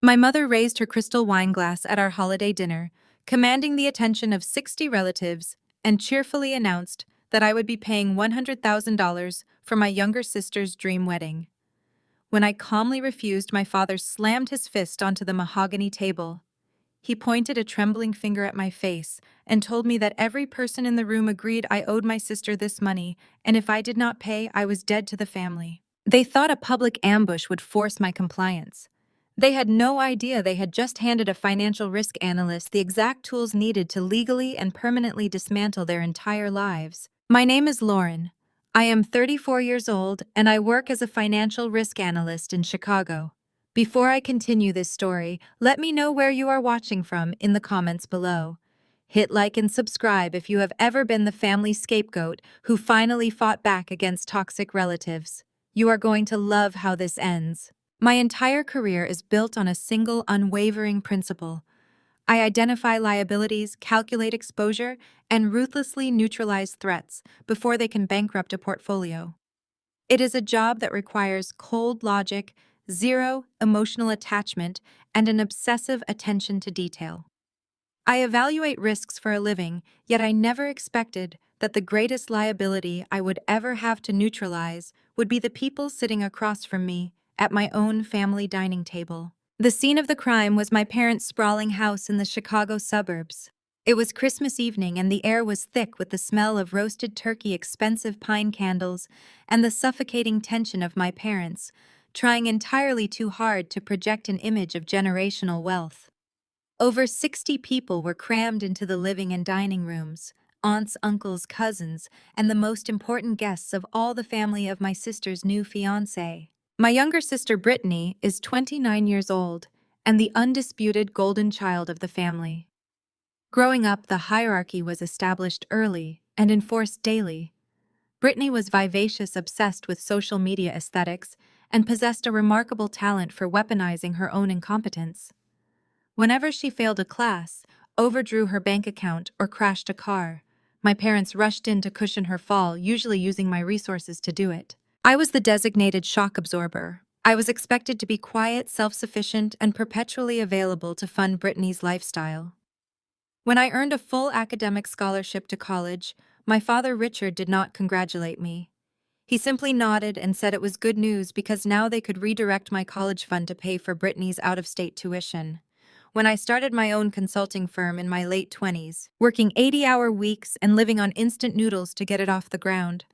My mother raised her crystal wine glass at our holiday dinner, commanding the attention of 60 relatives, and cheerfully announced that I would be paying $100,000 for my younger sister's dream wedding. When I calmly refused, my father slammed his fist onto the mahogany table. He pointed a trembling finger at my face and told me that every person in the room agreed I owed my sister this money, and if I did not pay, I was dead to the family. They thought a public ambush would force my compliance. They had no idea they had just handed a financial risk analyst the exact tools needed to legally and permanently dismantle their entire lives. My name is Lauren. I am 34 years old and I work as a financial risk analyst in Chicago. Before I continue this story, let me know where you are watching from in the comments below. Hit like and subscribe if you have ever been the family scapegoat who finally fought back against toxic relatives. You are going to love how this ends. My entire career is built on a single unwavering principle. I identify liabilities, calculate exposure, and ruthlessly neutralize threats before they can bankrupt a portfolio. It is a job that requires cold logic, zero emotional attachment, and an obsessive attention to detail. I evaluate risks for a living, yet I never expected that the greatest liability I would ever have to neutralize would be the people sitting across from me at my own family dining table. The scene of the crime was my parents' sprawling house in the Chicago suburbs. It was Christmas evening and the air was thick with the smell of roasted turkey, expensive pine candles, and the suffocating tension of my parents, trying entirely too hard to project an image of generational wealth. Over 60 people were crammed into the living and dining rooms, aunts, uncles, cousins, and the most important guests of all, the family of my sister's new fiancé. My younger sister Brittany is 29 years old and the undisputed golden child of the family. Growing up, the hierarchy was established early and enforced daily. Brittany was vivacious, obsessed with social media aesthetics, and possessed a remarkable talent for weaponizing her own incompetence. Whenever she failed a class, overdrew her bank account, or crashed a car, my parents rushed in to cushion her fall, usually using my resources to do it. I was the designated shock absorber. I was expected to be quiet, self-sufficient, and perpetually available to fund Brittany's lifestyle. When I earned a full academic scholarship to college, my father Richard did not congratulate me. He simply nodded and said it was good news because now they could redirect my college fund to pay for Brittany's out-of-state tuition. When I started my own consulting firm in my late 20s, working 80-hour weeks and living on instant noodles to get it off the ground,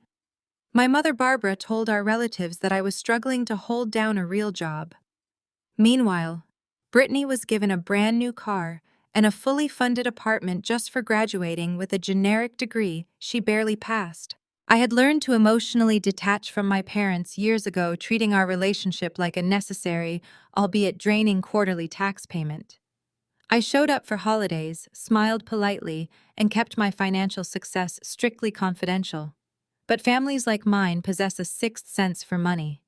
my mother Barbara told our relatives that I was struggling to hold down a real job. Meanwhile, Brittany was given a brand new car and a fully funded apartment just for graduating with a generic degree she barely passed. I had learned to emotionally detach from my parents years ago, treating our relationship like a necessary, albeit draining, quarterly tax payment. I showed up for holidays, smiled politely, and kept my financial success strictly confidential. But families like mine possess a sixth sense for money.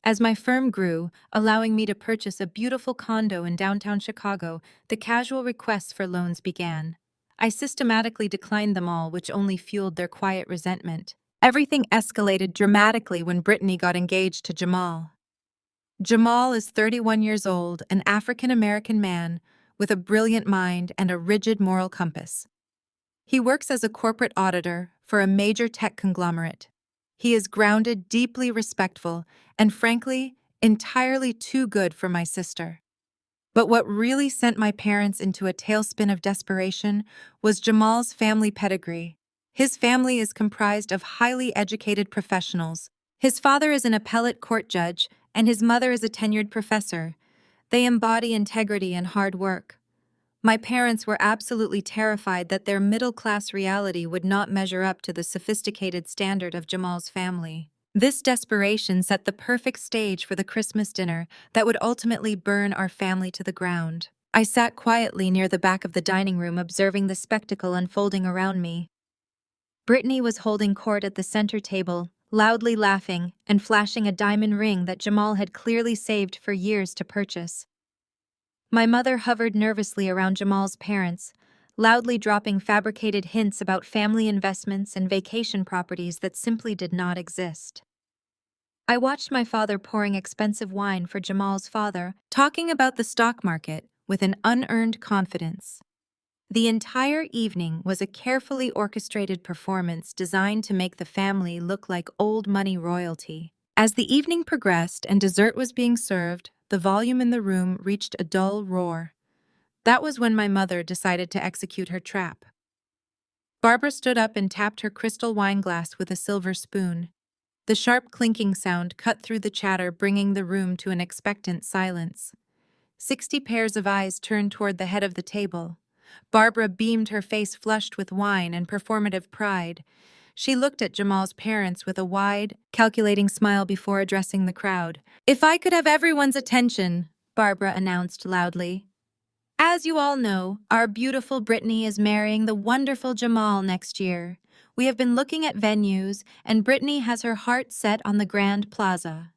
As my firm grew, allowing me to purchase a beautiful condo in downtown Chicago, the casual requests for loans began. I systematically declined them all, which only fueled their quiet resentment. Everything escalated dramatically when Brittany got engaged to Jamal. Jamal is 31 years old, an African-American man with a brilliant mind and a rigid moral compass. He works as a corporate auditor for a major tech conglomerate. He is grounded, deeply respectful, and frankly, entirely too good for my sister. But what really sent my parents into a tailspin of desperation was Jamal's family pedigree. His family is comprised of highly educated professionals. His father is an appellate court judge, and his mother is a tenured professor. They embody integrity and hard work. My parents were absolutely terrified that their middle-class reality would not measure up to the sophisticated standard of Jamal's family. This desperation set the perfect stage for the Christmas dinner that would ultimately burn our family to the ground. I sat quietly near the back of the dining room, observing the spectacle unfolding around me. Brittany was holding court at the center table, loudly laughing and flashing a diamond ring that Jamal had clearly saved for years to purchase. My mother hovered nervously around Jamal's parents, loudly dropping fabricated hints about family investments and vacation properties that simply did not exist. I watched my father pouring expensive wine for Jamal's father, talking about the stock market with an unearned confidence. The entire evening was a carefully orchestrated performance designed to make the family look like old money royalty. As the evening progressed and dessert was being served, the volume in the room reached a dull roar. That was when my mother decided to execute her trap. Barbara stood up and tapped her crystal wine glass with a silver spoon. The sharp clinking sound cut through the chatter, bringing the room to an expectant silence. 60 pairs of eyes turned toward the head of the table. Barbara beamed, her face flushed with wine and performative pride. She looked at Jamal's parents with a wide, calculating smile before addressing the crowd. "If I could have everyone's attention," Barbara announced loudly. "As you all know, our beautiful Brittany is marrying the wonderful Jamal next year. We have been looking at venues, and Brittany has her heart set on the Grand Plaza."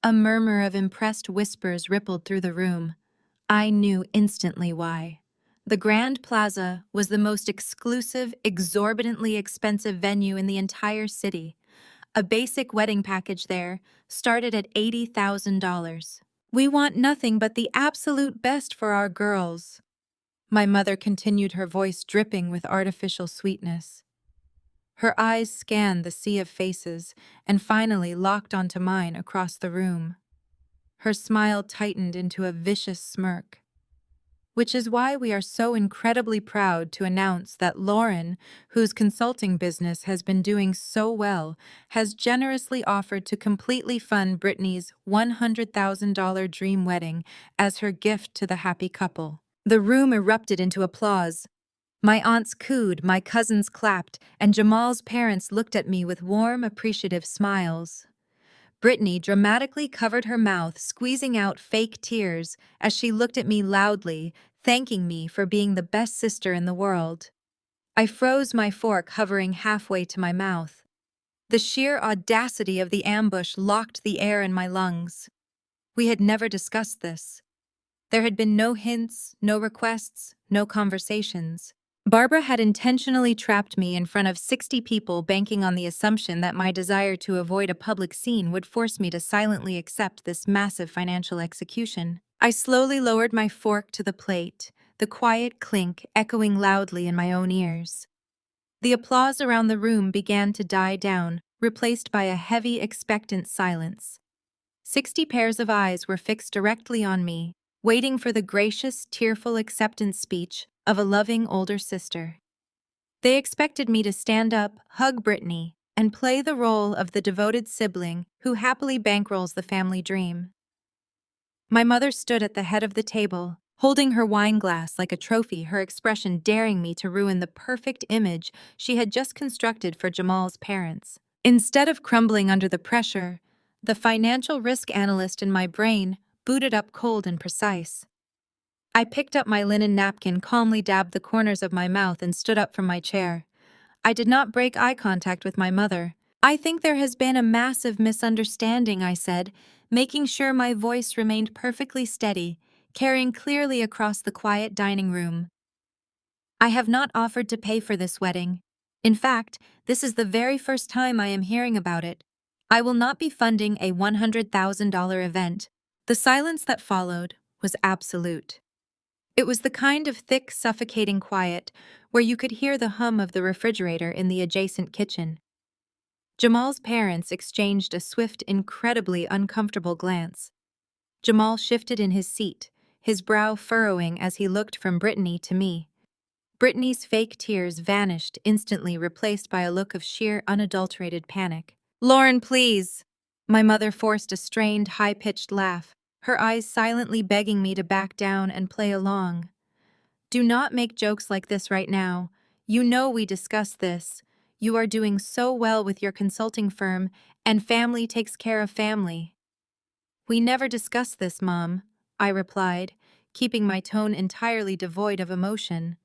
A murmur of impressed whispers rippled through the room. I knew instantly why. The Grand Plaza was the most exclusive, exorbitantly expensive venue in the entire city. A basic wedding package there started at $80,000. "We want nothing but the absolute best for our girls," my mother continued, her voice dripping with artificial sweetness. Her eyes scanned the sea of faces and finally locked onto mine across the room. Her smile tightened into a vicious smirk. "Which is why we are so incredibly proud to announce that Lauren, whose consulting business has been doing so well, has generously offered to completely fund Brittany's $100,000 dream wedding as her gift to the happy couple." The room erupted into applause. My aunts cooed, my cousins clapped, and Jamal's parents looked at me with warm, appreciative smiles. Brittany dramatically covered her mouth, squeezing out fake tears as she looked at me loudly, thanking me for being the best sister in the world. I froze, my fork hovering halfway to my mouth. The sheer audacity of the ambush locked the air in my lungs. We had never discussed this. There had been no hints, no requests, no conversations. Barbara had intentionally trapped me in front of 60 people, banking on the assumption that my desire to avoid a public scene would force me to silently accept this massive financial execution. I slowly lowered my fork to the plate, the quiet clink echoing loudly in my own ears. The applause around the room began to die down, replaced by a heavy, expectant silence. 60 pairs of eyes were fixed directly on me, waiting for the gracious, tearful acceptance speech of a loving older sister. They expected me to stand up, hug Brittany, and play the role of the devoted sibling who happily bankrolls the family dream. My mother stood at the head of the table, holding her wine glass like a trophy, her expression daring me to ruin the perfect image she had just constructed for Jamal's parents. Instead of crumbling under the pressure, the financial risk analyst in my brain booted up cold and precise. I picked up my linen napkin, calmly dabbed the corners of my mouth, and stood up from my chair. I did not break eye contact with my mother. "I think there has been a massive misunderstanding," I said, making sure my voice remained perfectly steady, carrying clearly across the quiet dining room. "I have not offered to pay for this wedding. In fact, this is the very first time I am hearing about it. I will not be funding a $100,000 event." The silence that followed was absolute. It was the kind of thick, suffocating quiet where you could hear the hum of the refrigerator in the adjacent kitchen. Jamal's parents exchanged a swift, incredibly uncomfortable glance. Jamal shifted in his seat, his brow furrowing as he looked from Brittany to me. Brittany's fake tears vanished, instantly replaced by a look of sheer, unadulterated panic. "Lauren, please!" My mother forced a strained, high-pitched laugh, her eyes silently begging me to back down and play along. "Do not make jokes like this right now. You know we discussed this. You are doing so well with your consulting firm, and family takes care of family." "We never discussed this, Mom," I replied, keeping my tone entirely devoid of emotion.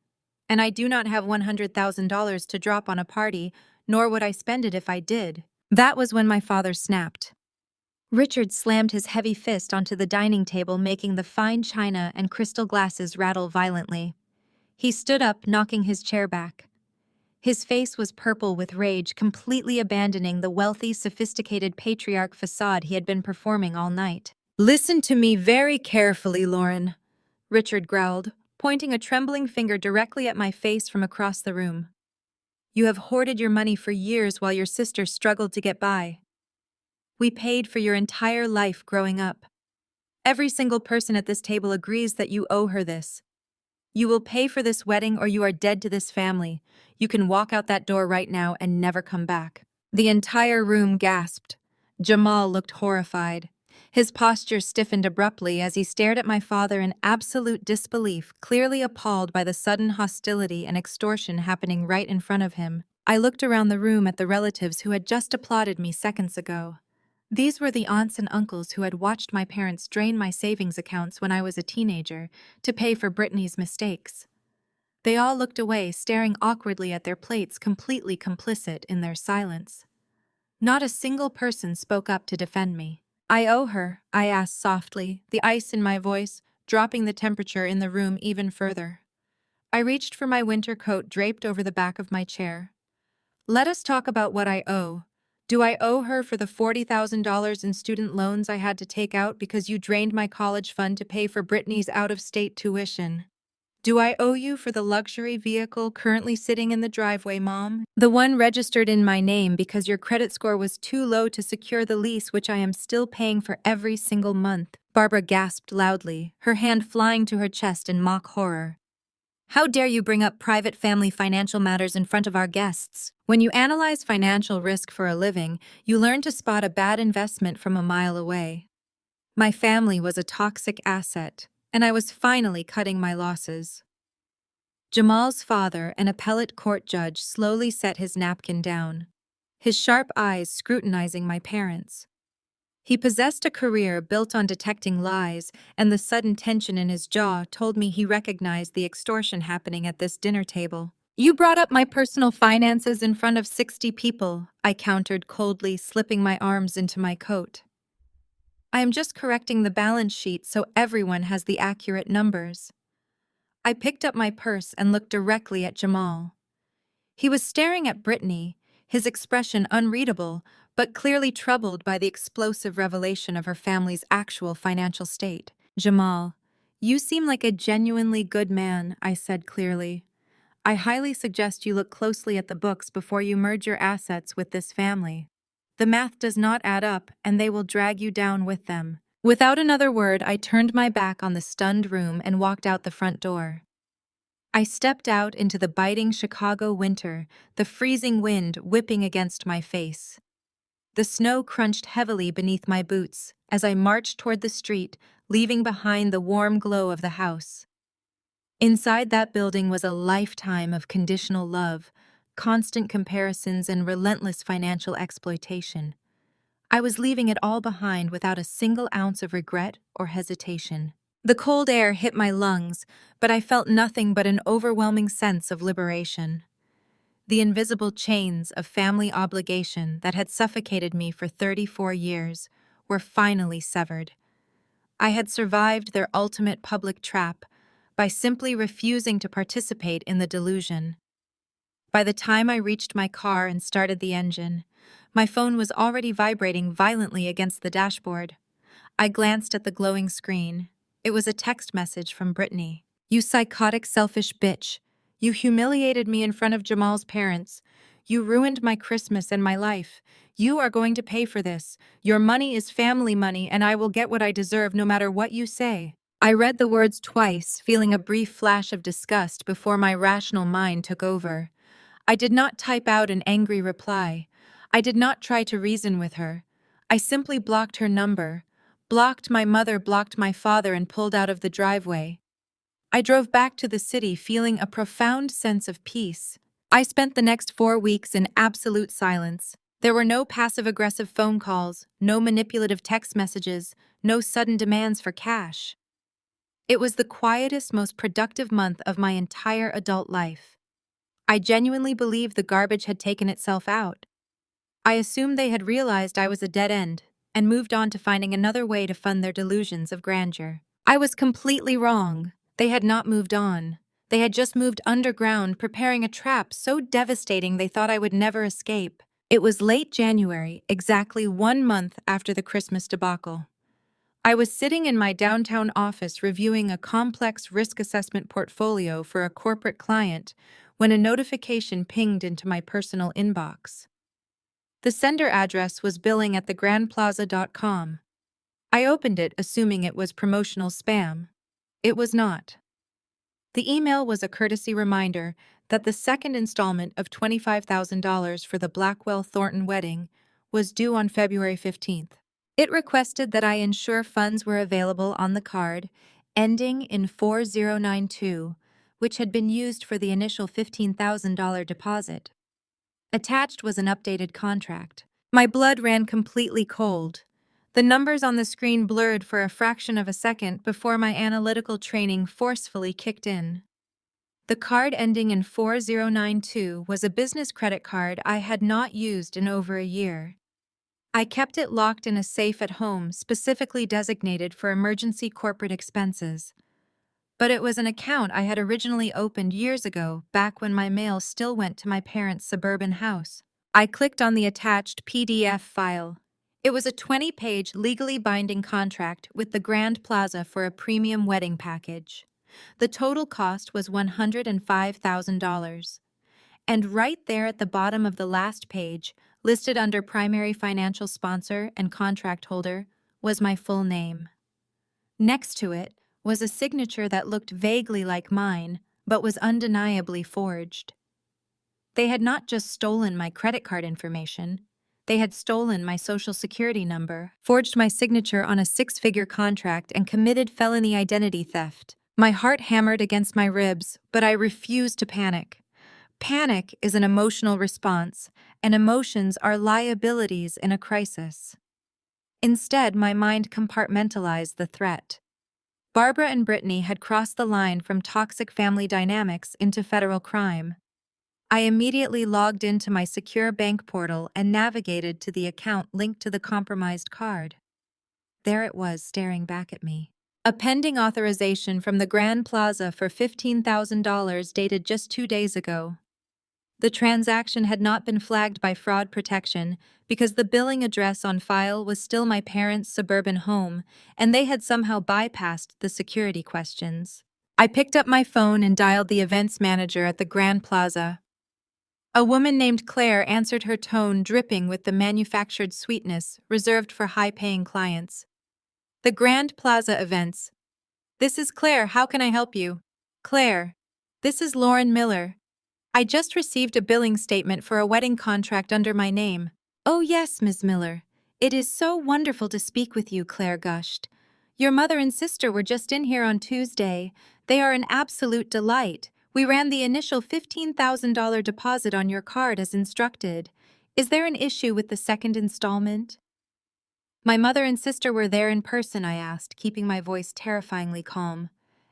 "And I do not have $100,000 to drop on a party, nor would I spend it if I did." That was when my father snapped. Richard slammed his heavy fist onto the dining table, making the fine china and crystal glasses rattle violently. He stood up, knocking his chair back. His face was purple with rage, completely abandoning the wealthy, sophisticated patriarch facade he had been performing all night. "Listen to me very carefully, Lauren," Richard growled, pointing a trembling finger directly at my face from across the room. "You have hoarded your money for years while your sister struggled to get by. We paid for your entire life growing up. Every single person at this table agrees that you owe her this. You will pay for this wedding or you are dead to this family. You can walk out that door right now and never come back." The entire room gasped. Jamal looked horrified. His posture stiffened abruptly as he stared at my father in absolute disbelief, clearly appalled by the sudden hostility and extortion happening right in front of him. I looked around the room at the relatives who had just applauded me seconds ago. These were the aunts and uncles who had watched my parents drain my savings accounts when I was a teenager to pay for Brittany's mistakes. They all looked away, staring awkwardly at their plates, completely complicit in their silence. Not a single person spoke up to defend me. "I owe her," I asked softly, the ice in my voice dropping the temperature in the room even further. I reached for my winter coat draped over the back of my chair. "Let us talk about what I owe. Do I owe her for the $40,000 in student loans I had to take out because you drained my college fund to pay for Brittany's out-of-state tuition? Do I owe you for the luxury vehicle currently sitting in the driveway, Mom? The one registered in my name because your credit score was too low to secure the lease, which I am still paying for every single month." Barbara gasped loudly, her hand flying to her chest in mock horror. "How dare you bring up private family financial matters in front of our guests? When you analyze financial risk for a living, you learn to spot a bad investment from a mile away. My family was a toxic asset, and I was finally cutting my losses." Jamal's father, an appellate court judge, slowly set his napkin down, his sharp eyes scrutinizing my parents. He possessed a career built on detecting lies, and the sudden tension in his jaw told me he recognized the extortion happening at this dinner table. "You brought up my personal finances in front of 60 people, I countered coldly, slipping my arms into my coat. "I am just correcting the balance sheet so everyone has the accurate numbers." I picked up my purse and looked directly at Jamal. He was staring at Brittany, his expression unreadable, but clearly troubled by the explosive revelation of her family's actual financial state. "Jamal, you seem like a genuinely good man," I said clearly. "I highly suggest you look closely at the books before you merge your assets with this family. The math does not add up, and they will drag you down with them." Without another word, I turned my back on the stunned room and walked out the front door. I stepped out into the biting Chicago winter, the freezing wind whipping against my face. The snow crunched heavily beneath my boots as I marched toward the street, leaving behind the warm glow of the house. Inside that building was a lifetime of conditional love, constant comparisons, and relentless financial exploitation. I was leaving it all behind without a single ounce of regret or hesitation. The cold air hit my lungs, but I felt nothing but an overwhelming sense of liberation. The invisible chains of family obligation that had suffocated me for 34 years were finally severed. I had survived their ultimate public trap by simply refusing to participate in the delusion. By the time I reached my car and started the engine, my phone was already vibrating violently against the dashboard. I glanced at the glowing screen. It was a text message from Brittany. "You psychotic, selfish bitch. You humiliated me in front of Jamal's parents. You ruined my Christmas and my life. You are going to pay for this. Your money is family money, and I will get what I deserve no matter what you say." I read the words twice, feeling a brief flash of disgust before my rational mind took over. I did not type out an angry reply. I did not try to reason with her. I simply blocked her number, blocked my mother, blocked my father, and pulled out of the driveway. I drove back to the city feeling a profound sense of peace. I spent the next 4 weeks in absolute silence. There were no passive-aggressive phone calls, no manipulative text messages, no sudden demands for cash. It was the quietest, most productive month of my entire adult life. I genuinely believed the garbage had taken itself out. I assumed they had realized I was a dead end and moved on to finding another way to fund their delusions of grandeur. I was completely wrong. They had not moved on. They had just moved underground, preparing a trap so devastating they thought I would never escape. It was late January, exactly 1 month after the Christmas debacle. I was sitting in my downtown office reviewing a complex risk assessment portfolio for a corporate client when a notification pinged into my personal inbox. The sender address was billing at thegrandplaza.com. I opened it, assuming it was promotional spam. It was not. The email was a courtesy reminder that the second installment of $25,000 for the Blackwell Thornton wedding was due on February 15th. It requested that I ensure funds were available on the card, ending in 4092, which had been used for the initial $15,000 deposit. Attached was an updated contract. My blood ran completely cold. The numbers on the screen blurred for a fraction of a second before my analytical training forcefully kicked in. The card ending in 4092 was a business credit card I had not used in over a year. I kept it locked in a safe at home specifically designated for emergency corporate expenses. But it was an account I had originally opened years ago, back when my mail still went to my parents' suburban house. I clicked on the attached PDF file. It was a 20-page legally binding contract with the Grand Plaza for a premium wedding package. The total cost was $105,000. And right there at the bottom of the last page, listed under primary financial sponsor and contract holder, was my full name. Next to it was a signature that looked vaguely like mine, but was undeniably forged. They had not just stolen my credit card information, they had stolen my social security number, forged my signature on a six-figure contract, and committed felony identity theft. My heart hammered against my ribs, but I refused to panic. Panic is an emotional response, and emotions are liabilities in a crisis. Instead, my mind compartmentalized the threat. Barbara and Brittany had crossed the line from toxic family dynamics into federal crime. I immediately logged into my secure bank portal and navigated to the account linked to the compromised card. There it was, staring back at me. A pending authorization from the Grand Plaza for $15,000 dated just 2 days ago. The transaction had not been flagged by fraud protection because the billing address on file was still my parents' suburban home, and they had somehow bypassed the security questions. I picked up my phone and dialed the events manager at the Grand Plaza. A woman named Claire answered, her tone dripping with the manufactured sweetness reserved for high-paying clients. The Grand Plaza Events. This is Claire, how can I help you? Claire. This is Lauren Miller. I just received a billing statement for a wedding contract under my name. Oh yes, Ms. Miller. It is so wonderful to speak with you, Claire gushed. Your mother and sister were just in here on Tuesday. They are an absolute delight. We ran the initial $15,000 deposit on your card as instructed. Is there an issue with the second installment? My mother and sister were there in person, I asked, keeping my voice terrifyingly calm.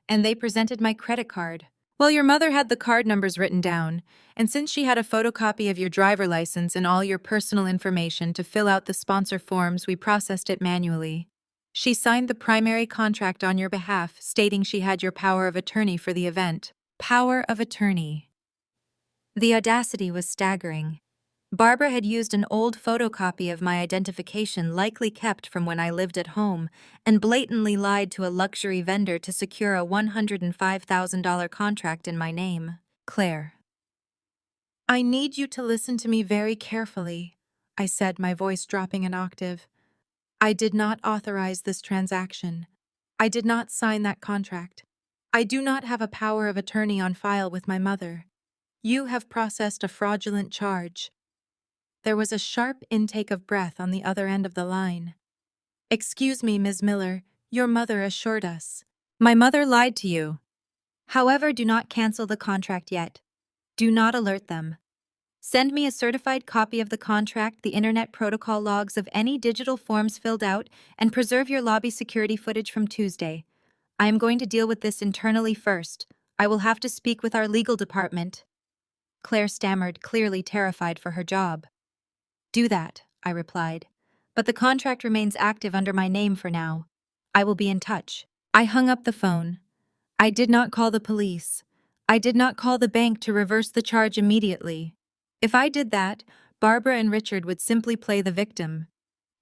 And they presented my credit card. Well, your mother had the card numbers written down, and since she had a photocopy of your driver license and all your personal information to fill out the sponsor forms, we processed it manually. She signed the primary contract on your behalf, stating she had your power of attorney for the event. Power of attorney. The audacity was staggering. Barbara had used an old photocopy of my identification likely kept from when I lived at home and blatantly lied to a luxury vendor to secure a $105,000 contract in my name. Claire. I need you to listen to me very carefully, I said, my voice dropping an octave. I did not authorize this transaction. I did not sign that contract. I do not have a power of attorney on file with my mother. You have processed a fraudulent charge. There was a sharp intake of breath on the other end of the line. Excuse me, Ms. Miller, your mother assured us. My mother lied to you. However, do not cancel the contract yet. Do not alert them. Send me a certified copy of the contract, the internet protocol logs of any digital forms filled out, and preserve your lobby security footage from Tuesday. I am going to deal with this internally first. I will have to speak with our legal department. Claire stammered, clearly terrified for her job. Do that, I replied. But the contract remains active under my name for now. I will be in touch. I hung up the phone. I did not call the police. I did not call the bank to reverse the charge immediately. If I did that, Barbara and Richard would simply play the victim.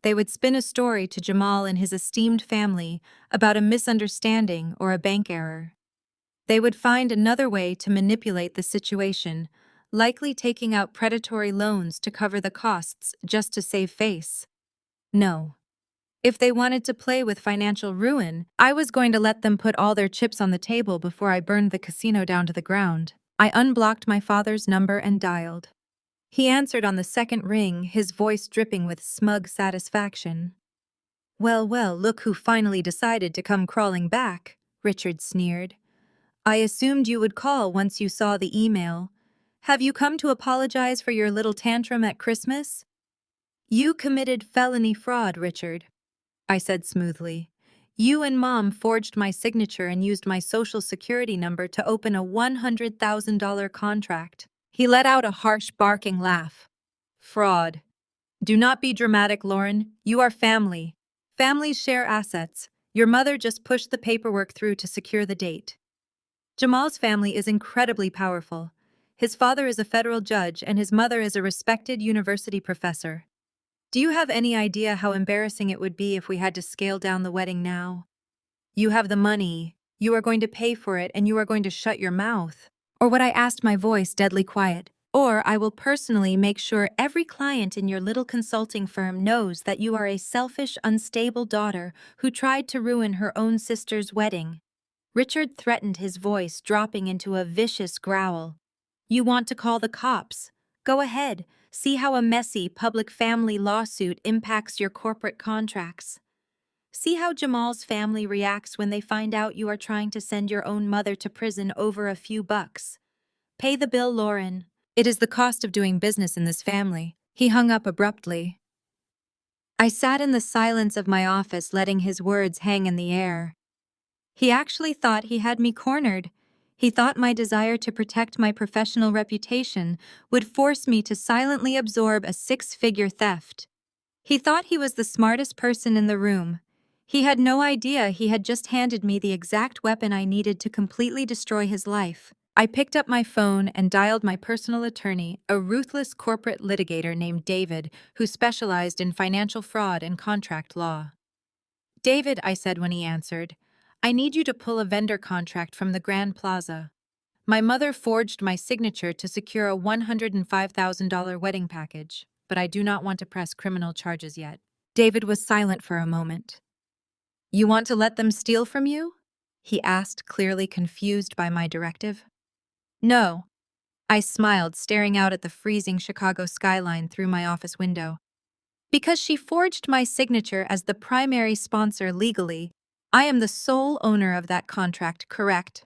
They would spin a story to Jamal and his esteemed family about a misunderstanding or a bank error. They would find another way to manipulate the situation, likely taking out predatory loans to cover the costs just to save face. No. If they wanted to play with financial ruin, I was going to let them put all their chips on the table before I burned the casino down to the ground. I unblocked my father's number and dialed. He answered on the second ring, his voice dripping with smug satisfaction. Well, well, look who finally decided to come crawling back, Richard sneered. I assumed you would call once you saw the email. Have you come to apologize for your little tantrum at Christmas? You committed felony fraud, Richard, I said smoothly. You and Mom forged my signature and used my social security number to open a $100,000 contract. He let out a harsh, barking laugh. Fraud. Do not be dramatic, Lauren. You are family. Families share assets. Your mother just pushed the paperwork through to secure the date. Jamal's family is incredibly powerful. His father is a federal judge and his mother is a respected university professor. Do you have any idea how embarrassing it would be if we had to scale down the wedding now? You have the money, you are going to pay for it, and you are going to shut your mouth. Or what I asked, my voice deadly quiet. Or I will personally make sure every client in your little consulting firm knows that you are a selfish, unstable daughter who tried to ruin her own sister's wedding. Richard threatened, his voice dropping into a vicious growl. You want to call the cops? Go ahead. See how a messy public family lawsuit impacts your corporate contracts. See how Jamal's family reacts when they find out you are trying to send your own mother to prison over a few bucks. Pay the bill, Lauren. It is the cost of doing business in this family. He hung up abruptly. I sat in the silence of my office, letting his words hang in the air. He actually thought he had me cornered. He thought my desire to protect my professional reputation would force me to silently absorb a six-figure theft. He thought he was the smartest person in the room. He had no idea he had just handed me the exact weapon I needed to completely destroy his life. I picked up my phone and dialed my personal attorney, a ruthless corporate litigator named David, who specialized in financial fraud and contract law. David, I said when he answered, I need you to pull a vendor contract from the Grand Plaza. My mother forged my signature to secure a $105,000 wedding package, but I do not want to press criminal charges yet. David was silent for a moment. You want to let them steal from you? He asked, clearly confused by my directive. No. I smiled, staring out at the freezing Chicago skyline through my office window. Because she forged my signature as the primary sponsor legally, I am the sole owner of that contract, correct?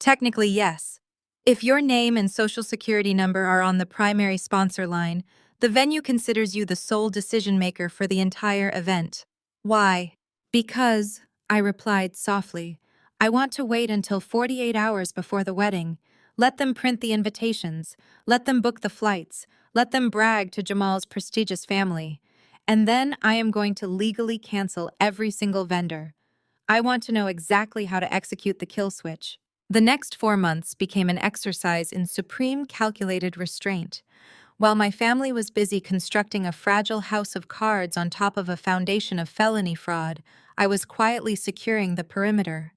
Technically, yes. If your name and social security number are on the primary sponsor line, the venue considers you the sole decision-maker for the entire event. Why? Because, I replied softly, I want to wait until 48 hours before the wedding. Let them print the invitations. Let them book the flights. Let them brag to Jamal's prestigious family. And then I am going to legally cancel every single vendor. I want to know exactly how to execute the kill switch. The next 4 months became an exercise in supreme calculated restraint. While my family was busy constructing a fragile house of cards on top of a foundation of felony fraud, I was quietly securing the perimeter.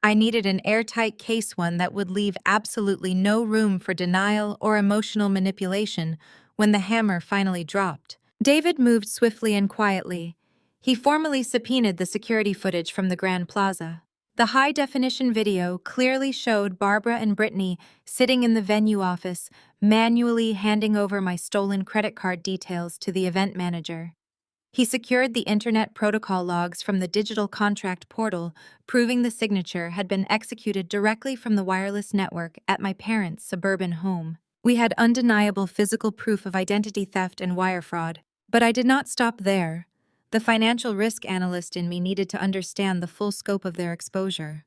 I needed an airtight case, one that would leave absolutely no room for denial or emotional manipulation when the hammer finally dropped. David moved swiftly and quietly. He formally subpoenaed the security footage from the Grand Plaza. The high-definition video clearly showed Barbara and Brittany sitting in the venue office, manually handing over my stolen credit card details to the event manager. He secured the internet protocol logs from the digital contract portal, proving the signature had been executed directly from the wireless network at my parents' suburban home. We had undeniable physical proof of identity theft and wire fraud. But I did not stop there. The financial risk analyst in me needed to understand the full scope of their exposure.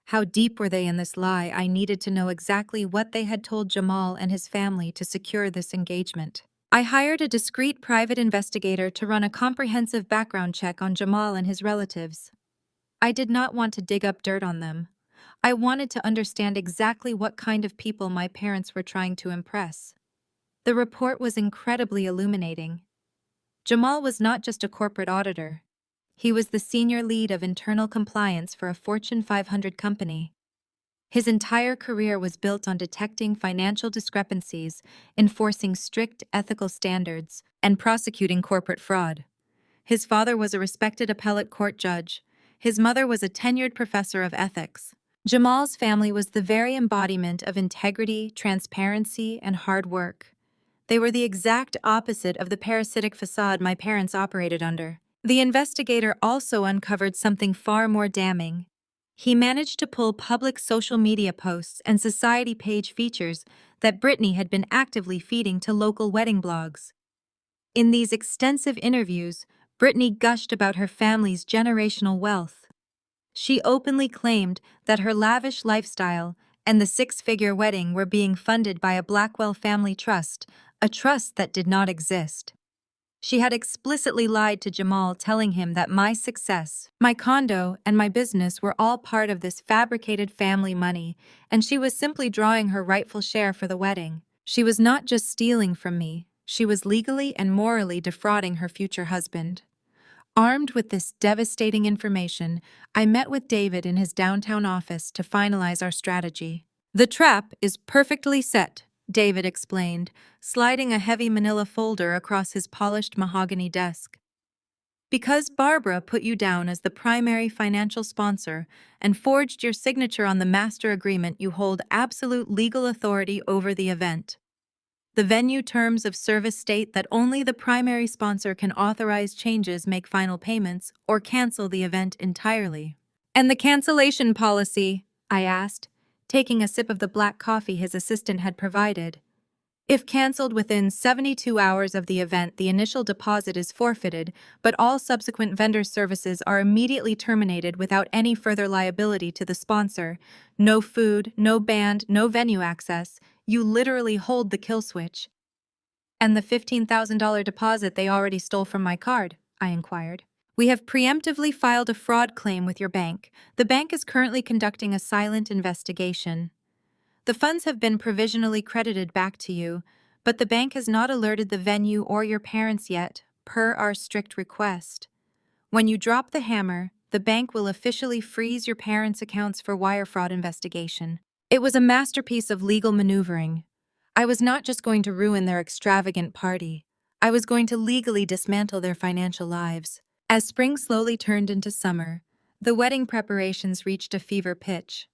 How deep were they in this lie? I needed to know exactly what they had told Jamal and his family to secure this engagement. I hired a discreet private investigator to run a comprehensive background check on Jamal and his relatives. I did not want to dig up dirt on them. I wanted to understand exactly what kind of people my parents were trying to impress. The report was incredibly illuminating. Jamal was not just a corporate auditor. He was the senior lead of internal compliance for a Fortune 500 company. His entire career was built on detecting financial discrepancies, enforcing strict ethical standards, and prosecuting corporate fraud. His father was a respected appellate court judge. His mother was a tenured professor of ethics. Jamal's family was the very embodiment of integrity, transparency, and hard work. They were the exact opposite of the parasitic facade my parents operated under. The investigator also uncovered something far more damning. He managed to pull public social media posts and society page features that Brittany had been actively feeding to local wedding blogs. In these extensive interviews, Brittany gushed about her family's generational wealth. She openly claimed that her lavish lifestyle and the six-figure wedding were being funded by a Blackwell family trust, a trust that did not exist. She had explicitly lied to Jamal, telling him that my success, my condo, and my business were all part of this fabricated family money, and she was simply drawing her rightful share for the wedding. She was not just stealing from me, she was legally and morally defrauding her future husband. Armed with this devastating information, I met with David in his downtown office to finalize our strategy. "The trap is perfectly set," David explained, sliding a heavy manila folder across his polished mahogany desk. "Because Barbara put you down as the primary financial sponsor and forged your signature on the master agreement, you hold absolute legal authority over the event. The venue terms of service state that only the primary sponsor can authorize changes, make final payments, or cancel the event entirely." "And the cancellation policy?" I asked, taking a sip of the black coffee his assistant had provided. "If canceled within 72 hours of the event, the initial deposit is forfeited, but all subsequent vendor services are immediately terminated without any further liability to the sponsor. No food, no band, no venue access. You literally hold the kill switch." "And the $15,000 deposit they already stole from my card?" I inquired. "We have preemptively filed a fraud claim with your bank. The bank is currently conducting a silent investigation. The funds have been provisionally credited back to you, but the bank has not alerted the venue or your parents yet, per our strict request. When you drop the hammer, the bank will officially freeze your parents' accounts for wire fraud investigation." It was a masterpiece of legal maneuvering. I was not just going to ruin their extravagant party. I was going to legally dismantle their financial lives. As spring slowly turned into summer, the wedding preparations reached a fever pitch.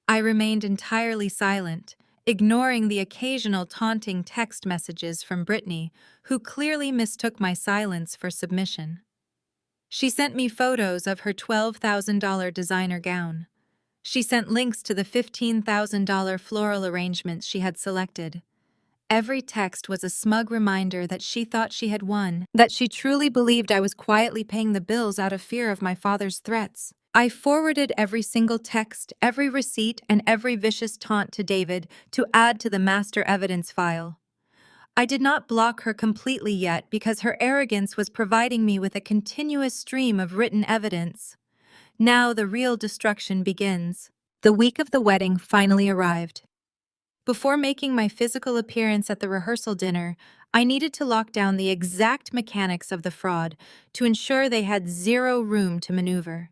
I remained entirely silent, ignoring the occasional taunting text messages from Brittany, who clearly mistook my silence for submission. She sent me photos of her $12,000 designer gown. She sent links to the $15,000 floral arrangements she had selected. Every text was a smug reminder that she thought she had won, that she truly believed I was quietly paying the bills out of fear of my father's threats. I forwarded every single text, every receipt, and every vicious taunt to David to add to the master evidence file. I did not block her completely yet because her arrogance was providing me with a continuous stream of written evidence. Now the real destruction begins. The week of the wedding finally arrived. Before making my physical appearance at the rehearsal dinner, I needed to lock down the exact mechanics of the fraud to ensure they had zero room to maneuver.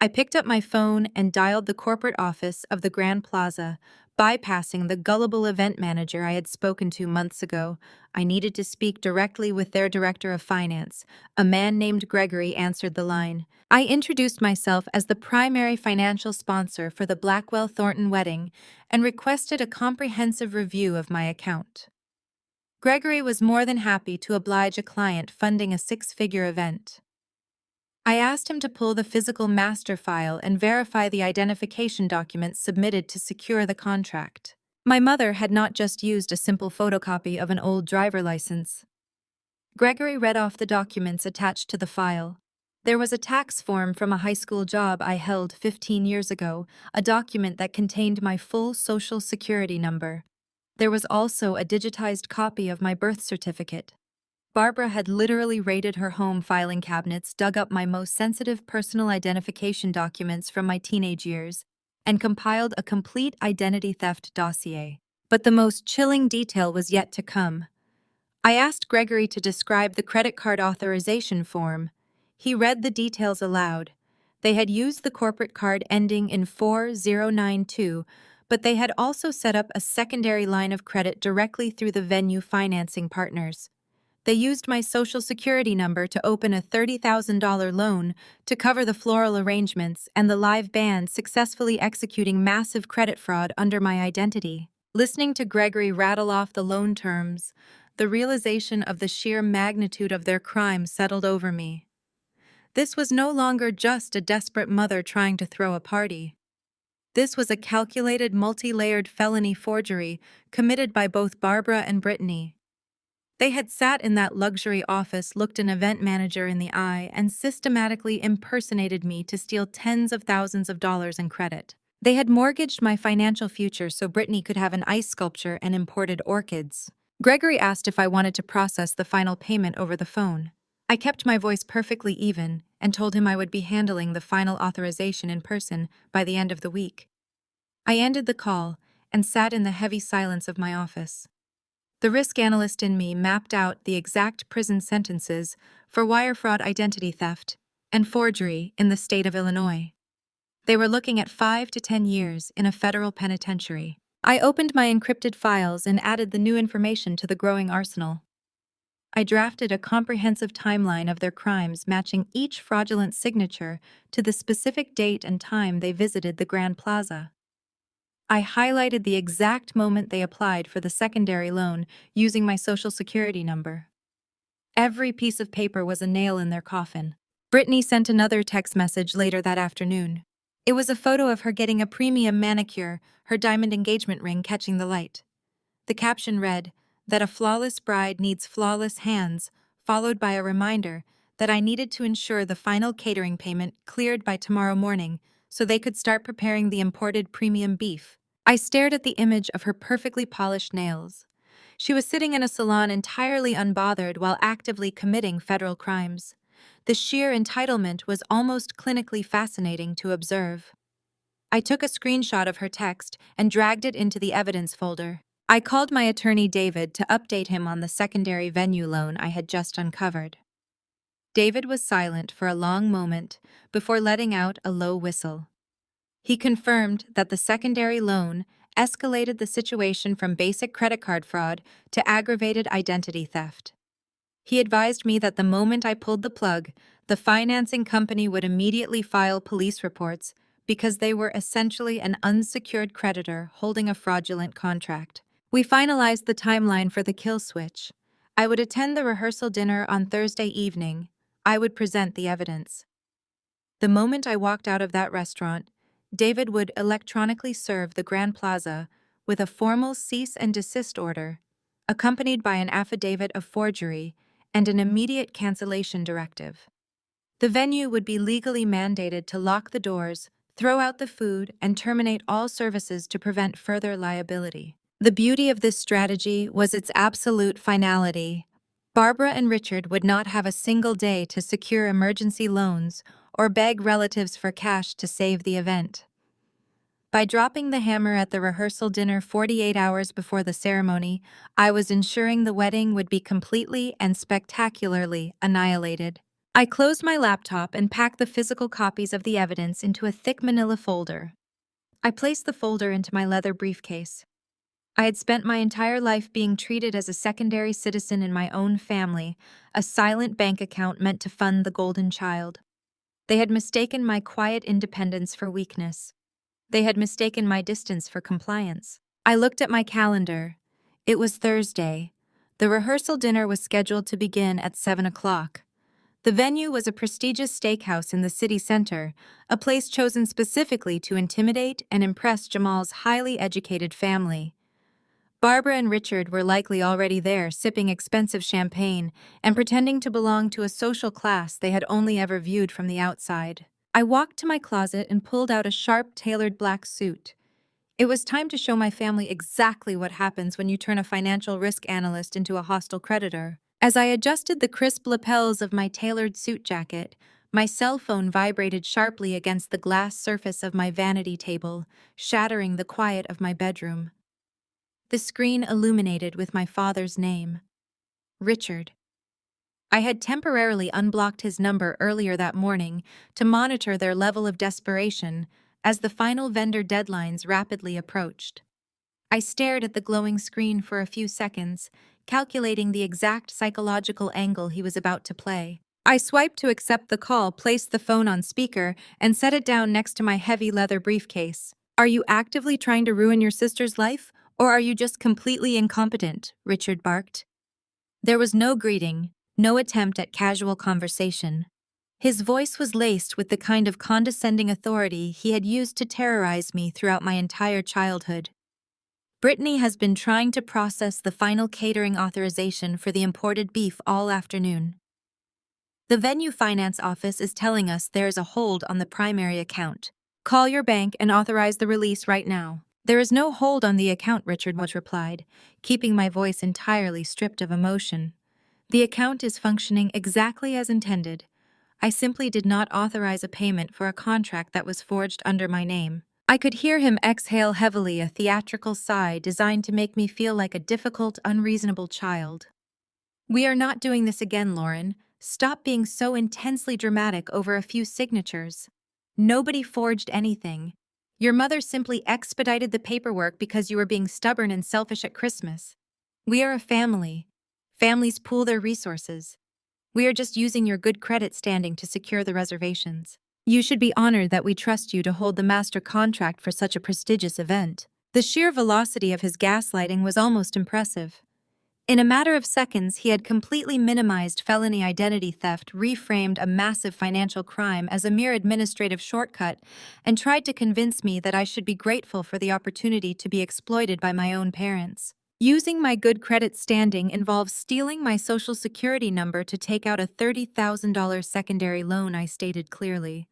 I picked up my phone and dialed the corporate office of the Grand Plaza, bypassing the gullible event manager I had spoken to months ago. I needed to speak directly with their director of finance. A man named Gregory answered the line. I introduced myself as the primary financial sponsor for the Blackwell Thornton wedding and requested a comprehensive review of my account. Gregory was more than happy to oblige a client funding a six-figure event. I asked him to pull the physical master file and verify the identification documents submitted to secure the contract. My mother had not just used a simple photocopy of an old driver license. Gregory read off the documents attached to the file. There was a tax form from a high school job I held 15 years ago, a document that contained my full social security number. There was also a digitized copy of my birth certificate. Barbara had literally raided her home filing cabinets, dug up my most sensitive personal identification documents from my teenage years, and compiled a complete identity theft dossier. But the most chilling detail was yet to come. I asked Gregory to describe the credit card authorization form. He read the details aloud. They had used the corporate card ending in 4092, but they had also set up a secondary line of credit directly through the venue financing partners. They used my social security number to open a $30,000 loan to cover the floral arrangements and the live band, successfully executing massive credit fraud under my identity. Listening to Gregory rattle off the loan terms, the realization of the sheer magnitude of their crime settled over me. This was no longer just a desperate mother trying to throw a party. This was a calculated, multi-layered felony forgery committed by both Barbara and Brittany. They had sat in that luxury office, looked an event manager in the eye, and systematically impersonated me to steal tens of thousands of dollars in credit. They had mortgaged my financial future so Brittany could have an ice sculpture and imported orchids. Gregory asked if I wanted to process the final payment over the phone. I kept my voice perfectly even and told him I would be handling the final authorization in person by the end of the week. I ended the call and sat in the heavy silence of my office. The risk analyst in me mapped out the exact prison sentences for wire fraud, identity theft, and forgery in the state of Illinois. They were looking at 5 to 10 years in a federal penitentiary. I opened my encrypted files and added the new information to the growing arsenal. I drafted a comprehensive timeline of their crimes, matching each fraudulent signature to the specific date and time they visited the Grand Plaza. I highlighted the exact moment they applied for the secondary loan using my social security number. Every piece of paper was a nail in their coffin. Brittany sent another text message later that afternoon. It was a photo of her getting a premium manicure, her diamond engagement ring catching the light. The caption read, "That a flawless bride needs flawless hands," followed by a reminder that I needed to ensure the final catering payment cleared by tomorrow morning so they could start preparing the imported premium beef. I stared at the image of her perfectly polished nails. She was sitting in a salon entirely unbothered while actively committing federal crimes. The sheer entitlement was almost clinically fascinating to observe. I took a screenshot of her text and dragged it into the evidence folder. I called my attorney David to update him on the secondary venue loan I had just uncovered. David was silent for a long moment before letting out a low whistle. He confirmed that the secondary loan escalated the situation from basic credit card fraud to aggravated identity theft. He advised me that the moment I pulled the plug, the financing company would immediately file police reports because they were essentially an unsecured creditor holding a fraudulent contract. We finalized the timeline for the kill switch. I would attend the rehearsal dinner on Thursday evening. I would present the evidence. The moment I walked out of that restaurant, David would electronically serve the Grand Plaza with a formal cease and desist order, accompanied by an affidavit of forgery and an immediate cancellation directive. The venue would be legally mandated to lock the doors, throw out the food, and terminate all services to prevent further liability. The beauty of this strategy was its absolute finality. Barbara and Richard would not have a single day to secure emergency loans or beg relatives for cash to save the event. By dropping the hammer at the rehearsal dinner 48 hours before the ceremony, I was ensuring the wedding would be completely and spectacularly annihilated. I closed my laptop and packed the physical copies of the evidence into a thick manila folder. I placed the folder into my leather briefcase. I had spent my entire life being treated as a secondary citizen in my own family, a silent bank account meant to fund the golden child. They had mistaken my quiet independence for weakness. They had mistaken my distance for compliance. I looked at my calendar. It was Thursday. The rehearsal dinner was scheduled to begin at 7 o'clock. The venue was a prestigious steakhouse in the city center, a place chosen specifically to intimidate and impress Jamal's highly educated family. Barbara and Richard were likely already there, sipping expensive champagne and pretending to belong to a social class they had only ever viewed from the outside. I walked to my closet and pulled out a sharp, tailored black suit. It was time to show my family exactly what happens when you turn a financial risk analyst into a hostile creditor. As I adjusted the crisp lapels of my tailored suit jacket, My cell phone vibrated sharply against the glass surface of my vanity table, shattering the quiet of my bedroom. The screen illuminated with my father's name. Richard. I had temporarily unblocked his number earlier that morning to monitor their level of desperation as the final vendor deadlines rapidly approached. I stared at the glowing screen for a few seconds, calculating the exact psychological angle he was about to play. I swiped to accept the call, placed the phone on speaker, and set it down next to my heavy leather briefcase. "Are you actively trying to ruin your sister's life, or are you just completely incompetent?" Richard barked. There was no greeting, no attempt at casual conversation. His voice was laced with the kind of condescending authority he had used to terrorize me throughout my entire childhood. "Brittany has been trying to process the final catering authorization for the imported beef all afternoon. The venue finance office is telling us there is a hold on the primary account. Call your bank and authorize the release right now." "There is no hold on the account," Richard was replied, keeping my voice entirely stripped of emotion. "The account is functioning exactly as intended. I simply did not authorize a payment for a contract that was forged under my name." I could hear him exhale heavily, a theatrical sigh designed to make me feel like a difficult, unreasonable child. "We are not doing this again, Lauren. Stop being so intensely dramatic over a few signatures. Nobody forged anything. Your mother simply expedited the paperwork because you were being stubborn and selfish at Christmas. We are a family. Families pool their resources. We are just using your good credit standing to secure the reservations. You should be honored that we trust you to hold the master contract for such a prestigious event." The sheer velocity of his gaslighting was almost impressive. In a matter of seconds, he had completely minimized felony identity theft, reframed a massive financial crime as a mere administrative shortcut, and tried to convince me that I should be grateful for the opportunity to be exploited by my own parents. Using my good credit standing involves stealing my social security number to take out a $30,000 secondary loan, I stated clearly.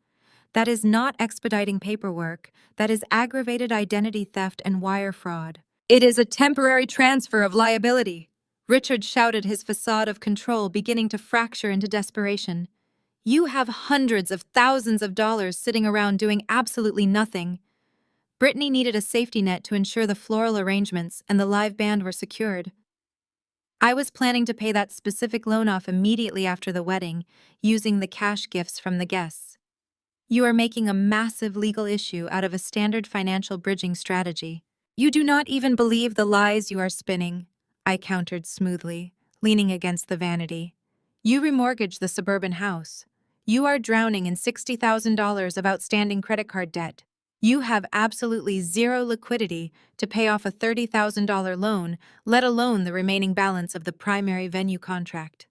That is not expediting paperwork. That is aggravated identity theft and wire fraud. "It is a temporary transfer of liability," Richard shouted, his facade of control beginning to fracture into desperation. "You have hundreds of thousands of dollars sitting around doing absolutely nothing." Brittany needed a safety net to ensure the floral arrangements and the live band were secured. I was planning to pay that specific loan off immediately after the wedding, using the cash gifts from the guests. "You are making a massive legal issue out of a standard financial bridging strategy. You do not even believe the lies you are spinning," I countered smoothly, leaning against the vanity. "You remortgaged the suburban house. You are drowning in $60,000 of outstanding credit card debt. You have absolutely zero liquidity to pay off a $30,000 loan, let alone the remaining balance of the primary venue contract.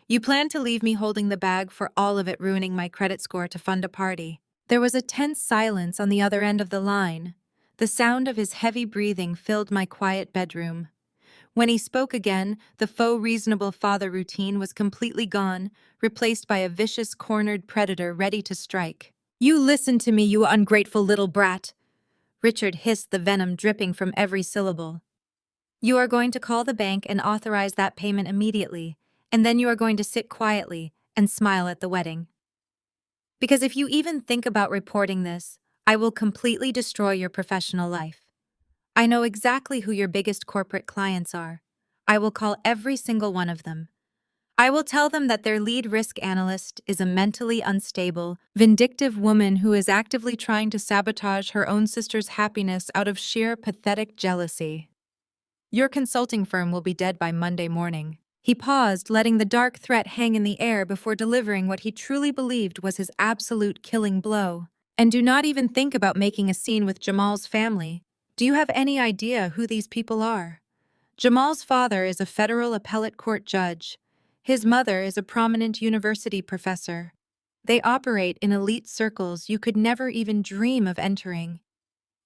You plan to leave me holding the bag for all of it, ruining my credit score to fund a party." There was a tense silence on the other end of the line. The sound of his heavy breathing filled my quiet bedroom. When he spoke again, the faux reasonable father routine was completely gone, replaced by a vicious cornered predator ready to strike. "You listen to me, you ungrateful little brat," Richard hissed, the venom dripping from every syllable. "You are going to call the bank and authorize that payment immediately, and then you are going to sit quietly and smile at the wedding. Because if you even think about reporting this, I will completely destroy your professional life. I know exactly who your biggest corporate clients are. I will call every single one of them. I will tell them that their lead risk analyst is a mentally unstable, vindictive woman who is actively trying to sabotage her own sister's happiness out of sheer pathetic jealousy. Your consulting firm will be dead by Monday morning." He paused, letting the dark threat hang in the air before delivering what he truly believed was his absolute killing blow. "And do not even think about making a scene with Jamal's family. Do you have any idea who these people are? Jamal's father is a federal appellate court judge. His mother is a prominent university professor. They operate in elite circles you could never even dream of entering.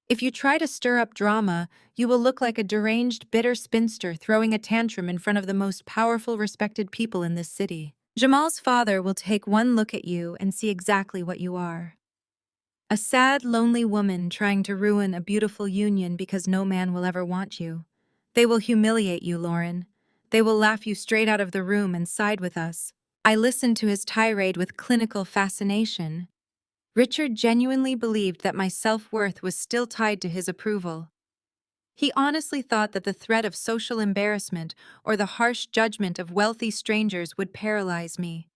If you try to stir up drama, you will look like a deranged, bitter spinster throwing a tantrum in front of the most powerful, respected people in this city. Jamal's father will take one look at you and see exactly what you are. A sad, lonely woman trying to ruin a beautiful union because no man will ever want you. They will humiliate you, Lauren. They will laugh you straight out of the room and side with us. I listened to his tirade with clinical fascination. Richard genuinely believed that my self-worth was still tied to his approval. He honestly thought that the threat of social embarrassment or the harsh judgment of wealthy strangers would paralyze me.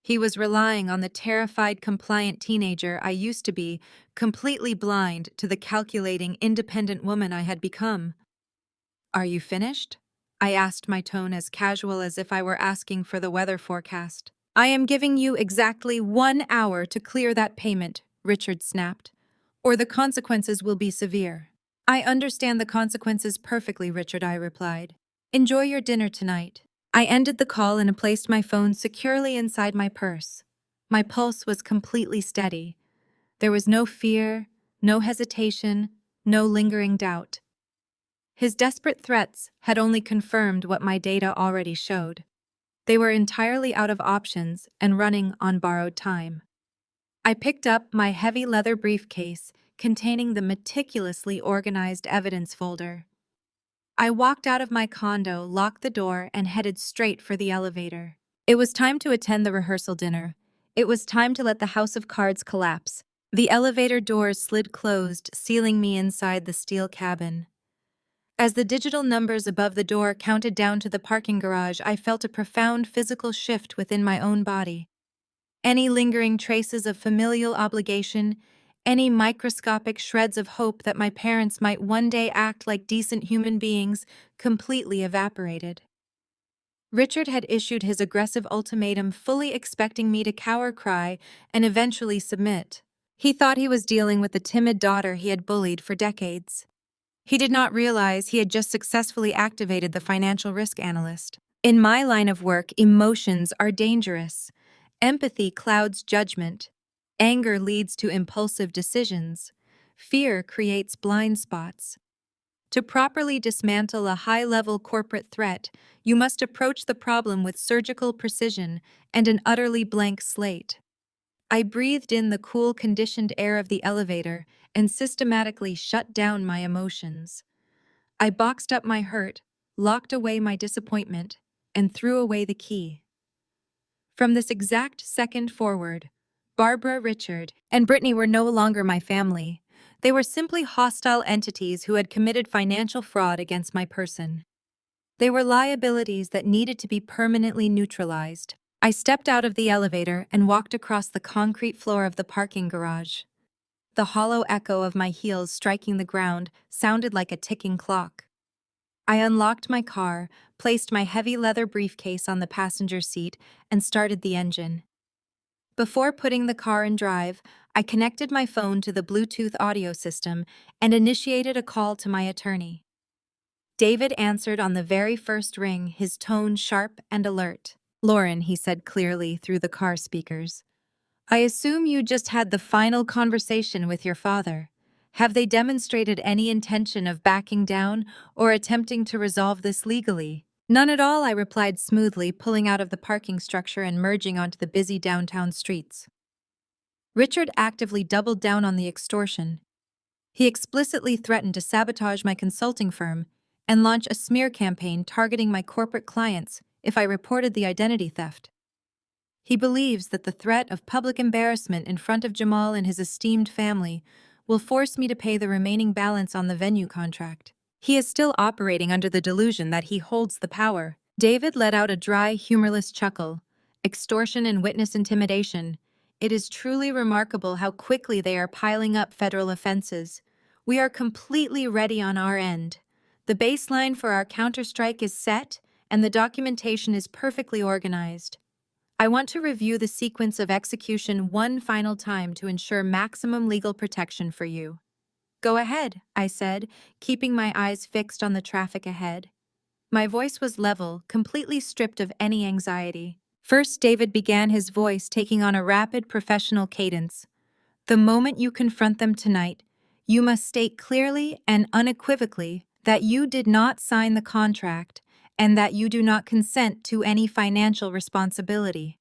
He was relying on the terrified, compliant teenager I used to be, completely blind to the calculating, independent woman I had become. "Are you finished?" I asked, my tone as casual as if I were asking for the weather forecast. "I am giving you exactly 1 hour to clear that payment," Richard snapped, "or the consequences will be severe." "I understand the consequences perfectly, Richard," I replied. "Enjoy your dinner tonight." I ended the call and placed my phone securely inside my purse. My pulse was completely steady. There was no fear, no hesitation, no lingering doubt. His desperate threats had only confirmed what my data already showed. They were entirely out of options and running on borrowed time. I picked up my heavy leather briefcase containing the meticulously organized evidence folder. I walked out of my condo, locked the door, and headed straight for the elevator. It was time to attend the rehearsal dinner. It was time to let the house of cards collapse. The elevator doors slid closed, sealing me inside the steel cabin. As the digital numbers above the door counted down to the parking garage, I felt a profound physical shift within my own body. Any lingering traces of familial obligation, any microscopic shreds of hope that my parents might one day act like decent human beings, completely evaporated. Richard had issued his aggressive ultimatum, fully expecting me to cower, cry, and eventually submit. He thought he was dealing with the timid daughter he had bullied for decades. He did not realize he had just successfully activated the financial risk analyst. In my line of work, emotions are dangerous. Empathy clouds judgment. Anger leads to impulsive decisions. Fear creates blind spots. To properly dismantle a high-level corporate threat, you must approach the problem with surgical precision and an utterly blank slate. I breathed in the cool, conditioned air of the elevator and systematically shut down my emotions. I boxed up my hurt, locked away my disappointment, and threw away the key. From this exact second forward, Barbara, Richard, and Brittany were no longer my family. They were simply hostile entities who had committed financial fraud against my person. They were liabilities that needed to be permanently neutralized. I stepped out of the elevator and walked across the concrete floor of the parking garage. The hollow echo of my heels striking the ground sounded like a ticking clock. I unlocked my car, placed my heavy leather briefcase on the passenger seat, and started the engine. Before putting the car in drive, I connected my phone to the Bluetooth audio system and initiated a call to my attorney. David answered on the very first ring, his tone sharp and alert. "Lauren," he said clearly through the car speakers, "I assume you just had the final conversation with your father. Have they demonstrated any intention of backing down or attempting to resolve this legally?" "None at all," I replied smoothly, pulling out of the parking structure and merging onto the busy downtown streets. Richard actively doubled down on the extortion. He explicitly threatened to sabotage my consulting firm and launch a smear campaign targeting my corporate clients if I reported the identity theft. He believes that the threat of public embarrassment in front of Jamal and his esteemed family will force me to pay the remaining balance on the venue contract. He is still operating under the delusion that he holds the power. David let out a dry, humorless chuckle. Extortion and witness intimidation. It is truly remarkable how quickly they are piling up federal offenses. We are completely ready on our end. The baseline for our counterstrike is set, and the documentation is perfectly organized. I want to review the sequence of execution one final time to ensure maximum legal protection for you. "Go ahead," I said, keeping my eyes fixed on the traffic ahead. My voice was level, completely stripped of any anxiety. First, David began, his voice taking on a rapid professional cadence. "The moment you confront them tonight, you must state clearly and unequivocally that you did not sign the contract and that you do not consent to any financial responsibility.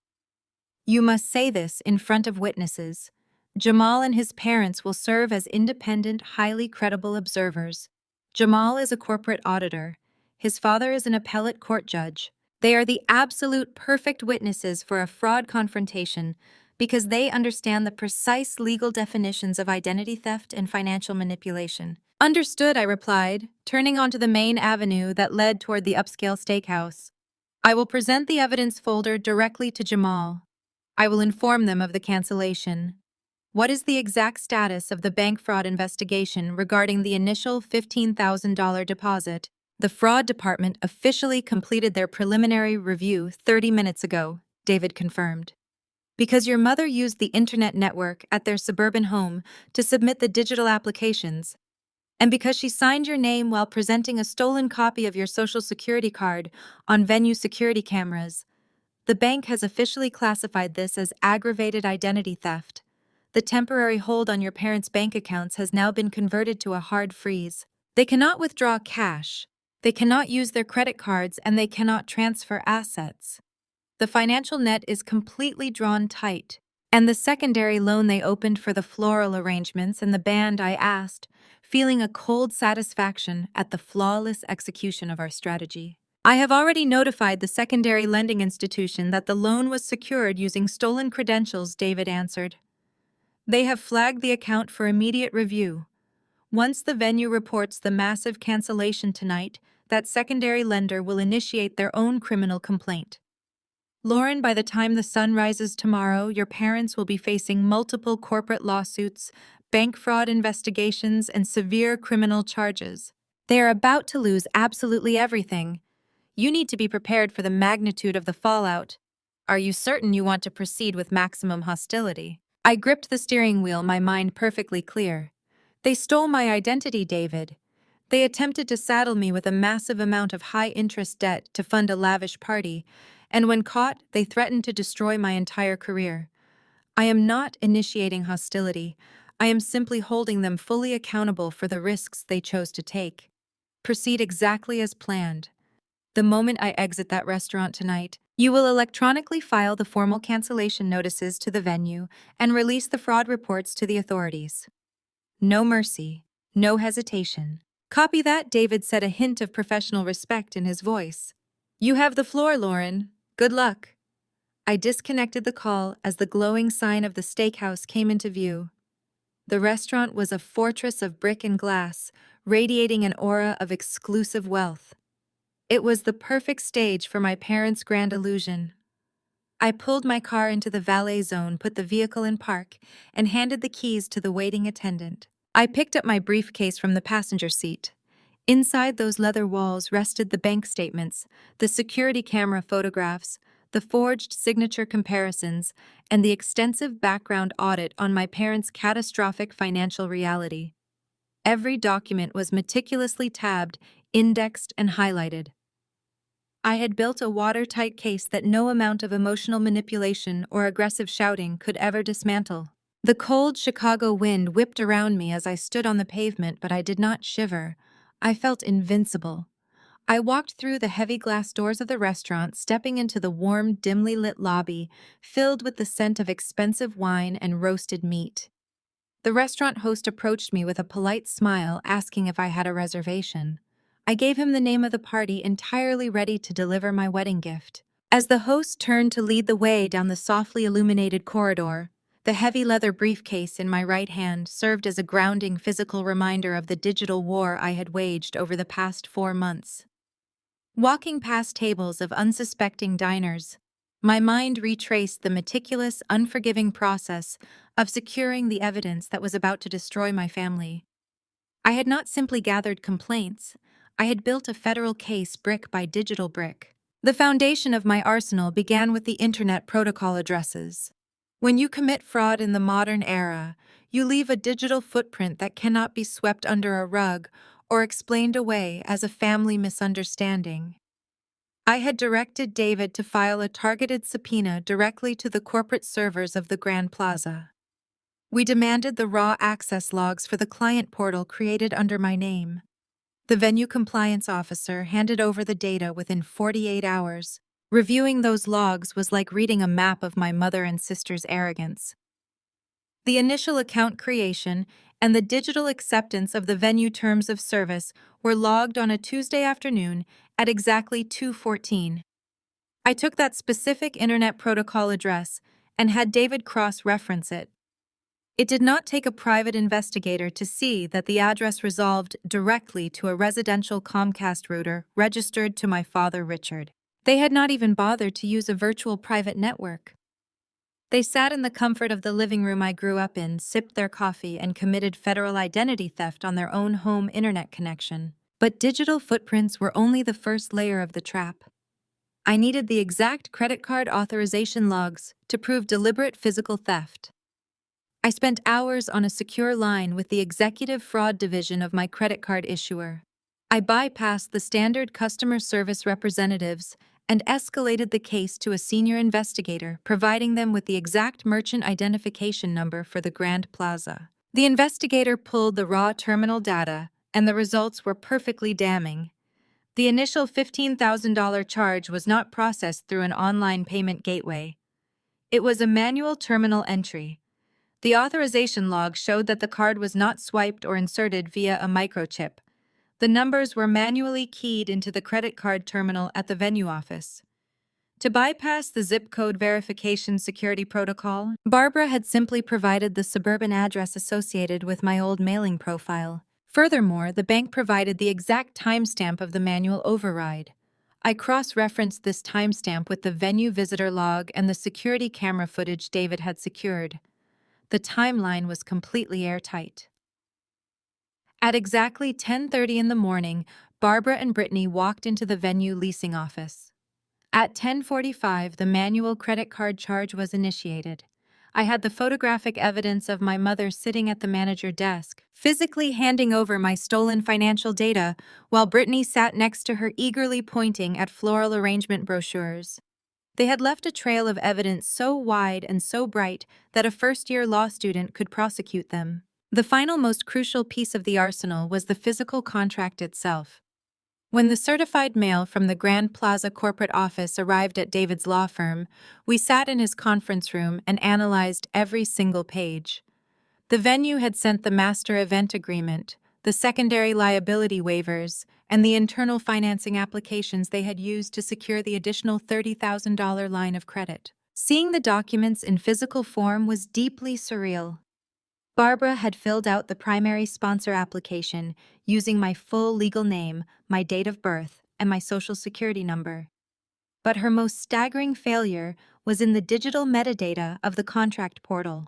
You must say this in front of witnesses. Jamal and his parents will serve as independent, highly credible observers. Jamal is a corporate auditor. His father is an appellate court judge. They are the absolute perfect witnesses for a fraud confrontation because they understand the precise legal definitions of identity theft and financial manipulation. Understood, I replied, turning onto the main avenue that led toward the upscale steakhouse. I will present the evidence folder directly to Jamal. I will inform them of the cancellation. What is the exact status of the bank fraud investigation regarding the initial $15,000 deposit? The fraud department officially completed their preliminary review 30 minutes ago, David confirmed. Because your mother used the internet network at their suburban home to submit the digital applications, and because she signed your name while presenting a stolen copy of your social security card on venue security cameras, the bank has officially classified this as aggravated identity theft. The temporary hold on your parents' bank accounts has now been converted to a hard freeze. They cannot withdraw cash, they cannot use their credit cards, and they cannot transfer assets. The financial net is completely drawn tight, and the secondary loan they opened for the floral arrangements and the band I asked, feeling a cold satisfaction at the flawless execution of our strategy. I have already notified the secondary lending institution that the loan was secured using stolen credentials, David answered. They have flagged the account for immediate review. Once the venue reports the massive cancellation tonight, that secondary lender will initiate their own criminal complaint. Lauren, by the time the sun rises tomorrow, your parents will be facing multiple corporate lawsuits, bank fraud investigations, and severe criminal charges. They are about to lose absolutely everything. You need to be prepared for the magnitude of the fallout. Are you certain you want to proceed with maximum hostility? I gripped the steering wheel, my mind perfectly clear. They stole my identity, David. They attempted to saddle me with a massive amount of high-interest debt to fund a lavish party, and when caught, they threatened to destroy my entire career. I am not initiating hostility. I am simply holding them fully accountable for the risks they chose to take. Proceed exactly as planned. The moment I exit that restaurant tonight, you will electronically file the formal cancellation notices to the venue and release the fraud reports to the authorities. No mercy, no hesitation. Copy that, David said, a hint of professional respect in his voice. You have the floor, Lauren. Good luck. I disconnected the call as the glowing sign of the steakhouse came into view. The restaurant was a fortress of brick and glass, radiating an aura of exclusive wealth. It was the perfect stage for my parents' grand illusion. I pulled my car into the valet zone, put the vehicle in park, and handed the keys to the waiting attendant. I picked up my briefcase from the passenger seat. Inside those leather walls rested the bank statements, the security camera photographs, the forged signature comparisons, and the extensive background audit on my parents' catastrophic financial reality. Every document was meticulously tabbed, indexed, and highlighted. I had built a watertight case that no amount of emotional manipulation or aggressive shouting could ever dismantle. The cold Chicago wind whipped around me as I stood on the pavement, but I did not shiver. I felt invincible. I walked through the heavy glass doors of the restaurant, stepping into the warm, dimly lit lobby, filled with the scent of expensive wine and roasted meat. The restaurant host approached me with a polite smile, asking if I had a reservation. I gave him the name of the party, entirely ready to deliver my wedding gift. As the host turned to lead the way down the softly illuminated corridor, the heavy leather briefcase in my right hand served as a grounding physical reminder of the digital war I had waged over the past 4 months. Walking past tables of unsuspecting diners, my mind retraced the meticulous, unforgiving process of securing the evidence that was about to destroy my family. I had not simply gathered complaints, I had built a federal case brick by digital brick. The foundation of my arsenal began with the Internet Protocol addresses. When you commit fraud in the modern era, you leave a digital footprint that cannot be swept under a rug or explained away as a family misunderstanding. I had directed David to file a targeted subpoena directly to the corporate servers of the Grand Plaza. We demanded the raw access logs for the client portal created under my name. The venue compliance officer handed over the data within 48 hours. Reviewing those logs was like reading a map of my mother and sister's arrogance. The initial account creation and the digital acceptance of the venue terms of service were logged on a Tuesday afternoon at exactly 2:14. I took that specific Internet Protocol address and had David cross-reference it. It did not take a private investigator to see that the address resolved directly to a residential Comcast router registered to my father Richard. They had not even bothered to use a virtual private network. They sat in the comfort of the living room I grew up in, sipped their coffee, and committed federal identity theft on their own home internet connection. But digital footprints were only the first layer of the trap. I needed the exact credit card authorization logs to prove deliberate physical theft. I spent hours on a secure line with the executive fraud division of my credit card issuer. I bypassed the standard customer service representatives and escalated the case to a senior investigator, providing them with the exact merchant identification number for the Grand Plaza. The investigator pulled the raw terminal data, and the results were perfectly damning. The initial $15,000 charge was not processed through an online payment gateway. It was a manual terminal entry. The authorization log showed that the card was not swiped or inserted via a microchip. The numbers were manually keyed into the credit card terminal at the venue office. To bypass the zip code verification security protocol, Barbara had simply provided the suburban address associated with my old mailing profile. Furthermore, the bank provided the exact timestamp of the manual override. I cross-referenced this timestamp with the venue visitor log and the security camera footage David had secured. The timeline was completely airtight. At exactly 10:30 in the morning, Barbara and Brittany walked into the venue leasing office. At 10:45, the manual credit card charge was initiated. I had the photographic evidence of my mother sitting at the manager desk, physically handing over my stolen financial data, while Brittany sat next to her eagerly pointing at floral arrangement brochures. They had left a trail of evidence so wide and so bright that a first-year law student could prosecute them. The final most crucial piece of the arsenal was the physical contract itself. When the certified mail from the Grand Plaza corporate office arrived at David's law firm, we sat in his conference room and analyzed every single page. The venue had sent the master event agreement, the secondary liability waivers, and the internal financing applications they had used to secure the additional $30,000 line of credit. Seeing the documents in physical form was deeply surreal. Barbara had filled out the primary sponsor application using my full legal name, my date of birth, and my social security number. But her most staggering failure was in the digital metadata of the contract portal.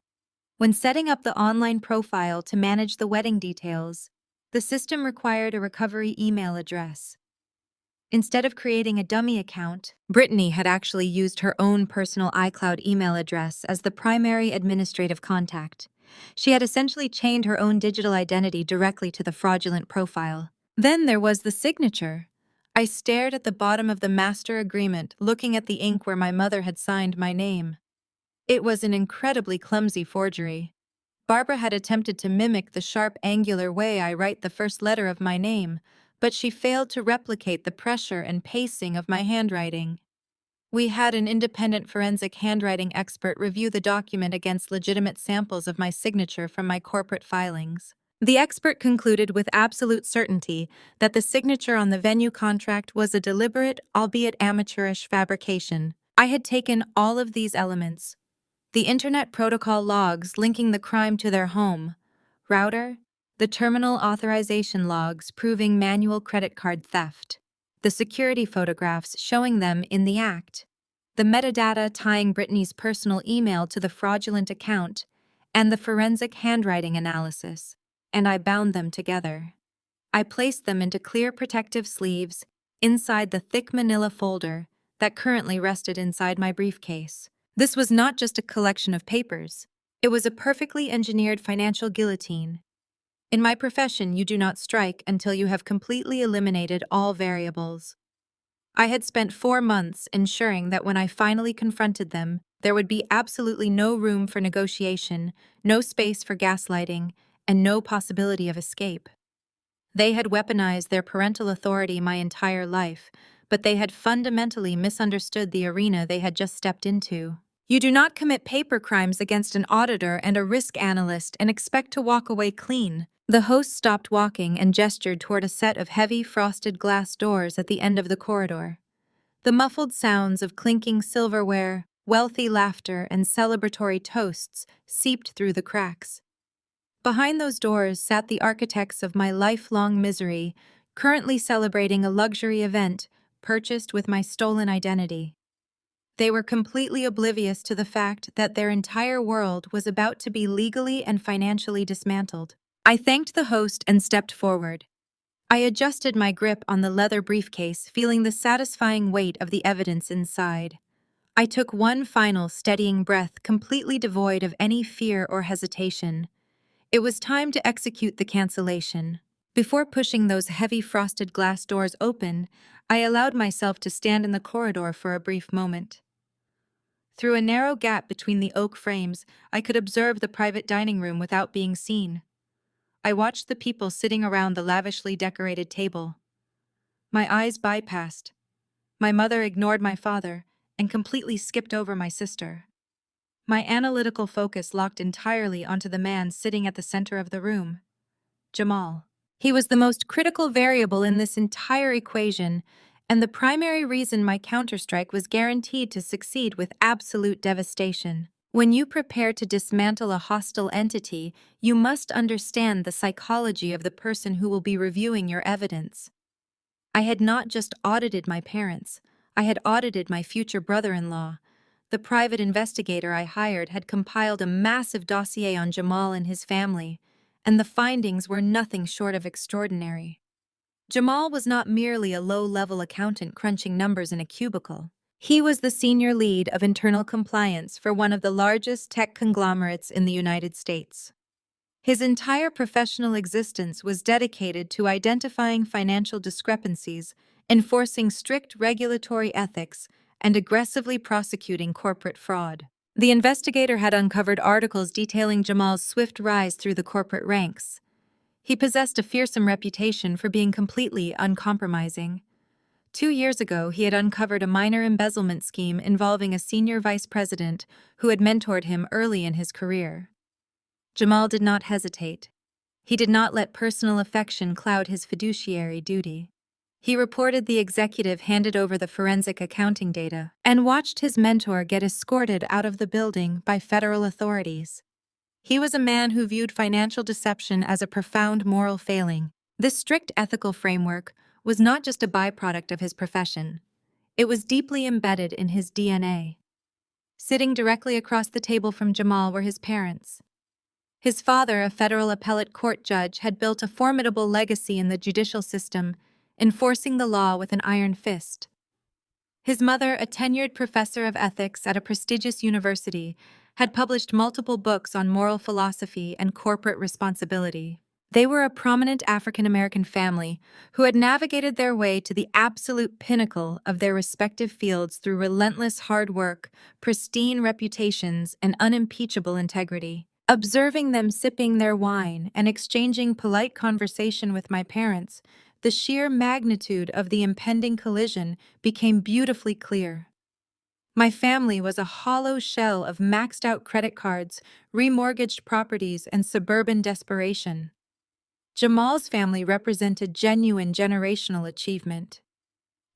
When setting up the online profile to manage the wedding details, the system required a recovery email address. Instead of creating a dummy account, Brittany had actually used her own personal iCloud email address as the primary administrative contact. She had essentially chained her own digital identity directly to the fraudulent profile. Then there was the signature. I stared at the bottom of the master agreement, looking at the ink where my mother had signed my name. It was an incredibly clumsy forgery. Barbara had attempted to mimic the sharp, angular way I write the first letter of my name, but she failed to replicate the pressure and pacing of my handwriting. We had an independent forensic handwriting expert review the document against legitimate samples of my signature from my corporate filings. The expert concluded with absolute certainty that the signature on the venue contract was a deliberate, albeit amateurish, fabrication. I had taken all of these elements, the Internet Protocol logs linking the crime to their home, router, the terminal authorization logs proving manual credit card theft, the security photographs showing them in the act, the metadata tying Brittany's personal email to the fraudulent account, and the forensic handwriting analysis, and I bound them together. I placed them into clear protective sleeves inside the thick manila folder that currently rested inside my briefcase. This was not just a collection of papers. It was a perfectly engineered financial guillotine. In my profession, you do not strike until you have completely eliminated all variables. I had spent 4 months ensuring that when I finally confronted them, there would be absolutely no room for negotiation, no space for gaslighting, and no possibility of escape. They had weaponized their parental authority my entire life, but they had fundamentally misunderstood the arena they had just stepped into. You do not commit paper crimes against an auditor and a risk analyst and expect to walk away clean. The host stopped walking and gestured toward a set of heavy frosted glass doors at the end of the corridor. The muffled sounds of clinking silverware, wealthy laughter, and celebratory toasts seeped through the cracks. Behind those doors sat the architects of my lifelong misery, currently celebrating a luxury event purchased with my stolen identity. They were completely oblivious to the fact that their entire world was about to be legally and financially dismantled. I thanked the host and stepped forward. I adjusted my grip on the leather briefcase, feeling the satisfying weight of the evidence inside. I took one final steadying breath, completely devoid of any fear or hesitation. It was time to execute the cancellation. Before pushing those heavy frosted glass doors open, I allowed myself to stand in the corridor for a brief moment. Through a narrow gap between the oak frames, I could observe the private dining room without being seen. I watched the people sitting around the lavishly decorated table. My eyes bypassed. My mother ignored my father and completely skipped over my sister. My analytical focus locked entirely onto the man sitting at the center of the room, Jamal. He was the most critical variable in this entire equation, and the primary reason my counterstrike was guaranteed to succeed with absolute devastation. When you prepare to dismantle a hostile entity, you must understand the psychology of the person who will be reviewing your evidence. I had not just audited my parents, I had audited my future brother-in-law. The private investigator I hired had compiled a massive dossier on Jamal and his family, and the findings were nothing short of extraordinary. Jamal was not merely a low-level accountant crunching numbers in a cubicle. He was the senior lead of internal compliance for one of the largest tech conglomerates in the United States. His entire professional existence was dedicated to identifying financial discrepancies, enforcing strict regulatory ethics, and aggressively prosecuting corporate fraud. The investigator had uncovered articles detailing Jamal's swift rise through the corporate ranks. He possessed a fearsome reputation for being completely uncompromising. 2 years ago, he had uncovered a minor embezzlement scheme involving a senior vice president who had mentored him early in his career. Jamal did not hesitate. He did not let personal affection cloud his fiduciary duty. He reported the executive handed over the forensic accounting data and watched his mentor get escorted out of the building by federal authorities. He was a man who viewed financial deception as a profound moral failing. This strict ethical framework was not just a byproduct of his profession. It was deeply embedded in his DNA. Sitting directly across the table from Jamal were his parents. His father, a federal appellate court judge, had built a formidable legacy in the judicial system, enforcing the law with an iron fist. His mother, a tenured professor of ethics at a prestigious university, had published multiple books on moral philosophy and corporate responsibility. They were a prominent African-American family who had navigated their way to the absolute pinnacle of their respective fields through relentless hard work, pristine reputations, and unimpeachable integrity. Observing them sipping their wine and exchanging polite conversation with my parents, the sheer magnitude of the impending collision became beautifully clear. My family was a hollow shell of maxed-out credit cards, remortgaged properties, and suburban desperation. Jamal's family represented genuine generational achievement.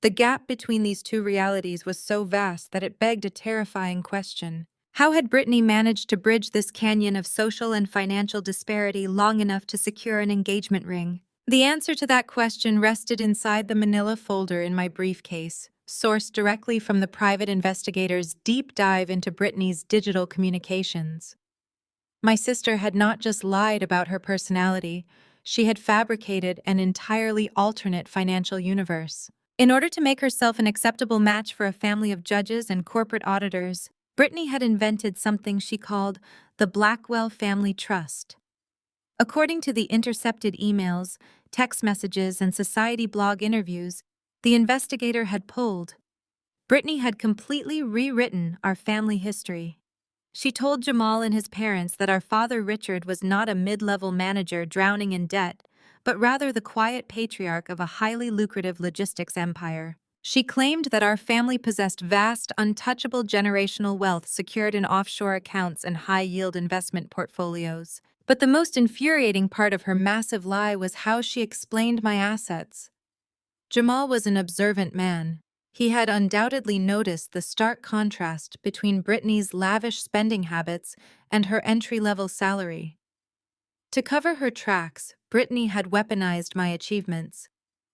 The gap between these two realities was so vast that it begged a terrifying question. How had Brittany managed to bridge this canyon of social and financial disparity long enough to secure an engagement ring? The answer to that question rested inside the manila folder in my briefcase, sourced directly from the private investigator's deep dive into Brittany's digital communications. My sister had not just lied about her personality, she had fabricated an entirely alternate financial universe. In order to make herself an acceptable match for a family of judges and corporate auditors, Brittany had invented something she called the Blackwell Family Trust. According to the intercepted emails, text messages, and society blog interviews the investigator had pulled, Brittany had completely rewritten our family history. She told Jamal and his parents that our father Richard was not a mid-level manager drowning in debt, but rather the quiet patriarch of a highly lucrative logistics empire. She claimed that our family possessed vast, untouchable generational wealth secured in offshore accounts and high-yield investment portfolios. But the most infuriating part of her massive lie was how she explained my assets. Jamal was an observant man. He had undoubtedly noticed the stark contrast between Brittany's lavish spending habits and her entry-level salary. To cover her tracks, Brittany had weaponized my achievements.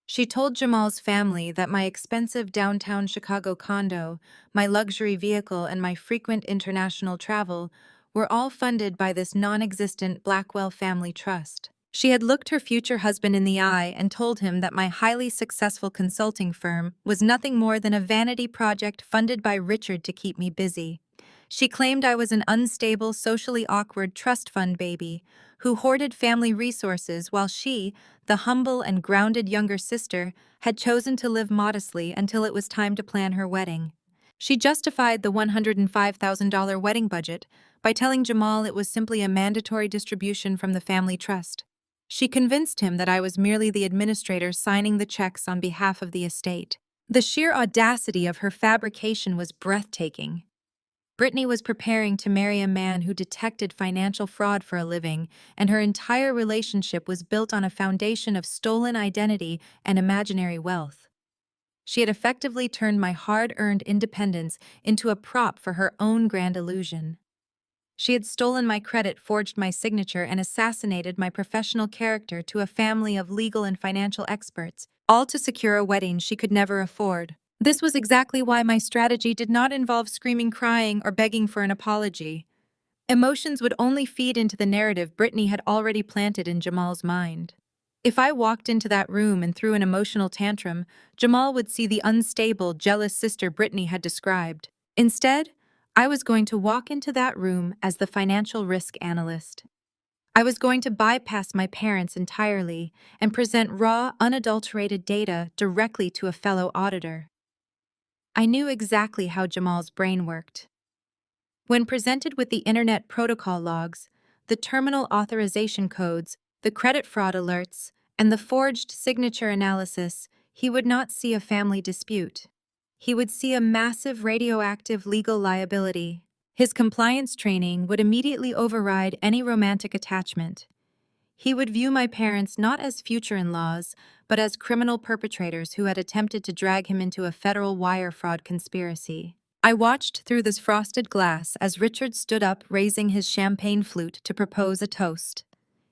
She told Jamal's family that my expensive downtown Chicago condo, my luxury vehicle, and my frequent international travel were all funded by this non-existent Blackwell family trust. She had looked her future husband in the eye and told him that my highly successful consulting firm was nothing more than a vanity project funded by Richard to keep me busy. She claimed I was an unstable, socially awkward trust fund baby who hoarded family resources while she, the humble and grounded younger sister, had chosen to live modestly until it was time to plan her wedding. She justified the $105,000 wedding budget by telling Jamal it was simply a mandatory distribution from the family trust. She convinced him that I was merely the administrator signing the checks on behalf of the estate. The sheer audacity of her fabrication was breathtaking. Brittany was preparing to marry a man who detected financial fraud for a living, and her entire relationship was built on a foundation of stolen identity and imaginary wealth. She had effectively turned my hard-earned independence into a prop for her own grand illusion. She had stolen my credit, forged my signature, and assassinated my professional character to a family of legal and financial experts, all to secure a wedding she could never afford. This was exactly why my strategy did not involve screaming, crying, or begging for an apology. Emotions would only feed into the narrative Brittany had already planted in Jamal's mind. If I walked into that room and threw an emotional tantrum, Jamal would see the unstable, jealous sister Brittany had described. Instead, I was going to walk into that room as the financial risk analyst. I was going to bypass my parents entirely and present raw, unadulterated data directly to a fellow auditor. I knew exactly how Jamal's brain worked. When presented with the Internet Protocol logs, the terminal authorization codes, the credit fraud alerts, and the forged signature analysis, he would not see a family dispute. He would see a massive radioactive legal liability. His compliance training would immediately override any romantic attachment. He would view my parents not as future in-laws, but as criminal perpetrators who had attempted to drag him into a federal wire fraud conspiracy. I watched through this frosted glass as Richard stood up, raising his champagne flute to propose a toast.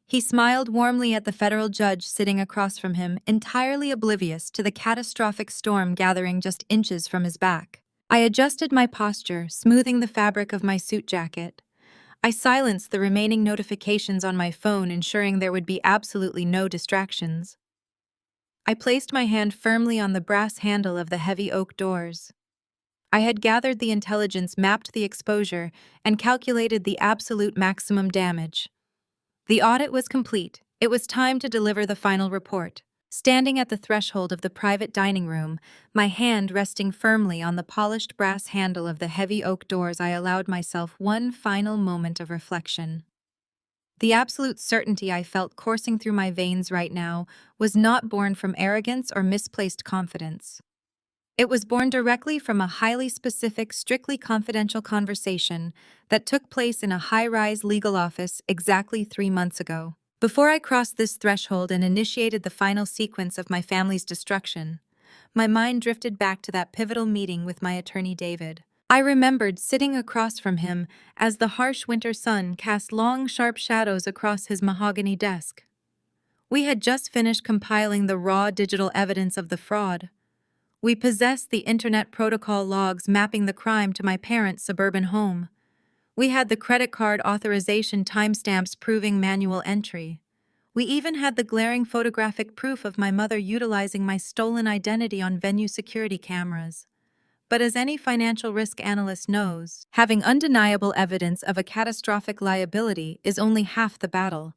He smiled warmly at the federal judge sitting across from him, entirely oblivious to the catastrophic storm gathering just inches from his back. I adjusted my posture, smoothing the fabric of my suit jacket. I silenced the remaining notifications on my phone, ensuring there would be absolutely no distractions. I placed my hand firmly on the brass handle of the heavy oak doors. I had gathered the intelligence, mapped the exposure, and calculated the absolute maximum damage. The audit was complete. It was time to deliver the final report. Standing at the threshold of the private dining room, my hand resting firmly on the polished brass handle of the heavy oak doors, I allowed myself one final moment of reflection. The absolute certainty I felt coursing through my veins right now was not born from arrogance or misplaced confidence. It was born directly from a highly specific, strictly confidential conversation that took place in a high-rise legal office exactly 3 months ago. Before I crossed this threshold and initiated the final sequence of my family's destruction, my mind drifted back to that pivotal meeting with my attorney David. I remembered sitting across from him as the harsh winter sun cast long, sharp shadows across his mahogany desk. We had just finished compiling the raw digital evidence of the fraud. We possessed the Internet Protocol logs mapping the crime to my parents' suburban home. We had the credit card authorization timestamps proving manual entry. We even had the glaring photographic proof of my mother utilizing my stolen identity on venue security cameras. But as any financial risk analyst knows, having undeniable evidence of a catastrophic liability is only half the battle.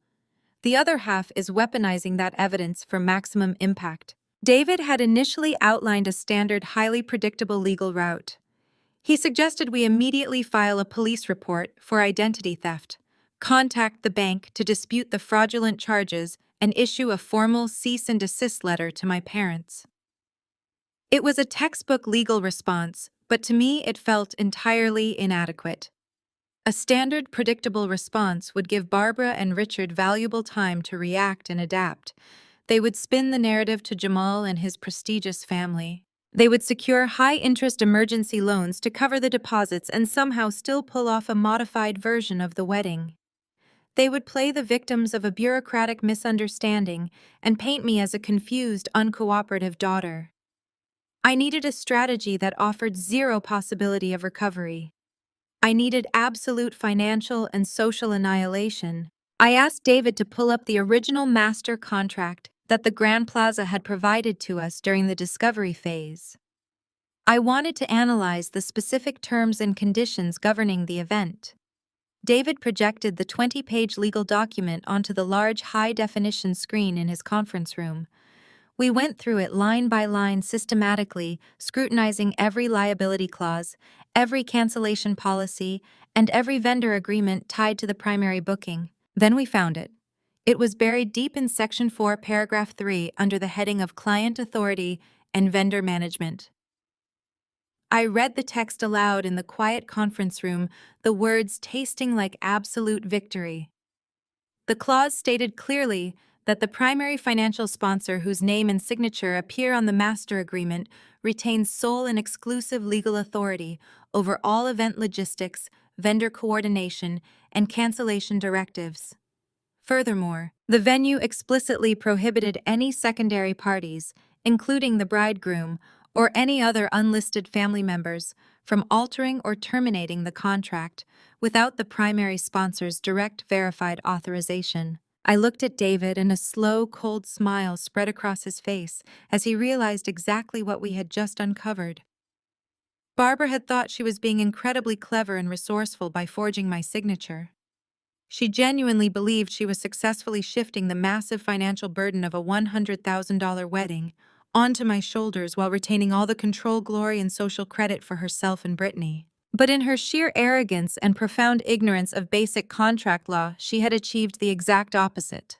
The other half is weaponizing that evidence for maximum impact. David had initially outlined a standard, highly predictable legal route. He suggested we immediately file a police report for identity theft, contact the bank to dispute the fraudulent charges, and issue a formal cease and desist letter to my parents. It was a textbook legal response, but to me it felt entirely inadequate. A standard, predictable response would give Barbara and Richard valuable time to react and adapt. They would spin the narrative to Jamal and his prestigious family. They would secure high-interest emergency loans to cover the deposits and somehow still pull off a modified version of the wedding. They would play the victims of a bureaucratic misunderstanding and paint me as a confused, uncooperative daughter. I needed a strategy that offered zero possibility of recovery. I needed absolute financial and social annihilation. I asked David to pull up the original master contract that the Grand Plaza had provided to us during the discovery phase. I wanted to analyze the specific terms and conditions governing the event. David projected the 20-page legal document onto the large high-definition screen in his conference room. We went through it line by line systematically, scrutinizing every liability clause, every cancellation policy, and every vendor agreement tied to the primary booking. Then we found it. It was buried deep in Section 4, Paragraph 3, under the heading of Client Authority and Vendor Management. I read the text aloud in the quiet conference room, the words tasting like absolute victory. The clause stated clearly that the primary financial sponsor whose name and signature appear on the master agreement retains sole and exclusive legal authority over all event logistics, vendor coordination, and cancellation directives. Furthermore, the venue explicitly prohibited any secondary parties, including the bridegroom or any other unlisted family members, from altering or terminating the contract without the primary sponsor's direct verified authorization. I looked at David and a slow, cold smile spread across his face as he realized exactly what we had just uncovered. Barbara had thought she was being incredibly clever and resourceful by forging my signature. She genuinely believed she was successfully shifting the massive financial burden of a $100,000 wedding onto my shoulders while retaining all the control, glory, and social credit for herself and Brittany. But in her sheer arrogance and profound ignorance of basic contract law, she had achieved the exact opposite.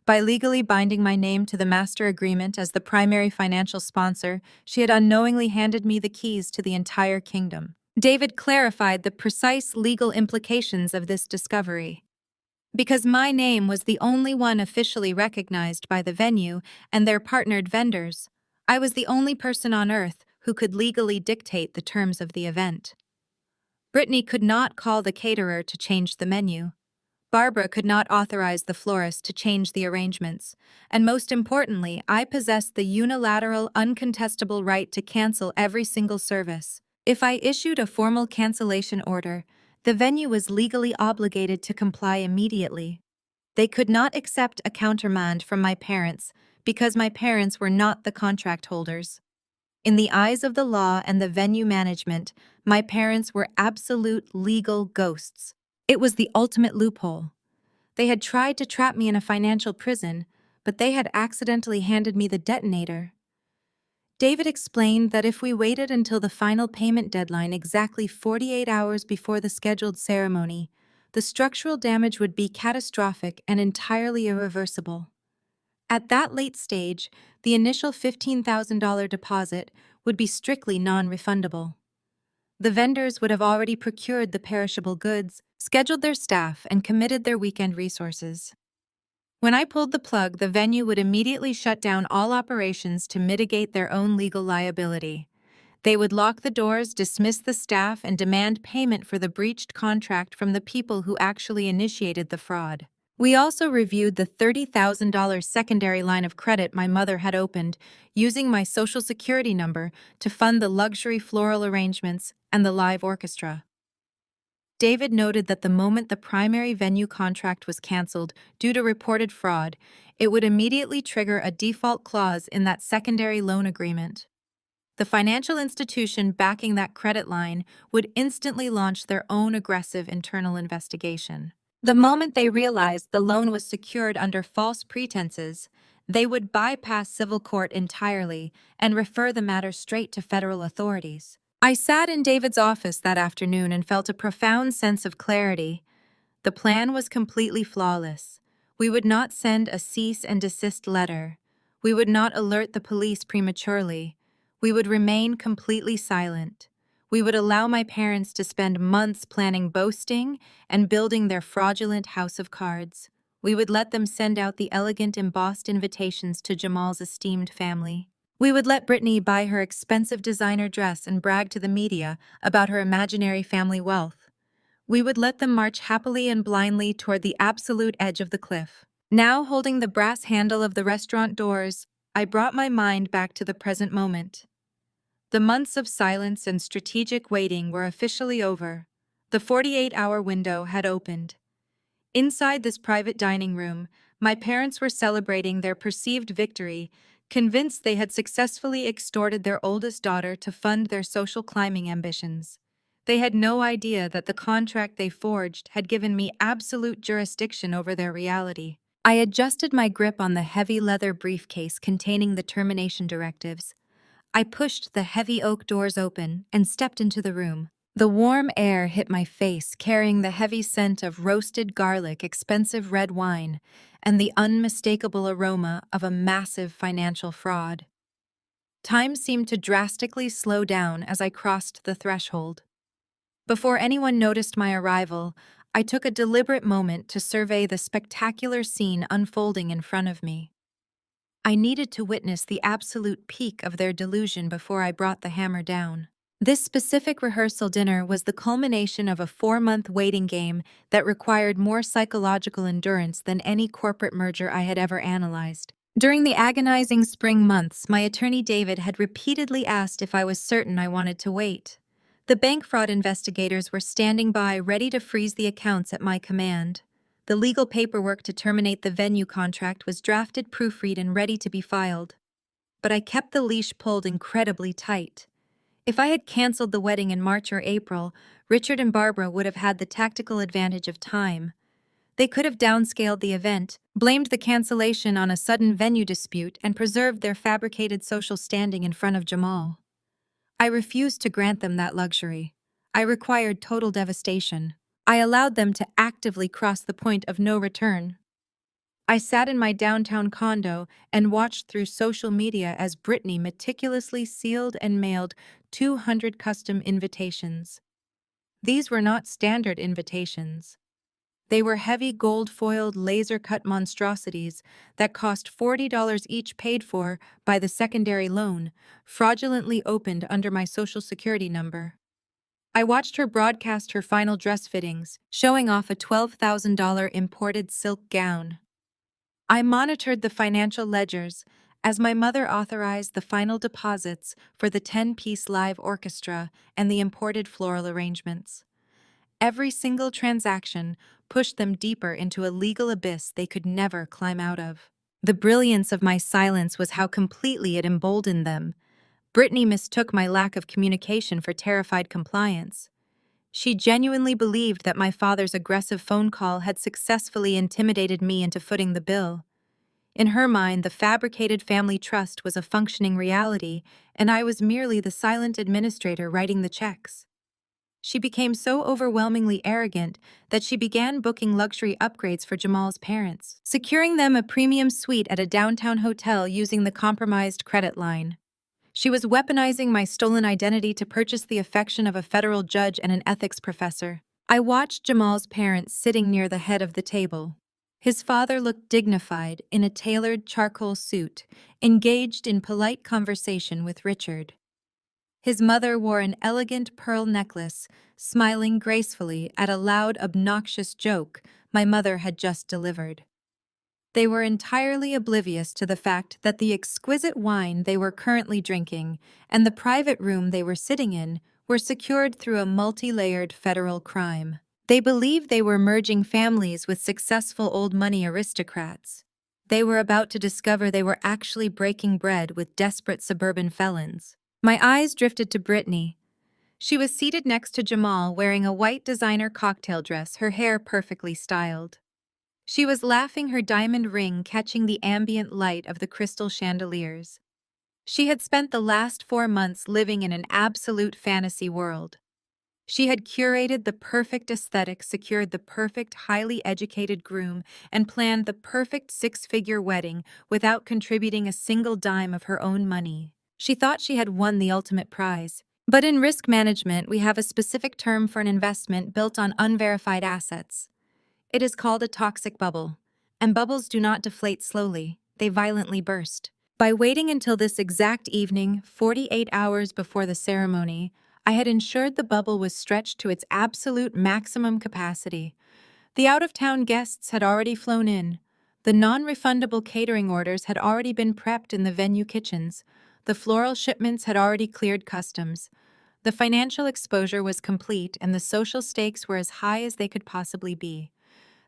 By legally binding my name to the master agreement as the primary financial sponsor, she had unknowingly handed me the keys to the entire kingdom. David clarified the precise legal implications of this discovery. Because my name was the only one officially recognized by the venue and their partnered vendors, I was the only person on earth who could legally dictate the terms of the event. Brittany could not call the caterer to change the menu. Barbara could not authorize the florist to change the arrangements. And most importantly, I possessed the unilateral, uncontestable right to cancel every single service. If I issued a formal cancellation order, the venue was legally obligated to comply immediately. They could not accept a countermand from my parents because my parents were not the contract holders. In the eyes of the law and the venue management, my parents were absolute legal ghosts. It was the ultimate loophole. They had tried to trap me in a financial prison, but they had accidentally handed me the detonator. David explained that if we waited until the final payment deadline exactly 48 hours before the scheduled ceremony, the structural damage would be catastrophic and entirely irreversible. At that late stage, the initial $15,000 deposit would be strictly non-refundable. The vendors would have already procured the perishable goods, scheduled their staff, and committed their weekend resources. When I pulled the plug, the venue would immediately shut down all operations to mitigate their own legal liability. They would lock the doors, dismiss the staff, and demand payment for the breached contract from the people who actually initiated the fraud. We also reviewed the $30,000 secondary line of credit my mother had opened, using my Social Security number to fund the luxury floral arrangements and the live orchestra. David noted that the moment the primary venue contract was canceled due to reported fraud, it would immediately trigger a default clause in that secondary loan agreement. The financial institution backing that credit line would instantly launch their own aggressive internal investigation. The moment they realized the loan was secured under false pretenses, they would bypass civil court entirely and refer the matter straight to federal authorities. I sat in David's office that afternoon and felt a profound sense of clarity. The plan was completely flawless. We would not send a cease and desist letter. We would not alert the police prematurely. We would remain completely silent. We would allow my parents to spend months planning boasting and building their fraudulent house of cards. We would let them send out the elegant embossed invitations to Jamal's esteemed family. We would let Brittany buy her expensive designer dress and brag to the media about her imaginary family wealth. We would let them march happily and blindly toward the absolute edge of the cliff. Now, holding the brass handle of the restaurant doors, I brought my mind back to the present moment. The months of silence and strategic waiting were officially over. The 48-hour window had opened. Inside this private dining room, my parents were celebrating their perceived victory, convinced they had successfully extorted their oldest daughter to fund their social climbing ambitions. They had no idea that the contract they forged had given me absolute jurisdiction over their reality. I adjusted my grip on the heavy leather briefcase containing the termination directives. I pushed the heavy oak doors open and stepped into the room. The warm air hit my face, carrying the heavy scent of roasted garlic, expensive red wine, and the unmistakable aroma of a massive financial fraud. Time seemed to drastically slow down as I crossed the threshold. Before anyone noticed my arrival, I took a deliberate moment to survey the spectacular scene unfolding in front of me. I needed to witness the absolute peak of their delusion before I brought the hammer down. This specific rehearsal dinner was the culmination of a 4-month waiting game that required more psychological endurance than any corporate merger I had ever analyzed. During the agonizing spring months, my attorney David had repeatedly asked if I was certain I wanted to wait. The bank fraud investigators were standing by, ready to freeze the accounts at my command. The legal paperwork to terminate the venue contract was drafted, proofread, and ready to be filed. But I kept the leash pulled incredibly tight. If I had canceled the wedding in March or April, Richard and Barbara would have had the tactical advantage of time. They could have downscaled the event, blamed the cancellation on a sudden venue dispute, and preserved their fabricated social standing in front of Jamal. I refused to grant them that luxury. I required total devastation. I allowed them to actively cross the point of no return. I sat in my downtown condo and watched through social media as Brittany meticulously sealed and mailed 200 custom invitations. These were not standard invitations. They were heavy gold-foiled laser-cut monstrosities that cost $40 each, paid for by the secondary loan, fraudulently opened under my Social Security number. I watched her broadcast her final dress fittings, showing off a $12,000 imported silk gown. I monitored the financial ledgers as my mother authorized the final deposits for the 10-piece live orchestra and the imported floral arrangements. Every single transaction pushed them deeper into a legal abyss they could never climb out of. The brilliance of my silence was how completely it emboldened them. Brittany mistook my lack of communication for terrified compliance. She genuinely believed that my father's aggressive phone call had successfully intimidated me into footing the bill. In her mind, the fabricated family trust was a functioning reality, and I was merely the silent administrator writing the checks. She became so overwhelmingly arrogant that she began booking luxury upgrades for Jamal's parents, securing them a premium suite at a downtown hotel using the compromised credit line. She was weaponizing my stolen identity to purchase the affection of a federal judge and an ethics professor. I watched Jamal's parents sitting near the head of the table. His father looked dignified in a tailored charcoal suit, engaged in polite conversation with Richard. His mother wore an elegant pearl necklace, smiling gracefully at a loud, obnoxious joke my mother had just delivered. They were entirely oblivious to the fact that the exquisite wine they were currently drinking and the private room they were sitting in were secured through a multi-layered federal crime. They believed they were merging families with successful old money aristocrats. They were about to discover they were actually breaking bread with desperate suburban felons. My eyes drifted to Brittany. She was seated next to Jamal, wearing a white designer cocktail dress, her hair perfectly styled. She was laughing, her diamond ring catching the ambient light of the crystal chandeliers. She had spent the last 4 months living in an absolute fantasy world. She had curated the perfect aesthetic, secured the perfect, highly educated groom, and planned the perfect 6-figure wedding without contributing a single dime of her own money. She thought she had won the ultimate prize. But in risk management, we have a specific term for an investment built on unverified assets. It is called a toxic bubble, and bubbles do not deflate slowly, they violently burst. By waiting until this exact evening, 48 hours before the ceremony, I had ensured the bubble was stretched to its absolute maximum capacity. The out-of-town guests had already flown in. The non-refundable catering orders had already been prepped in the venue kitchens. The floral shipments had already cleared customs. The financial exposure was complete and the social stakes were as high as they could possibly be.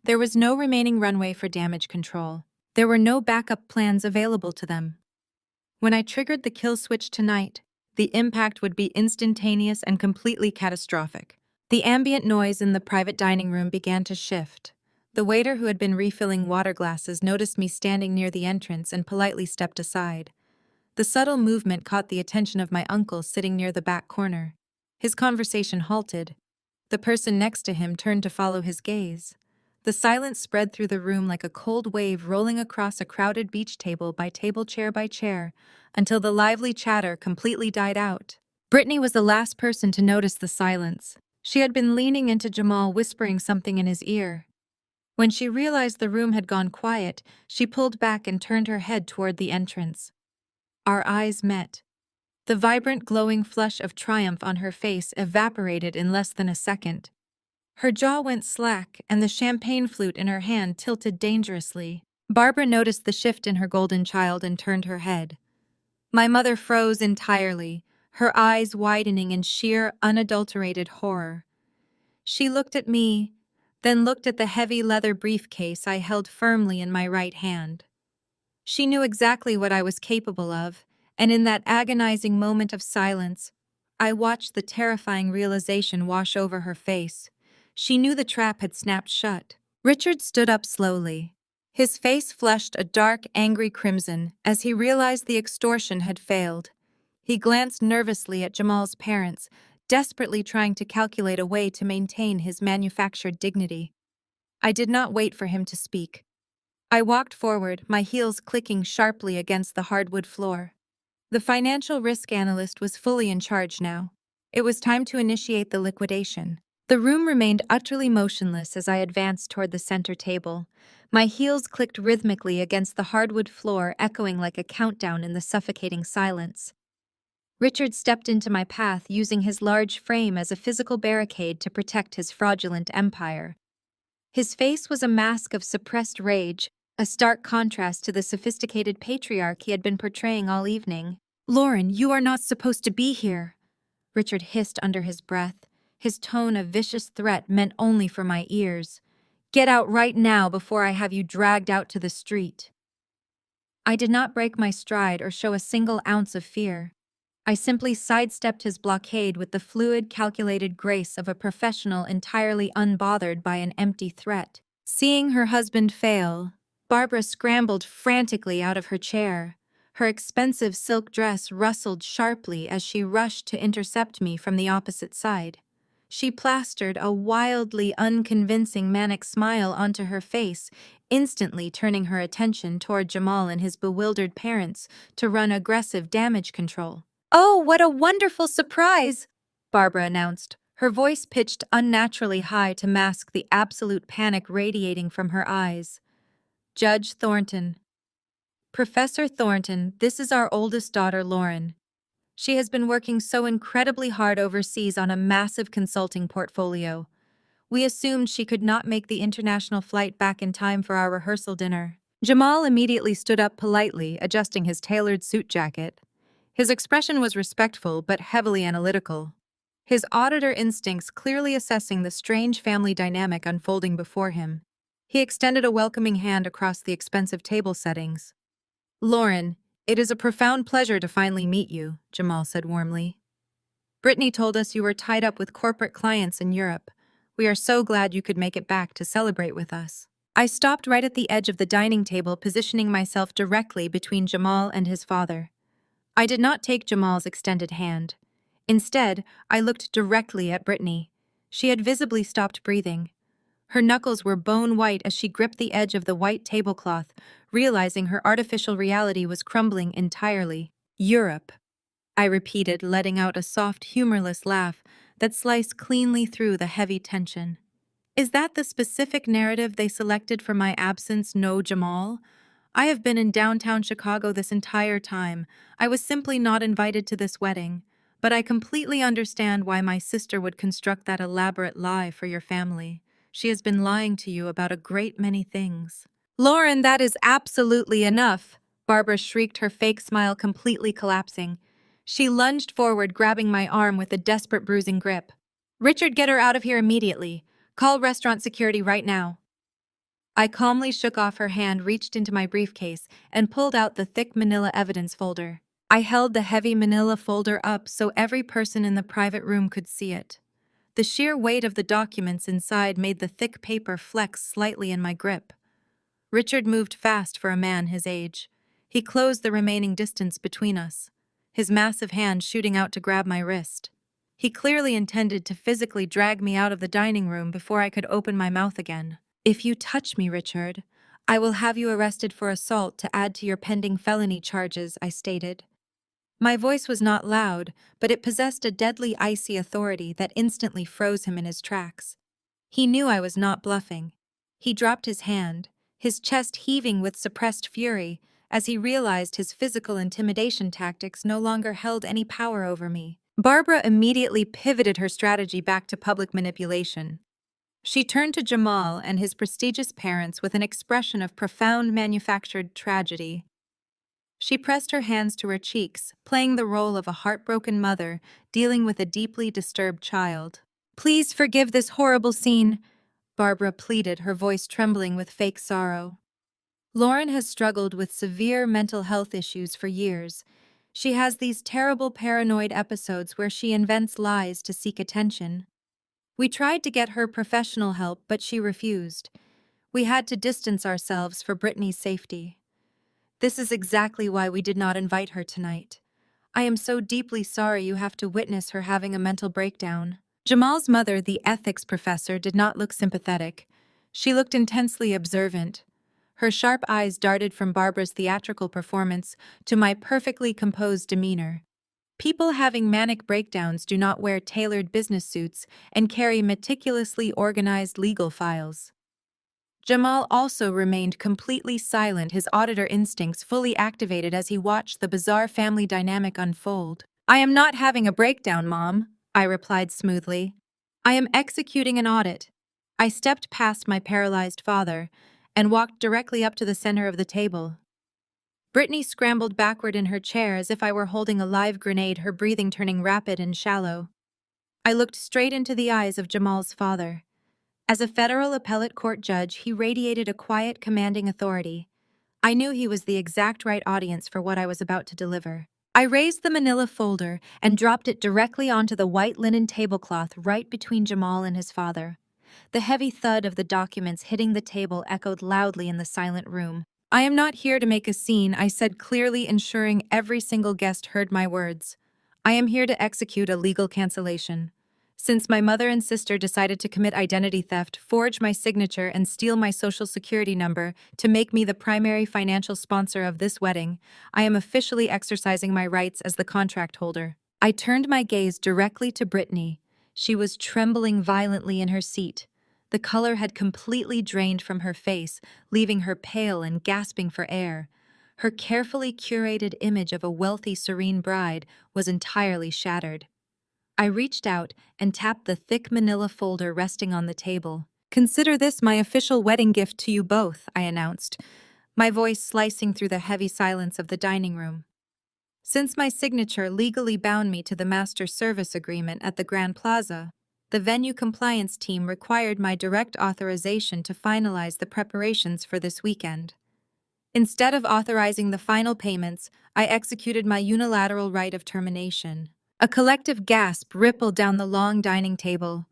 There was no remaining runway for damage control. There were no backup plans available to them. When I triggered the kill switch tonight, the impact would be instantaneous and completely catastrophic. The ambient noise in the private dining room began to shift. The waiter who had been refilling water glasses noticed me standing near the entrance and politely stepped aside. The subtle movement caught the attention of my uncle sitting near the back corner. His conversation halted. The person next to him turned to follow his gaze. The silence spread through the room like a cold wave rolling across a crowded beach table by chair, until the lively chatter completely died out. Brittany was the last person to notice the silence. She had been leaning into Jamal, whispering something in his ear. When she realized the room had gone quiet, she pulled back and turned her head toward the entrance. Our eyes met. The vibrant, glowing flush of triumph on her face evaporated in less than a second. Her jaw went slack, and the champagne flute in her hand tilted dangerously. Barbara noticed the shift in her golden child and turned her head. My mother froze entirely, her eyes widening in sheer, unadulterated horror. She looked at me, then looked at the heavy leather briefcase I held firmly in my right hand. She knew exactly what I was capable of, and in that agonizing moment of silence, I watched the terrifying realization wash over her face. She knew the trap had snapped shut. Richard stood up slowly. His face flushed a dark, angry crimson as he realized the extortion had failed. He glanced nervously at Jamal's parents, desperately trying to calculate a way to maintain his manufactured dignity. I did not wait for him to speak. I walked forward, my heels clicking sharply against the hardwood floor. The financial risk analyst was fully in charge now. It was time to initiate the liquidation. The room remained utterly motionless as I advanced toward the center table. My heels clicked rhythmically against the hardwood floor, echoing like a countdown in the suffocating silence. Richard stepped into my path, using his large frame as a physical barricade to protect his fraudulent empire. His face was a mask of suppressed rage, a stark contrast to the sophisticated patriarch he had been portraying all evening. "Lauren, you are not supposed to be here," Richard hissed under his breath, his tone a vicious threat meant only for my ears. "Get out right now before I have you dragged out to the street." I did not break my stride or show a single ounce of fear. I simply sidestepped his blockade with the fluid, calculated grace of a professional entirely unbothered by an empty threat. Seeing her husband fail, Barbara scrambled frantically out of her chair. Her expensive silk dress rustled sharply as she rushed to intercept me from the opposite side. She plastered a wildly unconvincing manic smile onto her face, instantly turning her attention toward Jamal and his bewildered parents to run aggressive damage control. "Oh, what a wonderful surprise!" Barbara announced, her voice pitched unnaturally high to mask the absolute panic radiating from her eyes. "Judge Thornton." "Professor Thornton, this is our oldest daughter, Lauren. She has been working so incredibly hard overseas on a massive consulting portfolio. We assumed she could not make the international flight back in time for our rehearsal dinner." Jamal immediately stood up politely, adjusting his tailored suit jacket. His expression was respectful but heavily analytical, his auditor instincts clearly assessing the strange family dynamic unfolding before him. He extended a welcoming hand across the expensive table settings. "Lauren, it is a profound pleasure to finally meet you," Jamal said warmly. "Brittany told us you were tied up with corporate clients in Europe. We are so glad you could make it back to celebrate with us." I stopped right at the edge of the dining table, positioning myself directly between Jamal and his father. I did not take Jamal's extended hand. Instead, I looked directly at Brittany. She had visibly stopped breathing. Her knuckles were bone white as she gripped the edge of the white tablecloth, realizing her artificial reality was crumbling entirely. "Europe," I repeated, letting out a soft, humorless laugh that sliced cleanly through the heavy tension. "Is that the specific narrative they selected for my absence, no, Jamal? I have been in downtown Chicago this entire time. I was simply not invited to this wedding. But I completely understand why my sister would construct that elaborate lie for your family. She has been lying to you about a great many things. Lauren, that is absolutely enough. Barbara shrieked, her fake smile completely collapsing. She lunged forward, grabbing my arm with a desperate bruising grip. Richard, get her out of here immediately. Call restaurant security right now. I calmly shook off her hand, reached into my briefcase, and pulled out the thick manila evidence folder. I held the heavy manila folder up so every person in the private room could see it. The sheer weight of the documents inside made the thick paper flex slightly in my grip. Richard moved fast for a man his age. He closed the remaining distance between us, his massive hand shooting out to grab my wrist. He clearly intended to physically drag me out of the dining room before I could open my mouth again. If you touch me, Richard, I will have you arrested for assault to add to your pending felony charges, I stated. My voice was not loud, but it possessed a deadly icy authority that instantly froze him in his tracks. He knew I was not bluffing. He dropped his hand, his chest heaving with suppressed fury, as he realized his physical intimidation tactics no longer held any power over me. Barbara immediately pivoted her strategy back to public manipulation. She turned to Jamal and his prestigious parents with an expression of profound manufactured tragedy. She pressed her hands to her cheeks, playing the role of a heartbroken mother dealing with a deeply disturbed child. Please forgive this horrible scene, Barbara pleaded, her voice trembling with fake sorrow. Lauren has struggled with severe mental health issues for years. She has these terrible paranoid episodes where she invents lies to seek attention. We tried to get her professional help, but she refused. We had to distance ourselves for Brittany's safety. This is exactly why we did not invite her tonight. I am so deeply sorry you have to witness her having a mental breakdown. Jamal's mother, the ethics professor, did not look sympathetic. She looked intensely observant. Her sharp eyes darted from Barbara's theatrical performance to my perfectly composed demeanor. People having manic breakdowns do not wear tailored business suits and carry meticulously organized legal files. Jamal also remained completely silent, his auditor instincts fully activated as he watched the bizarre family dynamic unfold. I am not having a breakdown, Mom, I replied smoothly. I am executing an audit. I stepped past my paralyzed father and walked directly up to the center of the table. Brittany scrambled backward in her chair as if I were holding a live grenade, her breathing turning rapid and shallow. I looked straight into the eyes of Jamal's father. As a federal appellate court judge, he radiated a quiet, commanding authority. I knew he was the exact right audience for what I was about to deliver. I raised the manila folder and dropped it directly onto the white linen tablecloth right between Jamal and his father. The heavy thud of the documents hitting the table echoed loudly in the silent room. I am not here to make a scene, I said clearly, ensuring every single guest heard my words. I am here to execute a legal cancellation. Since my mother and sister decided to commit identity theft, forge my signature, and steal my social security number to make me the primary financial sponsor of this wedding, I am officially exercising my rights as the contract holder. I turned my gaze directly to Brittany. She was trembling violently in her seat. The color had completely drained from her face, leaving her pale and gasping for air. Her carefully curated image of a wealthy, serene bride was entirely shattered. I reached out and tapped the thick manila folder resting on the table. Consider this my official wedding gift to you both, I announced, my voice slicing through the heavy silence of the dining room. Since my signature legally bound me to the master service agreement at the Grand Plaza, the venue compliance team required my direct authorization to finalize the preparations for this weekend. Instead of authorizing the final payments, I executed my unilateral right of termination. A collective gasp rippled down the long dining table.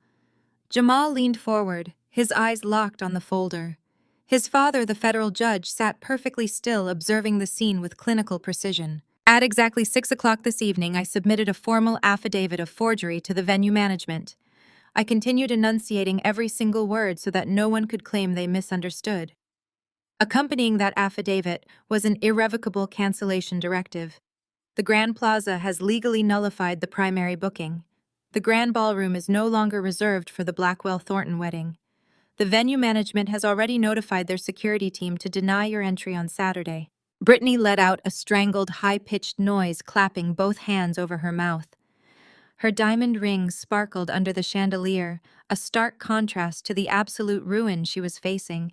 Jamal leaned forward, his eyes locked on the folder. His father, the federal judge, sat perfectly still, observing the scene with clinical precision. At exactly 6 o'clock this evening, I submitted a formal affidavit of forgery to the venue management. I continued enunciating every single word so that no one could claim they misunderstood. Accompanying that affidavit was an irrevocable cancellation directive. The Grand Plaza has legally nullified the primary booking. The Grand Ballroom is no longer reserved for the Blackwell-Thornton wedding. The venue management has already notified their security team to deny your entry on Saturday. Brittany let out a strangled, high-pitched noise, clapping both hands over her mouth. Her diamond rings sparkled under the chandelier, a stark contrast to the absolute ruin she was facing.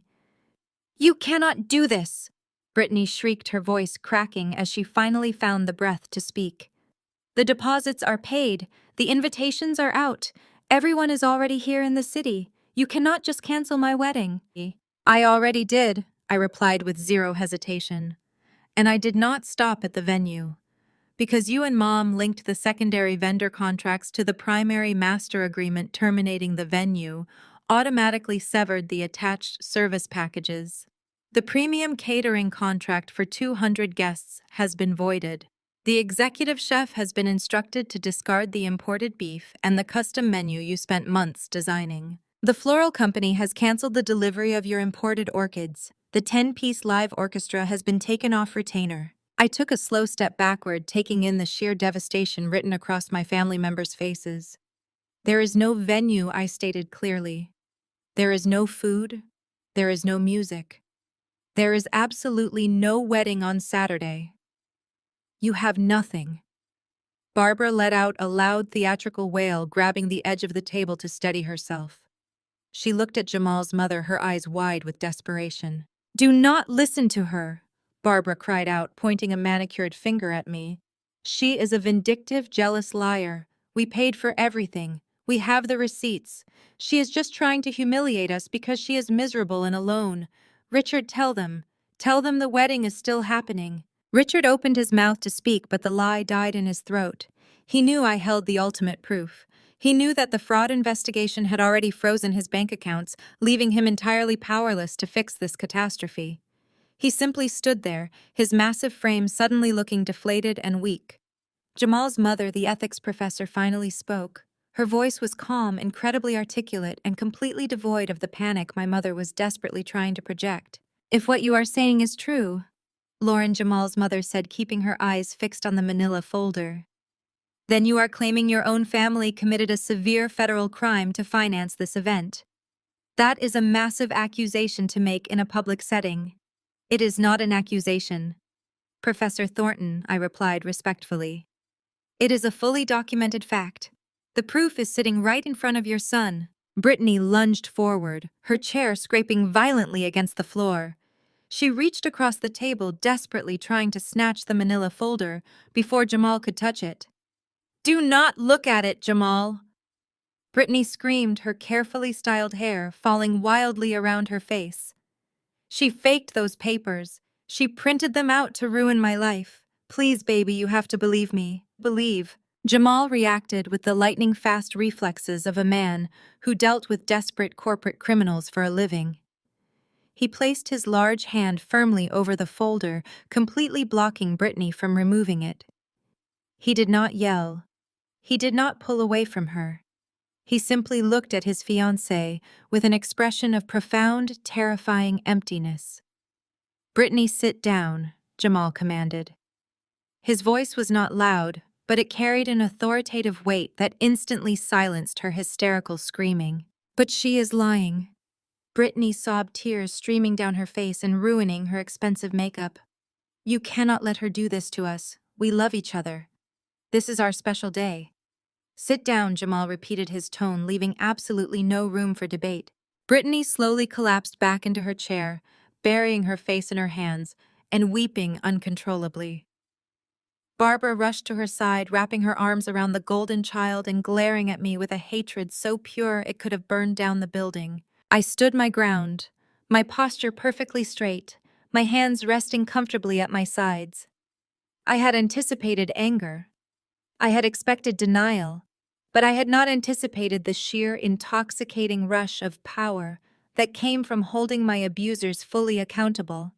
"You cannot do this!" Brittany shrieked, her voice cracking as she finally found the breath to speak. "The deposits are paid, the invitations are out, everyone is already here in the city. You cannot just cancel my wedding." "I already did," I replied with zero hesitation. "And I did not stop at the venue. Because you and Mom linked the secondary vendor contracts to the primary master agreement terminating the venue, automatically severed the attached service packages. The premium catering contract for 200 guests has been voided. The executive chef has been instructed to discard the imported beef and the custom menu you spent months designing. The floral company has canceled the delivery of your imported orchids. The 10-piece live orchestra has been taken off retainer." I took a slow step backward, taking in the sheer devastation written across my family members' faces. "There is no venue," I stated clearly. "There is no food. There is no music. There is absolutely no wedding on Saturday. You have nothing." Barbara let out a loud theatrical wail, grabbing the edge of the table to steady herself. She looked at Jamal's mother, her eyes wide with desperation. "Do not listen to her," Barbara cried out, pointing a manicured finger at me. "She is a vindictive, jealous liar. We paid for everything. We have the receipts. She is just trying to humiliate us because she is miserable and alone. Richard, tell them. Tell them the wedding is still happening." Richard opened his mouth to speak, but the lie died in his throat. He knew I held the ultimate proof. He knew that the fraud investigation had already frozen his bank accounts, leaving him entirely powerless to fix this catastrophe. He simply stood there, his massive frame suddenly looking deflated and weak. Jamal's mother, the ethics professor, finally spoke. Her voice was calm, incredibly articulate, and completely devoid of the panic my mother was desperately trying to project. "If what you are saying is true," Lauren, Jamal's mother, said, keeping her eyes fixed on the manila folder, "then you are claiming your own family committed a severe federal crime to finance this event. That is a massive accusation to make in a public setting." "It is not an accusation, Professor Thornton," I replied respectfully. "It is a fully documented fact. The proof is sitting right in front of your son." Brittany lunged forward, her chair scraping violently against the floor. She reached across the table, desperately trying to snatch the manila folder before Jamal could touch it. "Do not look at it, Jamal!" Brittany screamed, her carefully styled hair falling wildly around her face. "She faked those papers. She printed them out to ruin my life. Please, baby, you have to believe me. Believe." Jamal reacted with the lightning-fast reflexes of a man who dealt with desperate corporate criminals for a living. He placed his large hand firmly over the folder, completely blocking Brittany from removing it. He did not yell. He did not pull away from her. He simply looked at his fiancée with an expression of profound, terrifying emptiness. "Brittany, sit down," Jamal commanded. His voice was not loud, but it carried an authoritative weight that instantly silenced her hysterical screaming. "But she is lying." Brittany sobbed, tears streaming down her face and ruining her expensive makeup. "You cannot let her do this to us. We love each other. This is our special day." "Sit down," Jamal repeated, his tone leaving absolutely no room for debate. Brittany slowly collapsed back into her chair, burying her face in her hands and weeping uncontrollably. Barbara rushed to her side, wrapping her arms around the golden child and glaring at me with a hatred so pure it could have burned down the building. I stood my ground, my posture perfectly straight, my hands resting comfortably at my sides. I had anticipated anger. I had expected denial, but I had not anticipated the sheer, intoxicating rush of power that came from holding my abusers fully accountable.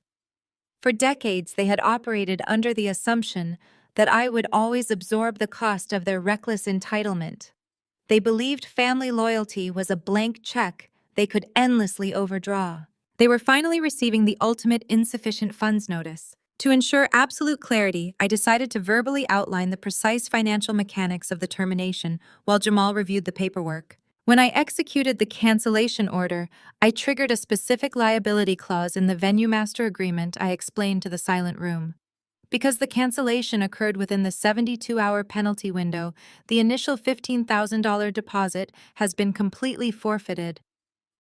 For decades, they had operated under the assumption that I would always absorb the cost of their reckless entitlement. They believed family loyalty was a blank check they could endlessly overdraw. They were finally receiving the ultimate insufficient funds notice. To ensure absolute clarity, I decided to verbally outline the precise financial mechanics of the termination while Jamal reviewed the paperwork. When I executed the cancellation order, I triggered a specific liability clause in the venue master agreement I explained to the silent room. Because the cancellation occurred within the 72-hour penalty window, the initial $15,000 deposit has been completely forfeited.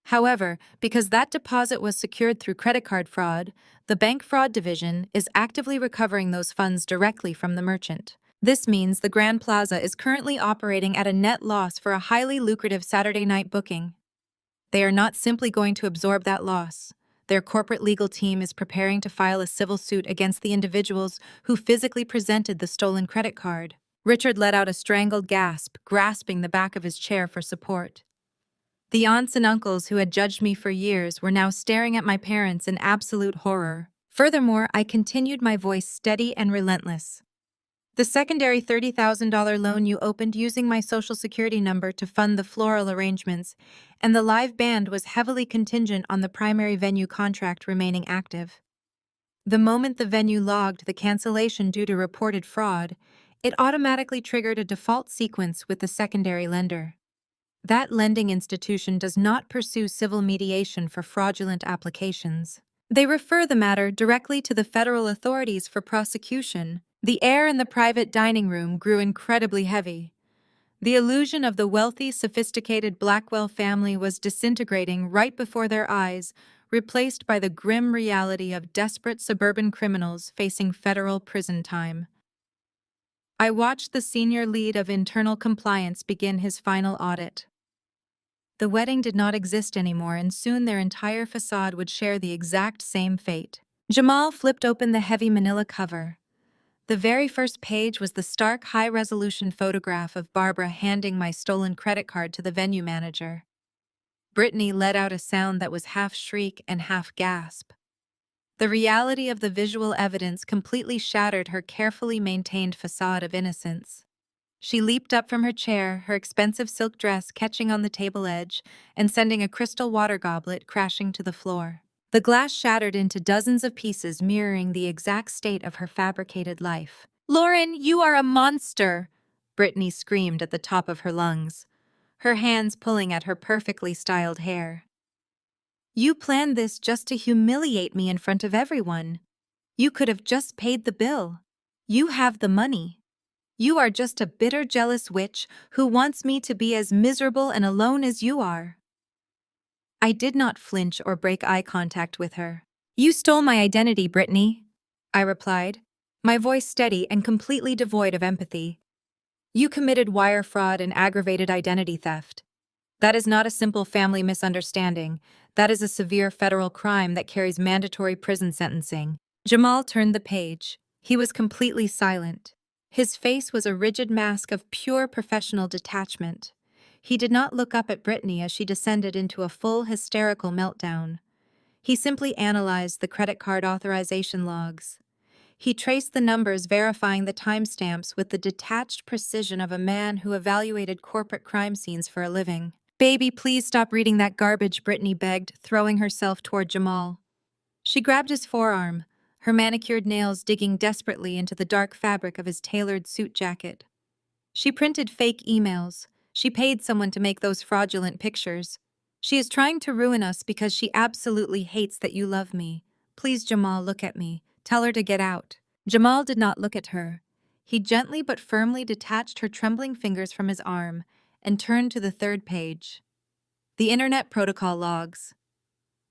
However, because that deposit was secured through credit card fraud, the Bank Fraud Division is actively recovering those funds directly from the merchant. This means the Grand Plaza is currently operating at a net loss for a highly lucrative Saturday night booking. They are not simply going to absorb that loss. Their corporate legal team is preparing to file a civil suit against the individuals who physically presented the stolen credit card. Richard let out a strangled gasp, grasping the back of his chair for support. The aunts and uncles who had judged me for years were now staring at my parents in absolute horror. Furthermore, I continued, my voice steady and relentless. The secondary $30,000 loan you opened using my social security number to fund the floral arrangements, and the live band was heavily contingent on the primary venue contract remaining active. The moment the venue logged the cancellation due to reported fraud, it automatically triggered a default sequence with the secondary lender. That lending institution does not pursue civil mediation for fraudulent applications. They refer the matter directly to the federal authorities for prosecution. The air in the private dining room grew incredibly heavy. The illusion of the wealthy, sophisticated Blackwell family was disintegrating right before their eyes, replaced by the grim reality of desperate suburban criminals facing federal prison time. I watched the senior lead of internal compliance begin his final audit. The wedding did not exist anymore, and soon their entire facade would share the exact same fate. Jamal flipped open the heavy manila cover. The very first page was the stark, high-resolution photograph of Barbara handing my stolen credit card to the venue manager. Brittany let out a sound that was half shriek and half gasp. The reality of the visual evidence completely shattered her carefully maintained facade of innocence. She leaped up from her chair, her expensive silk dress catching on the table edge and sending a crystal water goblet crashing to the floor. The glass shattered into dozens of pieces, mirroring the exact state of her fabricated life. "Lauren, you are a monster!" Brittany screamed at the top of her lungs, her hands pulling at her perfectly styled hair. "You planned this just to humiliate me in front of everyone. You could have just paid the bill. You have the money. You are just a bitter, jealous witch who wants me to be as miserable and alone as you are." I did not flinch or break eye contact with her. "You stole my identity, Brittany," I replied, my voice steady and completely devoid of empathy. "You committed wire fraud and aggravated identity theft. That is not a simple family misunderstanding. That is a severe federal crime that carries mandatory prison sentencing." Jamal turned the page. He was completely silent. His face was a rigid mask of pure professional detachment. He did not look up at Brittany as she descended into a full hysterical meltdown. He simply analyzed the credit card authorization logs. He traced the numbers, verifying the timestamps with the detached precision of a man who evaluated corporate crime scenes for a living. "Baby, please stop reading that garbage," Brittany begged, throwing herself toward Jamal. She grabbed his forearm, her manicured nails digging desperately into the dark fabric of his tailored suit jacket. "She printed fake emails. She paid someone to make those fraudulent pictures. She is trying to ruin us because she absolutely hates that you love me. Please, Jamal, look at me. Tell her to get out." Jamal did not look at her. He gently but firmly detached her trembling fingers from his arm and turned to the third page. The Internet Protocol logs.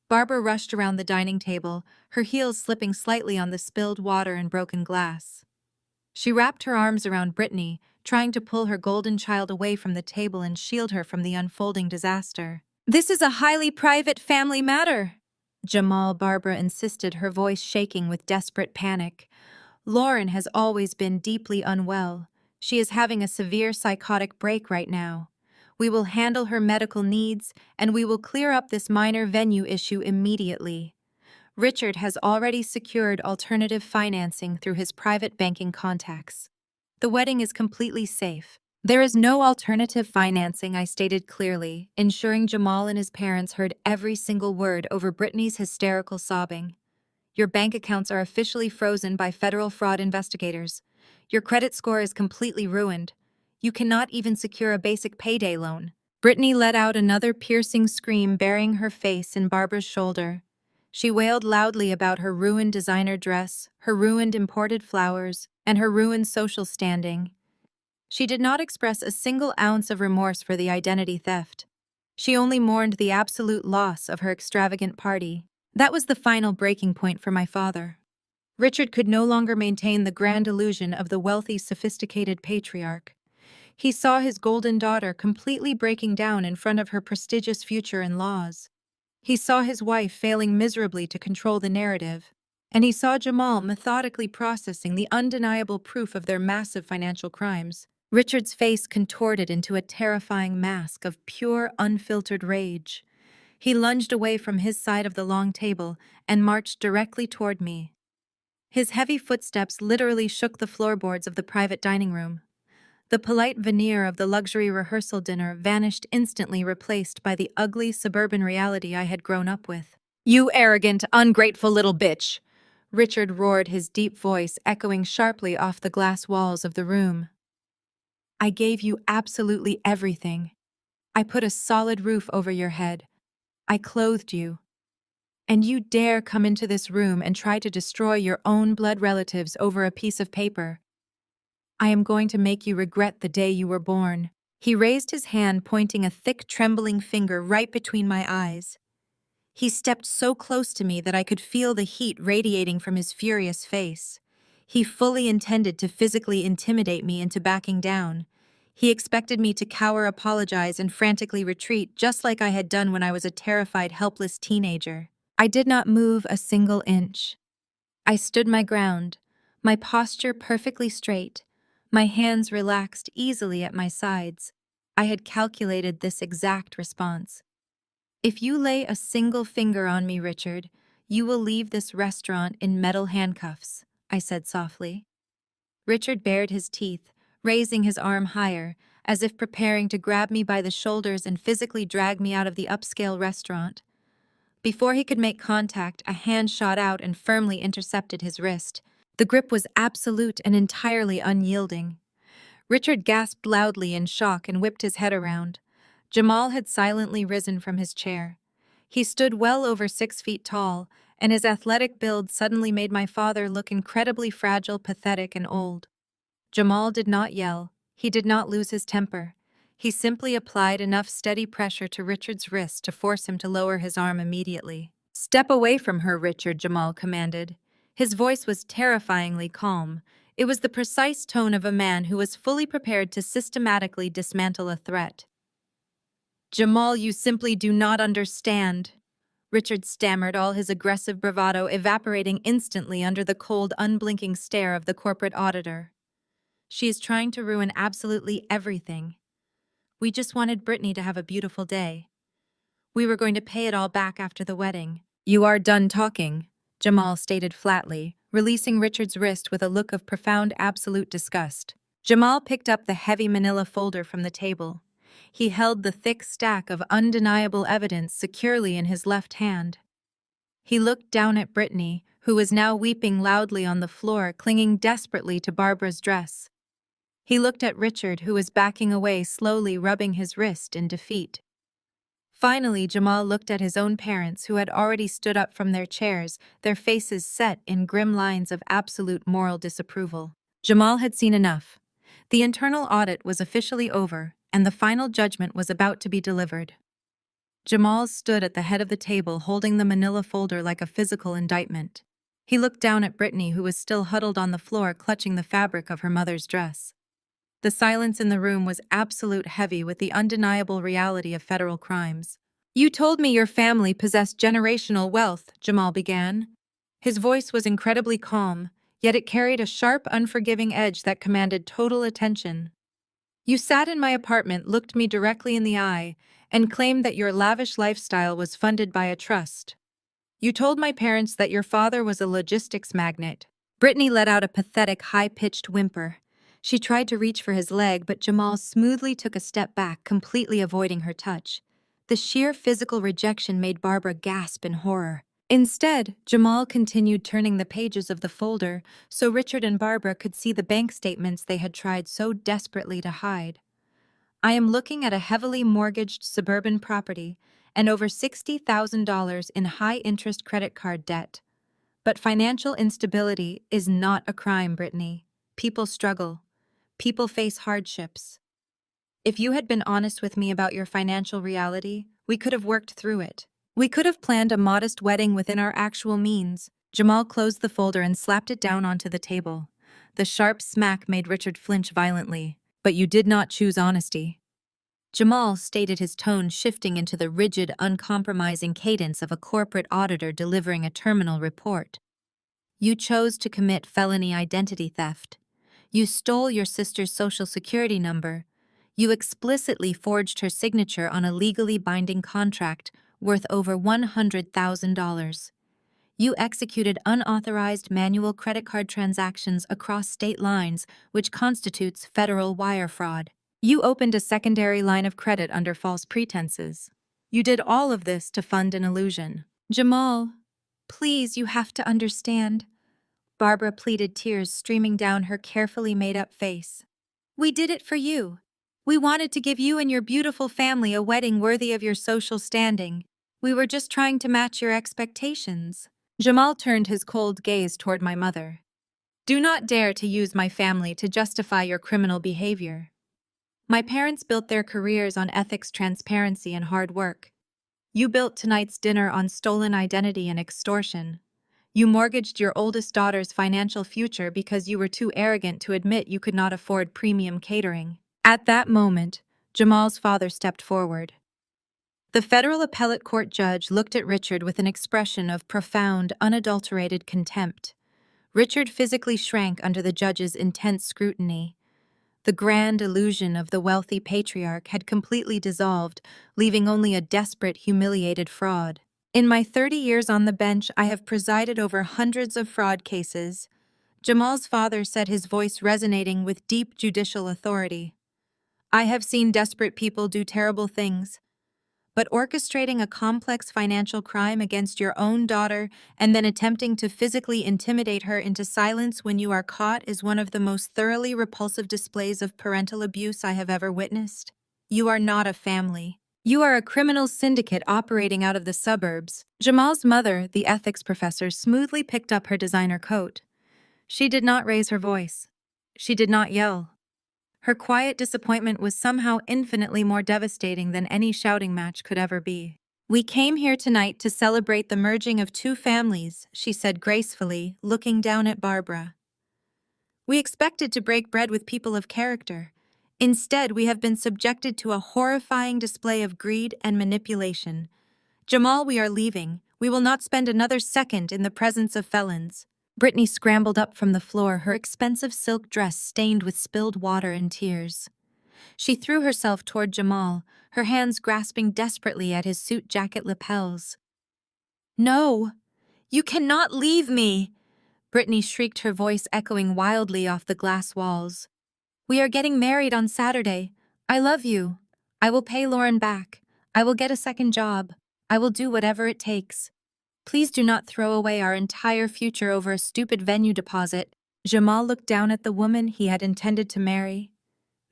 Barbara rushed around the dining table, her heels slipping slightly on the spilled water and broken glass. She wrapped her arms around Brittany, trying to pull her golden child away from the table and shield her from the unfolding disaster. "This is a highly private family matter," Barbara insisted, her voice shaking with desperate panic. "Lauren has always been deeply unwell. She is having a severe psychotic break right now. We will handle her medical needs, and we will clear up this minor venue issue immediately. Richard has already secured alternative financing through his private banking contacts. The wedding is completely safe. There is no alternative financing," I stated clearly, ensuring Jamal and his parents heard every single word over Brittany's hysterical sobbing. "Your bank accounts are officially frozen by federal fraud investigators. Your credit score is completely ruined. You cannot even secure a basic payday loan." Brittany let out another piercing scream, burying her face in Barbara's shoulder. She wailed loudly about her ruined designer dress, her ruined imported flowers, and her ruined social standing. She did not express a single ounce of remorse for the identity theft. She only mourned the absolute loss of her extravagant party. That was the final breaking point for my father. Richard could no longer maintain the grand illusion of the wealthy, sophisticated patriarch. He saw his golden daughter completely breaking down in front of her prestigious future-in-laws. He saw his wife failing miserably to control the narrative. And he saw Jamal methodically processing the undeniable proof of their massive financial crimes. Richard's face contorted into a terrifying mask of pure, unfiltered rage. He lunged away from his side of the long table and marched directly toward me. His heavy footsteps literally shook the floorboards of the private dining room. The polite veneer of the luxury rehearsal dinner vanished instantly, replaced by the ugly suburban reality I had grown up with. "You arrogant, ungrateful little bitch!" Richard roared, his deep voice echoing sharply off the glass walls of the room. "I gave you absolutely everything. I put a solid roof over your head. I clothed you. And you dare come into this room and try to destroy your own blood relatives over a piece of paper. I am going to make you regret the day you were born." He raised his hand, pointing a thick, trembling finger right between my eyes. He stepped so close to me that I could feel the heat radiating from his furious face. He fully intended to physically intimidate me into backing down. He expected me to cower, apologize, and frantically retreat, just like I had done when I was a terrified, helpless teenager. I did not move a single inch. I stood my ground, my posture perfectly straight, my hands relaxed easily at my sides. I had calculated this exact response. "If you lay a single finger on me, Richard, you will leave this restaurant in metal handcuffs," I said softly. Richard bared his teeth, raising his arm higher, as if preparing to grab me by the shoulders and physically drag me out of the upscale restaurant. Before he could make contact, a hand shot out and firmly intercepted his wrist. The grip was absolute and entirely unyielding. Richard gasped loudly in shock and whipped his head around. Jamal had silently risen from his chair. He stood well over 6 feet tall, and his athletic build suddenly made my father look incredibly fragile, pathetic, and old. Jamal did not yell. He did not lose his temper. He simply applied enough steady pressure to Richard's wrist to force him to lower his arm immediately. "Step away from her, Richard," Jamal commanded. His voice was terrifyingly calm. It was the precise tone of a man who was fully prepared to systematically dismantle a threat. "Jamal, you simply do not understand," Richard stammered, all his aggressive bravado evaporating instantly under the cold, unblinking stare of the corporate auditor. "She is trying to ruin absolutely everything. We just wanted Brittany to have a beautiful day. We were going to pay it all back after the wedding." "You are done talking," Jamal stated flatly, releasing Richard's wrist with a look of profound, absolute disgust. Jamal picked up the heavy manila folder from the table. He held the thick stack of undeniable evidence securely in his left hand. He looked down at Brittany, who was now weeping loudly on the floor, clinging desperately to Barbara's dress. He looked at Richard, who was backing away, slowly rubbing his wrist in defeat. Finally, Jamal looked at his own parents, who had already stood up from their chairs, their faces set in grim lines of absolute moral disapproval. Jamal had seen enough. The internal audit was officially over, and the final judgment was about to be delivered. Jamal stood at the head of the table, holding the manila folder like a physical indictment. He looked down at Brittany, who was still huddled on the floor, clutching the fabric of her mother's dress. The silence in the room was absolute, heavy with the undeniable reality of federal crimes. "You told me your family possessed generational wealth," Jamal began. His voice was incredibly calm, yet it carried a sharp, unforgiving edge that commanded total attention. "You sat in my apartment, looked me directly in the eye, and claimed that your lavish lifestyle was funded by a trust. You told my parents that your father was a logistics magnate." Brittany let out a pathetic, high-pitched whimper. She tried to reach for his leg, but Jamal smoothly took a step back, completely avoiding her touch. The sheer physical rejection made Barbara gasp in horror. Instead, Jamal continued turning the pages of the folder so Richard and Barbara could see the bank statements they had tried so desperately to hide. I am looking at a heavily mortgaged suburban property and over $60,000 in high-interest credit card debt. But financial instability is not a crime, Brittany. People struggle. People face hardships. If you had been honest with me about your financial reality, we could have worked through it. We could have planned a modest wedding within our actual means. Jamal closed the folder and slapped it down onto the table. The sharp smack made Richard flinch violently. But you did not choose honesty. Jamal stated, his tone shifting into the rigid, uncompromising cadence of a corporate auditor delivering a terminal report. You chose to commit felony identity theft. You stole your sister's social security number. You explicitly forged her signature on a legally binding contract worth over $100,000. You executed unauthorized manual credit card transactions across state lines, which constitutes federal wire fraud. You opened a secondary line of credit under false pretenses. You did all of this to fund an illusion. Jamal, please, you have to understand. Barbara pleaded, tears streaming down her carefully made-up face. We did it for you. We wanted to give you and your beautiful family a wedding worthy of your social standing. We were just trying to match your expectations. Jamal turned his cold gaze toward my mother. Do not dare to use my family to justify your criminal behavior. My parents built their careers on ethics, transparency, and hard work. You built tonight's dinner on stolen identity and extortion. You mortgaged your oldest daughter's financial future because you were too arrogant to admit you could not afford premium catering. At that moment, Jamal's father stepped forward. The federal appellate court judge looked at Richard with an expression of profound, unadulterated contempt. Richard physically shrank under the judge's intense scrutiny. The grand illusion of the wealthy patriarch had completely dissolved, leaving only a desperate, humiliated fraud. In my 30 years on the bench, I have presided over hundreds of fraud cases. Jamal's father said, his voice resonating with deep judicial authority. I have seen desperate people do terrible things, but orchestrating a complex financial crime against your own daughter and then attempting to physically intimidate her into silence when you are caught is one of the most thoroughly repulsive displays of parental abuse I have ever witnessed. You are not a family. You are a criminal syndicate operating out of the suburbs. Jamal's mother, the ethics professor, smoothly picked up her designer coat. She did not raise her voice. She did not yell. Her quiet disappointment was somehow infinitely more devastating than any shouting match could ever be. We came here tonight to celebrate the merging of two families, she said gracefully, looking down at Barbara. We expected to break bread with people of character. Instead, we have been subjected to a horrifying display of greed and manipulation. Jamal, we are leaving. We will not spend another second in the presence of felons. Brittany scrambled up from the floor, her expensive silk dress stained with spilled water and tears. She threw herself toward Jamal, her hands grasping desperately at his suit jacket lapels. No, you cannot leave me! Brittany shrieked, her voice echoing wildly off the glass walls. We are getting married on Saturday. I love you. I will pay Lauren back. I will get a second job. I will do whatever it takes. Please do not throw away our entire future over a stupid venue deposit. Jamal looked down at the woman he had intended to marry.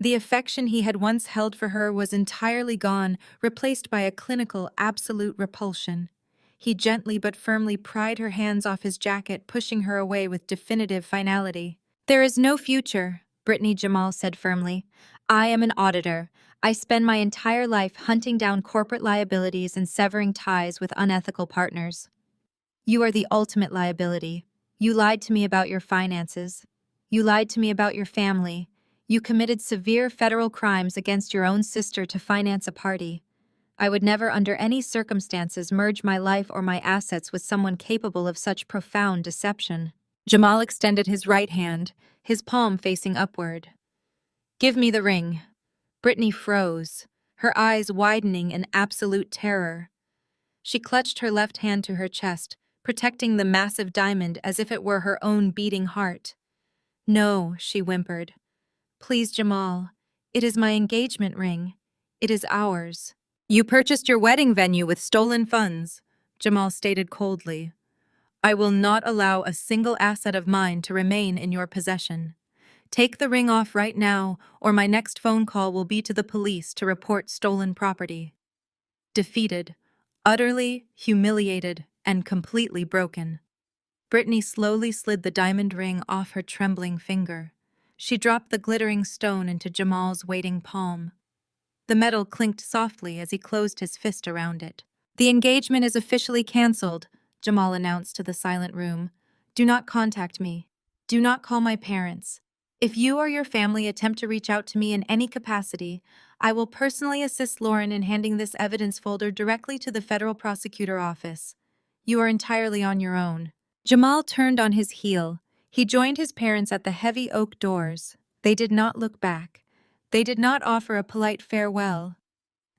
The affection he had once held for her was entirely gone, replaced by a clinical, absolute repulsion. He gently but firmly pried her hands off his jacket, pushing her away with definitive finality. There is no future, Brittany, Jamal said firmly. I am an auditor. I spend my entire life hunting down corporate liabilities and severing ties with unethical partners. You are the ultimate liability. You lied to me about your finances. You lied to me about your family. You committed severe federal crimes against your own sister to finance a party. I would never under any circumstances merge my life or my assets with someone capable of such profound deception. Jamal extended his right hand, his palm facing upward. Give me the ring. Brittany froze, her eyes widening in absolute terror. She clutched her left hand to her chest, protecting the massive diamond as if it were her own beating heart. No, she whimpered. Please, Jamal. It is my engagement ring. It is ours. You purchased your wedding venue with stolen funds, Jamal stated coldly. I will not allow a single asset of mine to remain in your possession. Take the ring off right now, or my next phone call will be to the police to report stolen property. Defeated, utterly humiliated, and completely broken, Brittany slowly slid the diamond ring off her trembling finger. She dropped the glittering stone into Jamal's waiting palm. The metal clinked softly as he closed his fist around it. "The engagement is officially cancelled," Jamal announced to the silent room. "Do not contact me. Do not call my parents. If you or your family attempt to reach out to me in any capacity, I will personally assist Lauren in handing this evidence folder directly to the federal prosecutor office. You are entirely on your own." Jamal turned on his heel. He joined his parents at the heavy oak doors. They did not look back. They did not offer a polite farewell.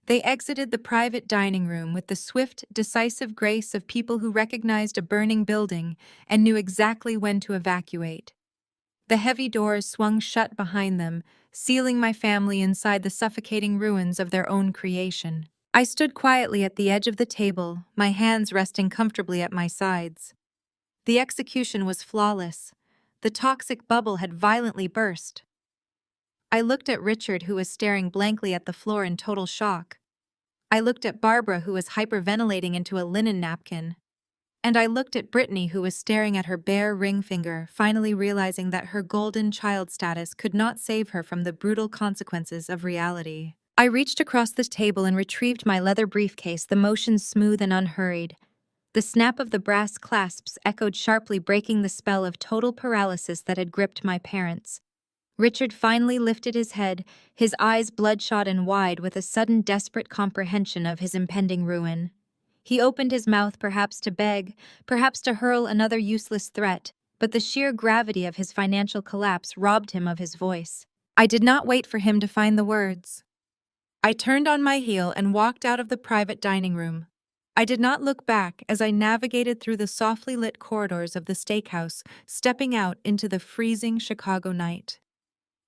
They exited the private dining room with the swift, decisive grace of people who recognized a burning building and knew exactly when to evacuate. The heavy doors swung shut behind them, sealing my family inside the suffocating ruins of their own creation. I stood quietly at the edge of the table, my hands resting comfortably at my sides. The execution was flawless. The toxic bubble had violently burst. I looked at Richard, who was staring blankly at the floor in total shock. I looked at Barbara, who was hyperventilating into a linen napkin. And I looked at Brittany, who was staring at her bare ring finger, finally realizing that her golden child status could not save her from the brutal consequences of reality. I reached across the table and retrieved my leather briefcase, the motion smooth and unhurried. The snap of the brass clasps echoed sharply, breaking the spell of total paralysis that had gripped my parents. Richard finally lifted his head, his eyes bloodshot and wide with a sudden desperate comprehension of his impending ruin. He opened his mouth, perhaps to beg, perhaps to hurl another useless threat, but the sheer gravity of his financial collapse robbed him of his voice. I did not wait for him to find the words. I turned on my heel and walked out of the private dining room. I did not look back as I navigated through the softly lit corridors of the steakhouse, stepping out into the freezing Chicago night.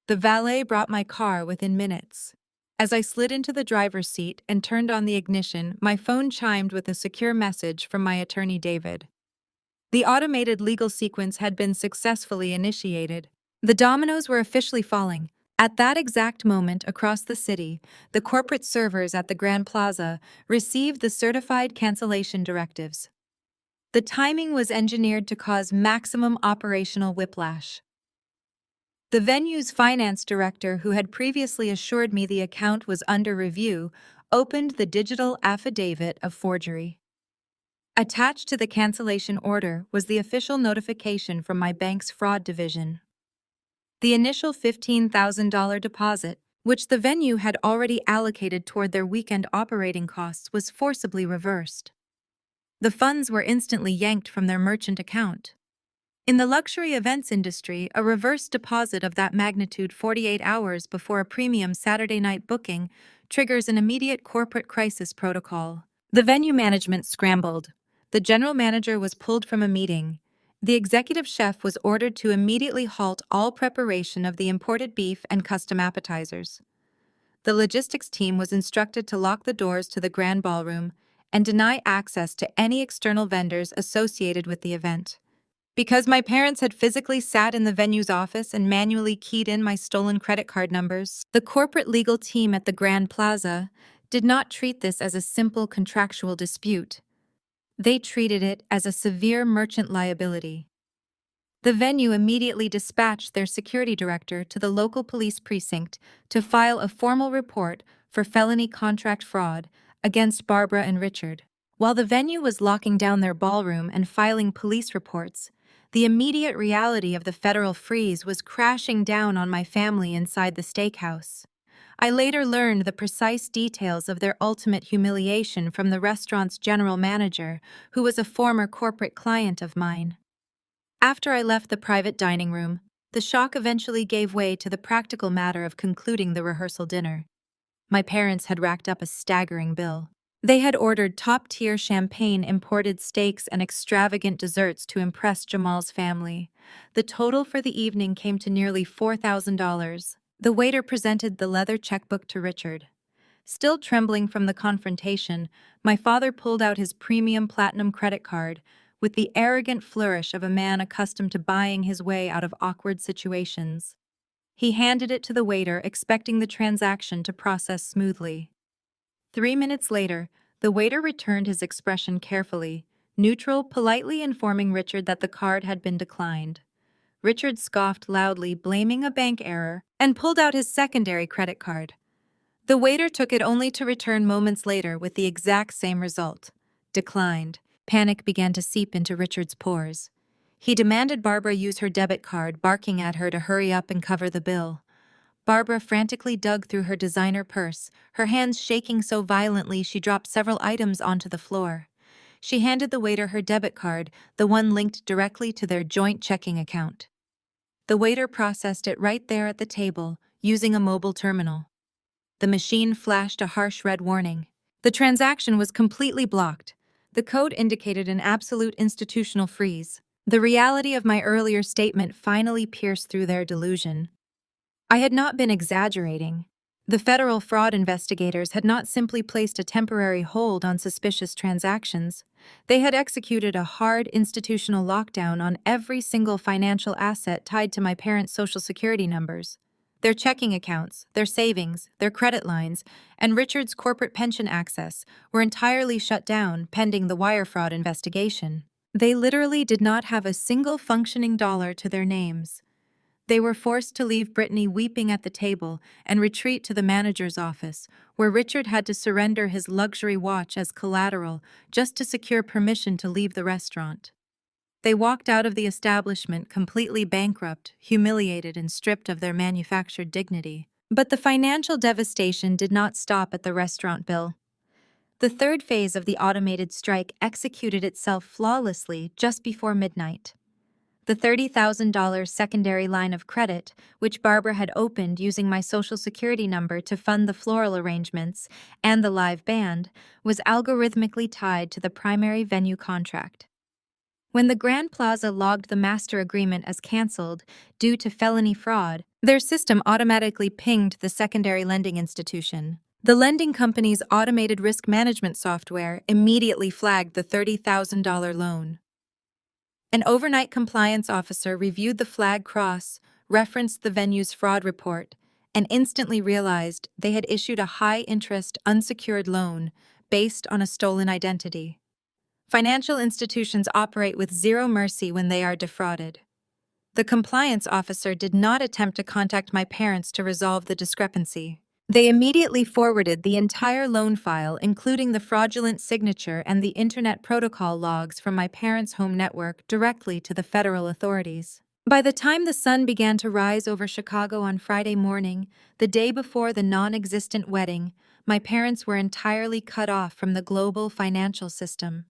The valet brought my car within minutes. As I slid into the driver's seat and turned on the ignition, my phone chimed with a secure message from my attorney, David. The automated legal sequence had been successfully initiated. The dominoes were officially falling. At that exact moment, across the city, the corporate servers at the Grand Plaza received the certified cancellation directives. The timing was engineered to cause maximum operational whiplash. The venue's finance director, who had previously assured me the account was under review, opened the digital affidavit of forgery. Attached to the cancellation order was the official notification from my bank's fraud division. The initial $15,000 deposit, which the venue had already allocated toward their weekend operating costs, was forcibly reversed. The funds were instantly yanked from their merchant account. In the luxury events industry, a reverse deposit of that magnitude 48 hours before a premium Saturday night booking triggers an immediate corporate crisis protocol. The venue management scrambled. The general manager was pulled from a meeting. The executive chef was ordered to immediately halt all preparation of the imported beef and custom appetizers. The logistics team was instructed to lock the doors to the grand ballroom and deny access to any external vendors associated with the event. Because my parents had physically sat in the venue's office and manually keyed in my stolen credit card numbers, the corporate legal team at the Grand Plaza did not treat this as a simple contractual dispute. They treated it as a severe merchant liability. The venue immediately dispatched their security director to the local police precinct to file a formal report for felony contract fraud against Barbara and Richard. While the venue was locking down their ballroom and filing police reports, the immediate reality of the federal freeze was crashing down on my family inside the steakhouse. I later learned the precise details of their ultimate humiliation from the restaurant's general manager, who was a former corporate client of mine. After I left the private dining room, the shock eventually gave way to the practical matter of concluding the rehearsal dinner. My parents had racked up a staggering bill. They had ordered top-tier champagne, imported steaks, and extravagant desserts to impress Jamal's family. The total for the evening came to nearly $4,000. The waiter presented the leather checkbook to Richard. Still trembling from the confrontation, my father pulled out his premium platinum credit card with the arrogant flourish of a man accustomed to buying his way out of awkward situations. He handed it to the waiter, expecting the transaction to process smoothly. 3 minutes later, the waiter returned his expression carefully, neutral, politely informing Richard that the card had been declined. Richard scoffed loudly, blaming a bank error, and pulled out his secondary credit card. The waiter took it only to return moments later with the exact same result. Declined. Panic began to seep into Richard's pores. He demanded Barbara use her debit card, barking at her to hurry up and cover the bill. Barbara frantically dug through her designer purse, her hands shaking so violently she dropped several items onto the floor. She handed the waiter her debit card, the one linked directly to their joint checking account. The waiter processed it right there at the table, using a mobile terminal. The machine flashed a harsh red warning. The transaction was completely blocked. The code indicated an absolute institutional freeze. The reality of my earlier statement finally pierced through their delusion. I had not been exaggerating. The federal fraud investigators had not simply placed a temporary hold on suspicious transactions. They had executed a hard institutional lockdown on every single financial asset tied to my parents' Social Security numbers. Their checking accounts, their savings, their credit lines, and Richard's corporate pension access were entirely shut down pending the wire fraud investigation. They literally did not have a single functioning dollar to their names. They were forced to leave Brittany weeping at the table and retreat to the manager's office, where Richard had to surrender his luxury watch as collateral just to secure permission to leave the restaurant. They walked out of the establishment completely bankrupt, humiliated, and stripped of their manufactured dignity. But the financial devastation did not stop at the restaurant bill. The third phase of the automated strike executed itself flawlessly just before midnight. The $30,000 secondary line of credit, which Barbara had opened using my Social Security number to fund the floral arrangements and the live band, was algorithmically tied to the primary venue contract. When the Grand Plaza logged the master agreement as canceled due to felony fraud, their system automatically pinged the secondary lending institution. The lending company's automated risk management software immediately flagged the $30,000 loan. An overnight compliance officer reviewed the flag cross, referenced the venue's fraud report, and instantly realized they had issued a high-interest, unsecured loan based on a stolen identity. Financial institutions operate with zero mercy when they are defrauded. The compliance officer did not attempt to contact my parents to resolve the discrepancy. They immediately forwarded the entire loan file, including the fraudulent signature and the Internet Protocol logs from my parents' home network, directly to the federal authorities. By the time the sun began to rise over Chicago on Friday morning, the day before the non-existent wedding, my parents were entirely cut off from the global financial system.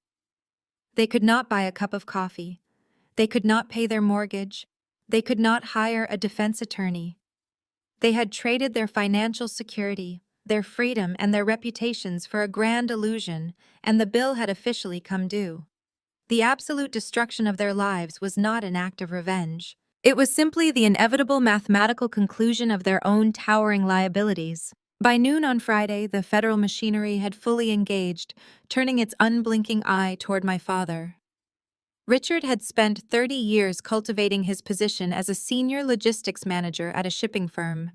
They could not buy a cup of coffee. They could not pay their mortgage. They could not hire a defense attorney. They had traded their financial security, their freedom, and their reputations for a grand illusion, and the bill had officially come due. The absolute destruction of their lives was not an act of revenge. It was simply the inevitable mathematical conclusion of their own towering liabilities. By noon on Friday, the federal machinery had fully engaged, turning its unblinking eye toward my father. Richard had spent 30 years cultivating his position as a senior logistics manager at a shipping firm.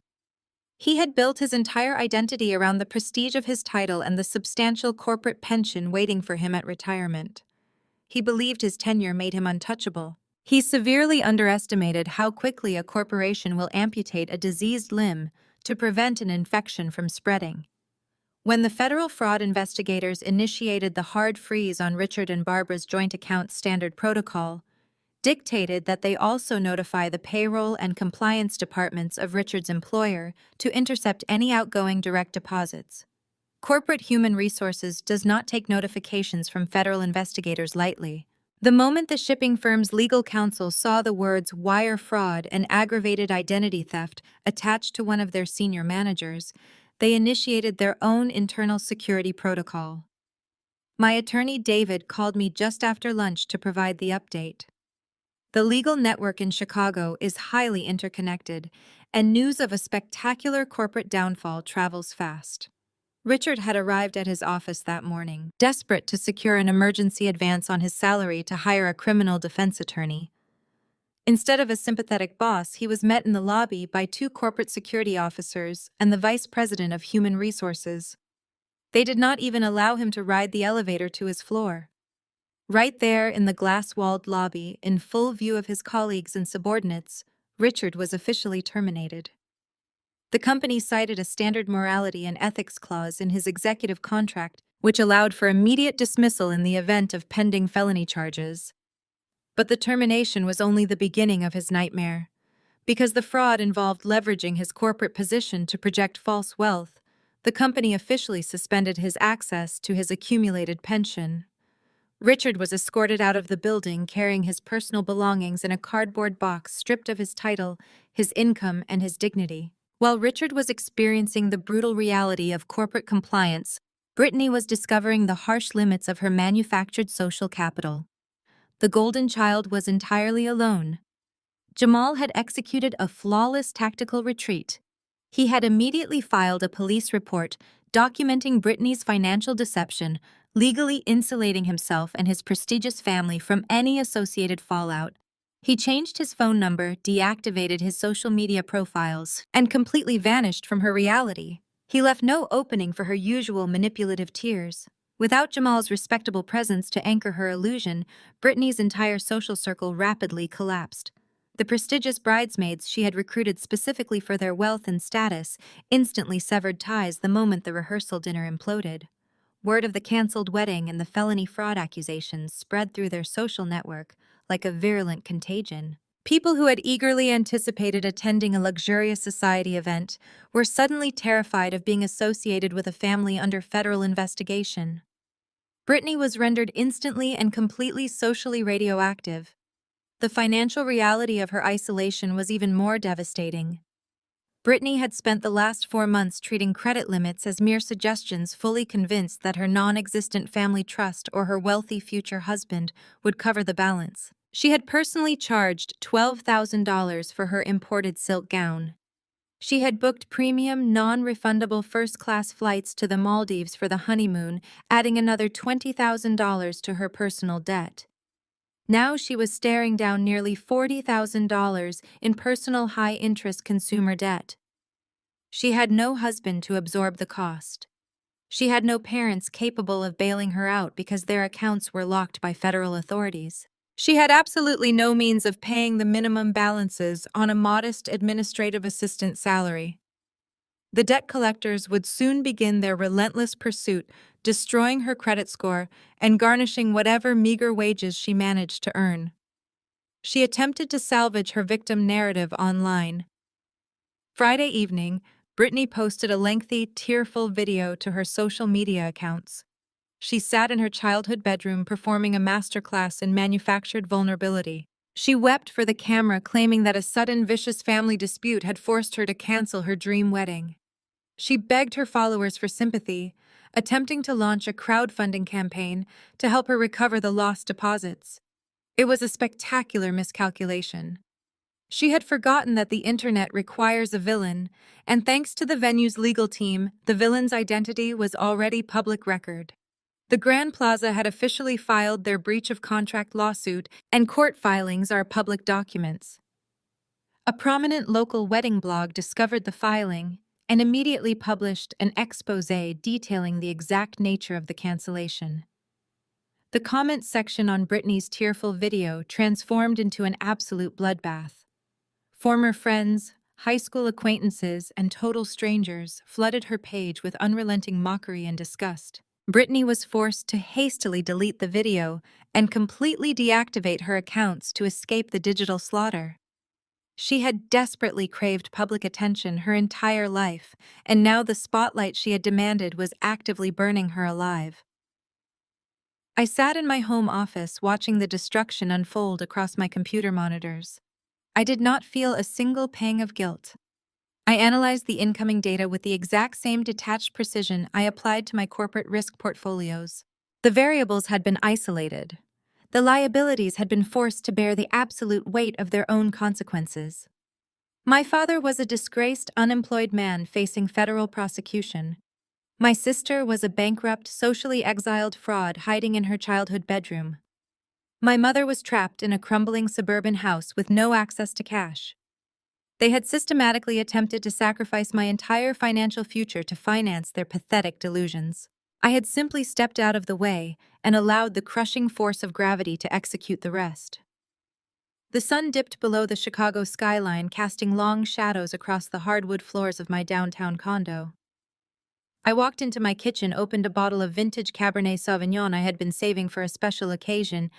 He had built his entire identity around the prestige of his title and the substantial corporate pension waiting for him at retirement. He believed his tenure made him untouchable. He severely underestimated how quickly a corporation will amputate a diseased limb to prevent an infection from spreading. When the federal fraud investigators initiated the hard freeze on Richard and Barbara's joint account standard protocol, dictated that they also notify the payroll and compliance departments of Richard's employer to intercept any outgoing direct deposits. Corporate human resources does not take notifications from federal investigators lightly. The moment the shipping firm's legal counsel saw the words wire fraud and aggravated identity theft attached to one of their senior managers, they initiated their own internal security protocol. My attorney David called me just after lunch to provide the update. The legal network in Chicago is highly interconnected, and news of a spectacular corporate downfall travels fast. Richard had arrived at his office that morning, desperate to secure an emergency advance on his salary to hire a criminal defense attorney. Instead of a sympathetic boss, he was met in the lobby by two corporate security officers and the vice president of human resources. They did not even allow him to ride the elevator to his floor. Right there in the glass-walled lobby, in full view of his colleagues and subordinates, Richard was officially terminated. The company cited a standard morality and ethics clause in his executive contract, which allowed for immediate dismissal in the event of pending felony charges. But the termination was only the beginning of his nightmare. Because the fraud involved leveraging his corporate position to project false wealth, the company officially suspended his access to his accumulated pension. Richard was escorted out of the building carrying his personal belongings in a cardboard box stripped of his title, his income, and his dignity. While Richard was experiencing the brutal reality of corporate compliance, Brittany was discovering the harsh limits of her manufactured social capital. The golden child was entirely alone. Jamal had executed a flawless tactical retreat. He had immediately filed a police report documenting Brittany's financial deception, legally insulating himself and his prestigious family from any associated fallout. He changed his phone number, deactivated his social media profiles, and completely vanished from her reality. He left no opening for her usual manipulative tears. Without Jamal's respectable presence to anchor her illusion, Brittany's entire social circle rapidly collapsed. The prestigious bridesmaids she had recruited specifically for their wealth and status instantly severed ties the moment the rehearsal dinner imploded. Word of the canceled wedding and the felony fraud accusations spread through their social network like a virulent contagion. People who had eagerly anticipated attending a luxurious society event were suddenly terrified of being associated with a family under federal investigation. Brittany was rendered instantly and completely socially radioactive. The financial reality of her isolation was even more devastating. Brittany had spent the last 4 months treating credit limits as mere suggestions, fully convinced that her non-existent family trust or her wealthy future husband would cover the balance. She had personally charged $12,000 for her imported silk gown. She had booked premium, non-refundable first-class flights to the Maldives for the honeymoon, adding another $20,000 to her personal debt. Now she was staring down nearly $40,000 in personal high-interest consumer debt. She had no husband to absorb the cost. She had no parents capable of bailing her out because their accounts were locked by federal authorities. She had absolutely no means of paying the minimum balances on a modest administrative assistant salary. The debt collectors would soon begin their relentless pursuit, destroying her credit score and garnishing whatever meager wages she managed to earn. She attempted to salvage her victim narrative online. Friday evening, Brittany posted a lengthy, tearful video to her social media accounts. She sat in her childhood bedroom performing a masterclass in manufactured vulnerability. She wept for the camera, claiming that a sudden vicious family dispute had forced her to cancel her dream wedding. She begged her followers for sympathy, attempting to launch a crowdfunding campaign to help her recover the lost deposits. It was a spectacular miscalculation. She had forgotten that the internet requires a villain, and thanks to the venue's legal team, the villain's identity was already public record. The Grand Plaza had officially filed their breach of contract lawsuit, and court filings are public documents. A prominent local wedding blog discovered the filing and immediately published an exposé detailing the exact nature of the cancellation. The comment section on Brittany's tearful video transformed into an absolute bloodbath. Former friends, high school acquaintances, and total strangers flooded her page with unrelenting mockery and disgust. Brittany was forced to hastily delete the video and completely deactivate her accounts to escape the digital slaughter. She had desperately craved public attention her entire life, and now the spotlight she had demanded was actively burning her alive. I sat in my home office watching the destruction unfold across my computer monitors. I did not feel a single pang of guilt. I analyzed the incoming data with the exact same detached precision I applied to my corporate risk portfolios. The variables had been isolated. The liabilities had been forced to bear the absolute weight of their own consequences. My father was a disgraced, unemployed man facing federal prosecution. My sister was a bankrupt, socially exiled fraud hiding in her childhood bedroom. My mother was trapped in a crumbling suburban house with no access to cash. They had systematically attempted to sacrifice my entire financial future to finance their pathetic delusions. I had simply stepped out of the way and allowed the crushing force of gravity to execute the rest. The sun dipped below the Chicago skyline, casting long shadows across the hardwood floors of my downtown condo. I walked into my kitchen, opened a bottle of vintage Cabernet Sauvignon I had been saving for a special occasion,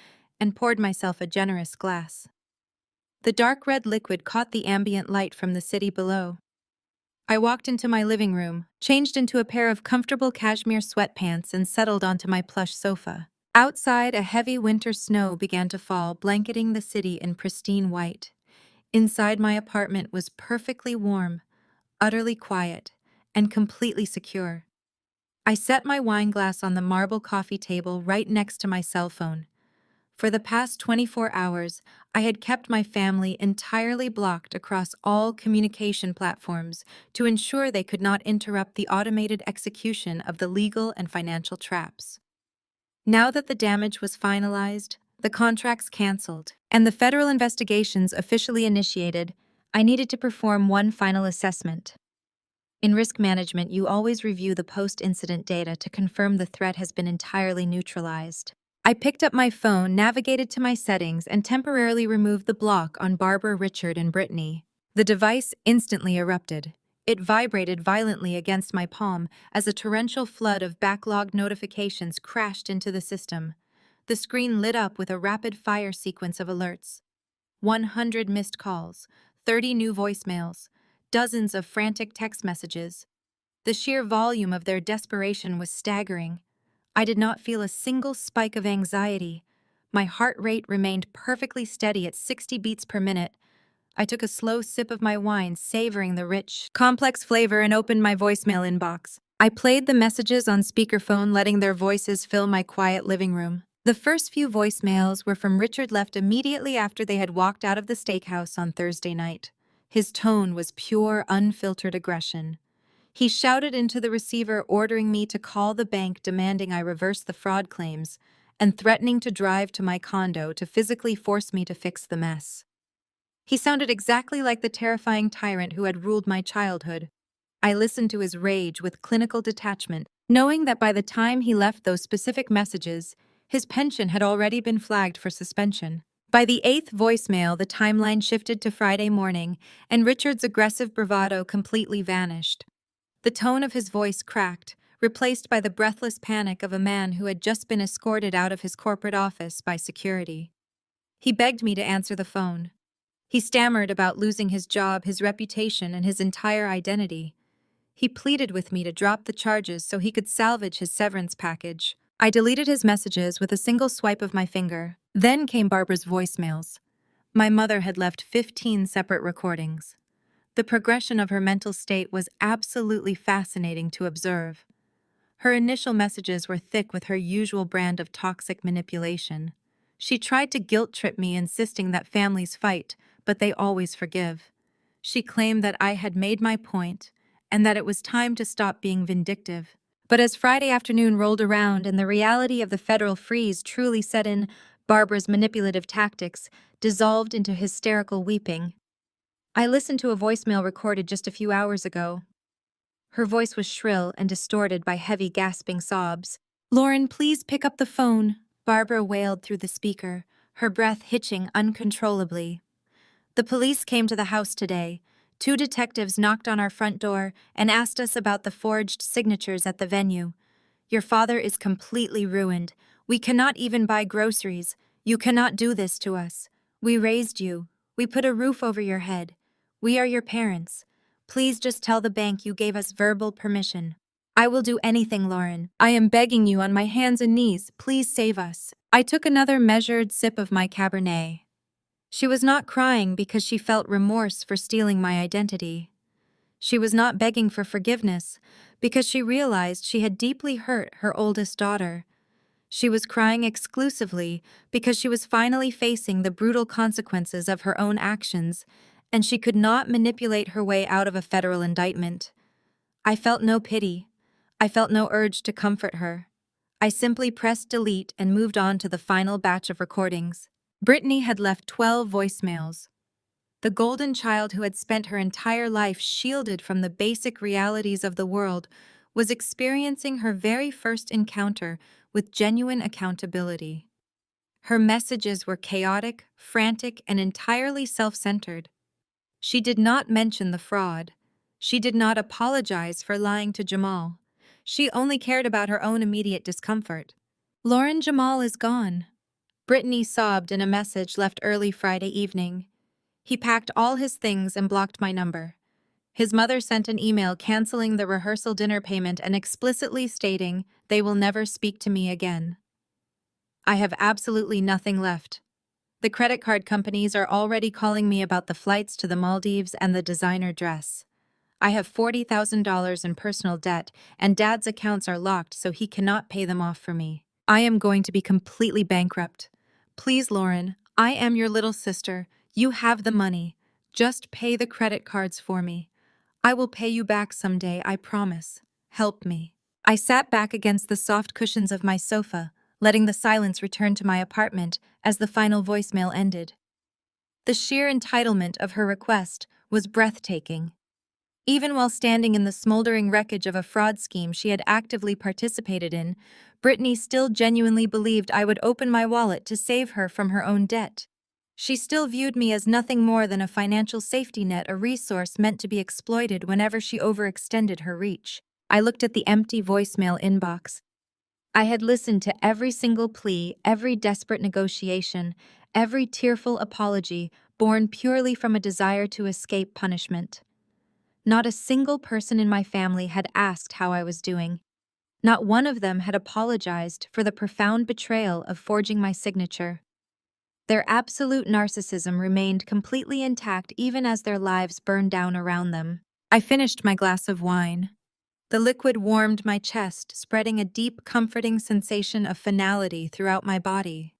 and poured myself a generous glass. The dark red liquid caught the ambient light from the city below. I walked into my living room, changed into a pair of comfortable cashmere sweatpants, and settled onto my plush sofa. Outside, a heavy winter snow began to fall, blanketing the city in pristine white. Inside, my apartment was perfectly warm, utterly quiet, and completely secure. I set my wine glass on the marble coffee table right next to my cell phone. For the past 24 hours, I had kept my family entirely blocked across all communication platforms to ensure they could not interrupt the automated execution of the legal and financial traps. Now that the damage was finalized, the contracts canceled, and the federal investigations officially initiated, I needed to perform one final assessment. In risk management, you always review the post-incident data to confirm the threat has been entirely neutralized. I picked up my phone, navigated to my settings, and temporarily removed the block on Barbara, Richard, and Brittany. The device instantly erupted. It vibrated violently against my palm as a torrential flood of backlogged notifications crashed into the system. The screen lit up with a rapid-fire sequence of alerts. 100 missed calls, 30 new voicemails, dozens of frantic text messages. The sheer volume of their desperation was staggering. I did not feel a single spike of anxiety. My heart rate remained perfectly steady at 60 beats per minute. I took a slow sip of my wine, savoring the rich, complex flavor, and opened my voicemail inbox. I played the messages on speakerphone, letting their voices fill my quiet living room. The first few voicemails were from Richard, left immediately after they had walked out of the steakhouse on Thursday night. His tone was pure, unfiltered aggression. He shouted into the receiver, ordering me to call the bank, demanding I reverse the fraud claims, and threatening to drive to my condo to physically force me to fix the mess. He sounded exactly like the terrifying tyrant who had ruled my childhood. I listened to his rage with clinical detachment, knowing that by the time he left those specific messages, his pension had already been flagged for suspension. By the 8th voicemail, the timeline shifted to Friday morning, and Richard's aggressive bravado completely vanished. The tone of his voice cracked, replaced by the breathless panic of a man who had just been escorted out of his corporate office by security. He begged me to answer the phone. He stammered about losing his job, his reputation, and his entire identity. He pleaded with me to drop the charges so he could salvage his severance package. I deleted his messages with a single swipe of my finger. Then came Barbara's voicemails. My mother had left 15 separate recordings. The progression of her mental state was absolutely fascinating to observe. Her initial messages were thick with her usual brand of toxic manipulation. She tried to guilt-trip me, insisting that families fight, but they always forgive. She claimed that I had made my point and that it was time to stop being vindictive. But as Friday afternoon rolled around and the reality of the federal freeze truly set in, Barbara's manipulative tactics dissolved into hysterical weeping. I listened to a voicemail recorded just a few hours ago. Her voice was shrill and distorted by heavy, gasping sobs. "Lauren, please pick up the phone," Barbara wailed through the speaker, her breath hitching uncontrollably. "The police came to the house today. 2 detectives knocked on our front door and asked us about the forged signatures at the venue. Your father is completely ruined. We cannot even buy groceries. You cannot do this to us. We raised you. We put a roof over your head. We are your parents. Please just tell the bank you gave us verbal permission. I will do anything, Lauren. I am begging you on my hands and knees. Please save us." I took another measured sip of my Cabernet. She was not crying because she felt remorse for stealing my identity. She was not begging for forgiveness because she realized she had deeply hurt her oldest daughter. She was crying exclusively because she was finally facing the brutal consequences of her own actions, and she could not manipulate her way out of a federal indictment. I felt no pity. I felt no urge to comfort her. I simply pressed delete and moved on to the final batch of recordings. Brittany had left 12 voicemails. The golden child who had spent her entire life shielded from the basic realities of the world was experiencing her very first encounter with genuine accountability. Her messages were chaotic, frantic, and entirely self-centered. She did not mention the fraud. She did not apologize for lying to Jamal. She only cared about her own immediate discomfort. "Lauren, Jamal is gone," Brittany sobbed in a message left early Friday evening. "He packed all his things and blocked my number." His mother sent an email canceling the rehearsal dinner payment and explicitly stating, "They will never speak to me again." I have absolutely nothing left. The credit card companies are already calling me about the flights to the Maldives and the designer dress. I have $40,000 in personal debt, and Dad's accounts are locked so he cannot pay them off for me. I am going to be completely bankrupt. Please, Lauren, I am your little sister. You have the money. Just pay the credit cards for me. I will pay you back someday, I promise. Help me. I sat back against the soft cushions of my sofa, letting the silence return to my apartment as the final voicemail ended. The sheer entitlement of her request was breathtaking. Even while standing in the smoldering wreckage of a fraud scheme she had actively participated in, Brittany still genuinely believed I would open my wallet to save her from her own debt. She still viewed me as nothing more than a financial safety net, a resource meant to be exploited whenever she overextended her reach. I looked at the empty voicemail inbox. I had listened to every single plea, every desperate negotiation, every tearful apology born purely from a desire to escape punishment. Not a single person in my family had asked how I was doing. Not one of them had apologized for the profound betrayal of forging my signature. Their absolute narcissism remained completely intact even as their lives burned down around them. I finished my glass of wine. The liquid warmed my chest, spreading a deep, comforting sensation of finality throughout my body.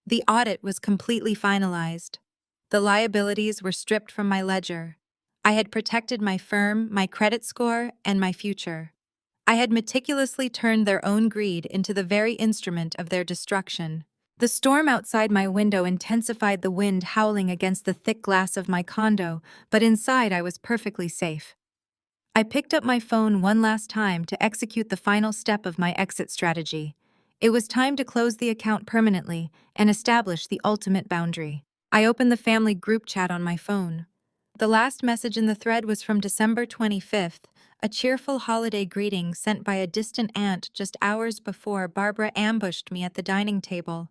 The audit was completely finalized. The liabilities were stripped from my ledger. I had protected my firm, my credit score, and my future. I had meticulously turned their own greed into the very instrument of their destruction. The storm outside my window intensified the wind howling against the thick glass of my condo, but inside I was perfectly safe. I picked up my phone one last time to execute the final step of my exit strategy. It was time to close the account permanently and establish the ultimate boundary. I opened the family group chat on my phone. The last message in the thread was from December 25th, a cheerful holiday greeting sent by a distant aunt just hours before Barbara ambushed me at the dining table.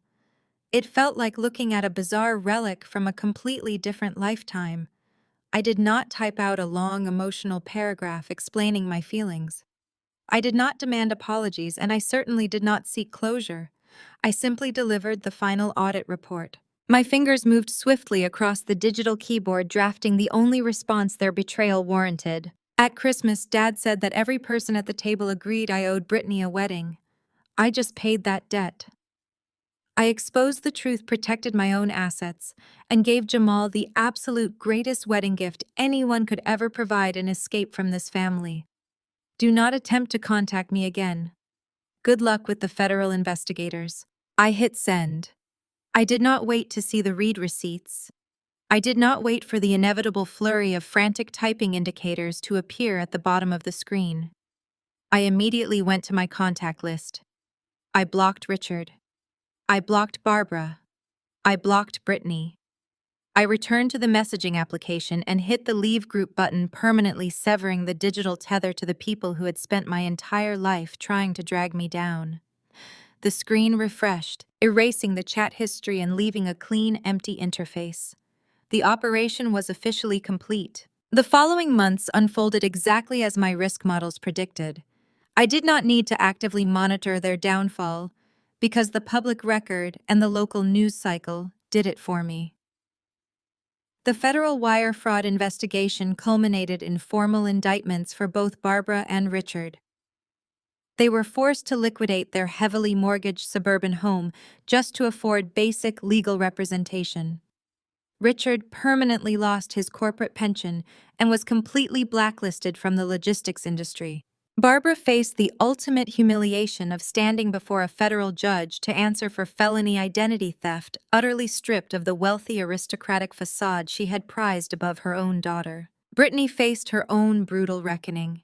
It felt like looking at a bizarre relic from a completely different lifetime. I did not type out a long, emotional paragraph explaining my feelings. I did not demand apologies, and I certainly did not seek closure. I simply delivered the final audit report. My fingers moved swiftly across the digital keyboard, drafting the only response their betrayal warranted. At Christmas, Dad said that every person at the table agreed I owed Brittany a wedding. I just paid that debt. I exposed the truth, protected my own assets, and gave Jamal the absolute greatest wedding gift anyone could ever provide: an escape from this family. Do not attempt to contact me again. Good luck with the federal investigators. I hit send. I did not wait to see the read receipts. I did not wait for the inevitable flurry of frantic typing indicators to appear at the bottom of the screen. I immediately went to my contact list. I blocked Richard. I blocked Barbara. I blocked Brittany. I returned to the messaging application and hit the Leave Group button, permanently severing the digital tether to the people who had spent my entire life trying to drag me down. The screen refreshed, erasing the chat history and leaving a clean, empty interface. The operation was officially complete. The following months unfolded exactly as my risk models predicted. I did not need to actively monitor their downfall, because the public record and the local news cycle did it for me. The federal wire fraud investigation culminated in formal indictments for both Barbara and Richard. They were forced to liquidate their heavily mortgaged suburban home just to afford basic legal representation. Richard permanently lost his corporate pension and was completely blacklisted from the logistics industry. Barbara faced the ultimate humiliation of standing before a federal judge to answer for felony identity theft, utterly stripped of the wealthy aristocratic facade she had prized above her own daughter. Brittany faced her own brutal reckoning.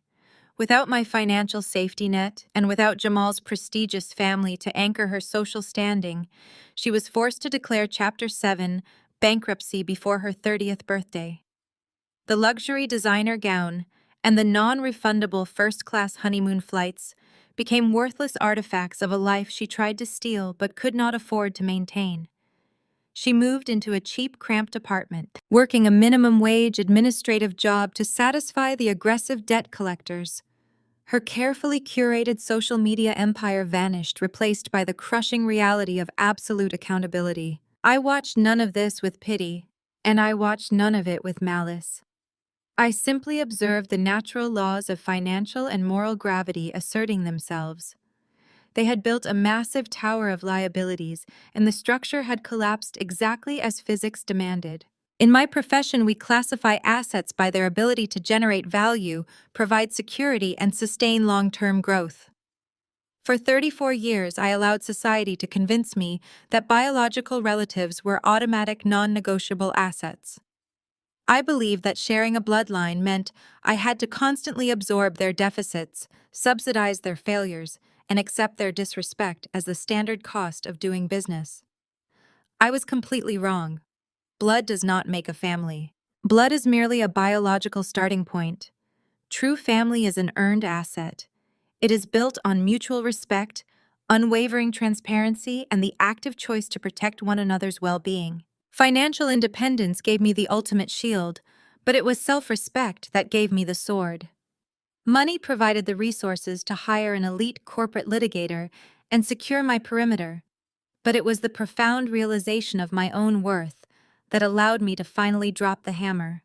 Without my financial safety net, and without Jamal's prestigious family to anchor her social standing, she was forced to declare Chapter 7 bankruptcy before her 30th birthday. The luxury designer gown and the non-refundable first-class honeymoon flights became worthless artifacts of a life she tried to steal but could not afford to maintain. She moved into a cheap, cramped apartment, working a minimum-wage administrative job to satisfy the aggressive debt collectors. Her carefully curated social media empire vanished, replaced by the crushing reality of absolute accountability. I watched none of this with pity, and I watched none of it with malice. I simply observed the natural laws of financial and moral gravity asserting themselves. They had built a massive tower of liabilities, and the structure had collapsed exactly as physics demanded. In my profession, we classify assets by their ability to generate value, provide security, and sustain long-term growth. For 34 years, I allowed society to convince me that biological relatives were automatic, non-negotiable assets. I believed that sharing a bloodline meant I had to constantly absorb their deficits, subsidize their failures, and accept their disrespect as the standard cost of doing business. I was completely wrong. Blood does not make a family. Blood is merely a biological starting point. True family is an earned asset. It is built on mutual respect, unwavering transparency, and the active choice to protect one another's well-being. Financial independence gave me the ultimate shield, but it was self-respect that gave me the sword. Money provided the resources to hire an elite corporate litigator and secure my perimeter, but it was the profound realization of my own worth that allowed me to finally drop the hammer.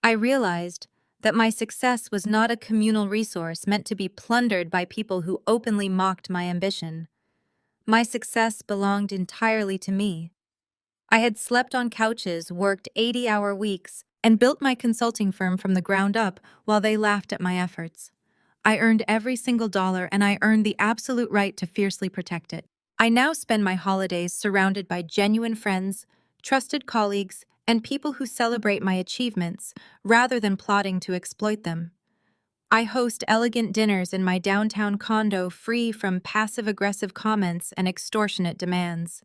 I realized that my success was not a communal resource meant to be plundered by people who openly mocked my ambition. My success belonged entirely to me. I had slept on couches, worked 80-hour weeks, and built my consulting firm from the ground up while they laughed at my efforts. I earned every single dollar, and I earned the absolute right to fiercely protect it. I now spend my holidays surrounded by genuine friends, trusted colleagues, and people who celebrate my achievements rather than plotting to exploit them. I host elegant dinners in my downtown condo free from passive-aggressive comments and extortionate demands.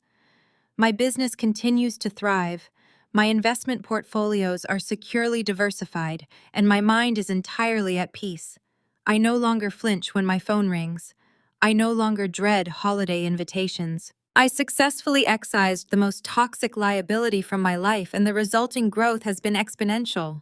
My business continues to thrive, my investment portfolios are securely diversified, and my mind is entirely at peace. I no longer flinch when my phone rings. I no longer dread holiday invitations. I successfully excised the most toxic liability from my life, and the resulting growth has been exponential.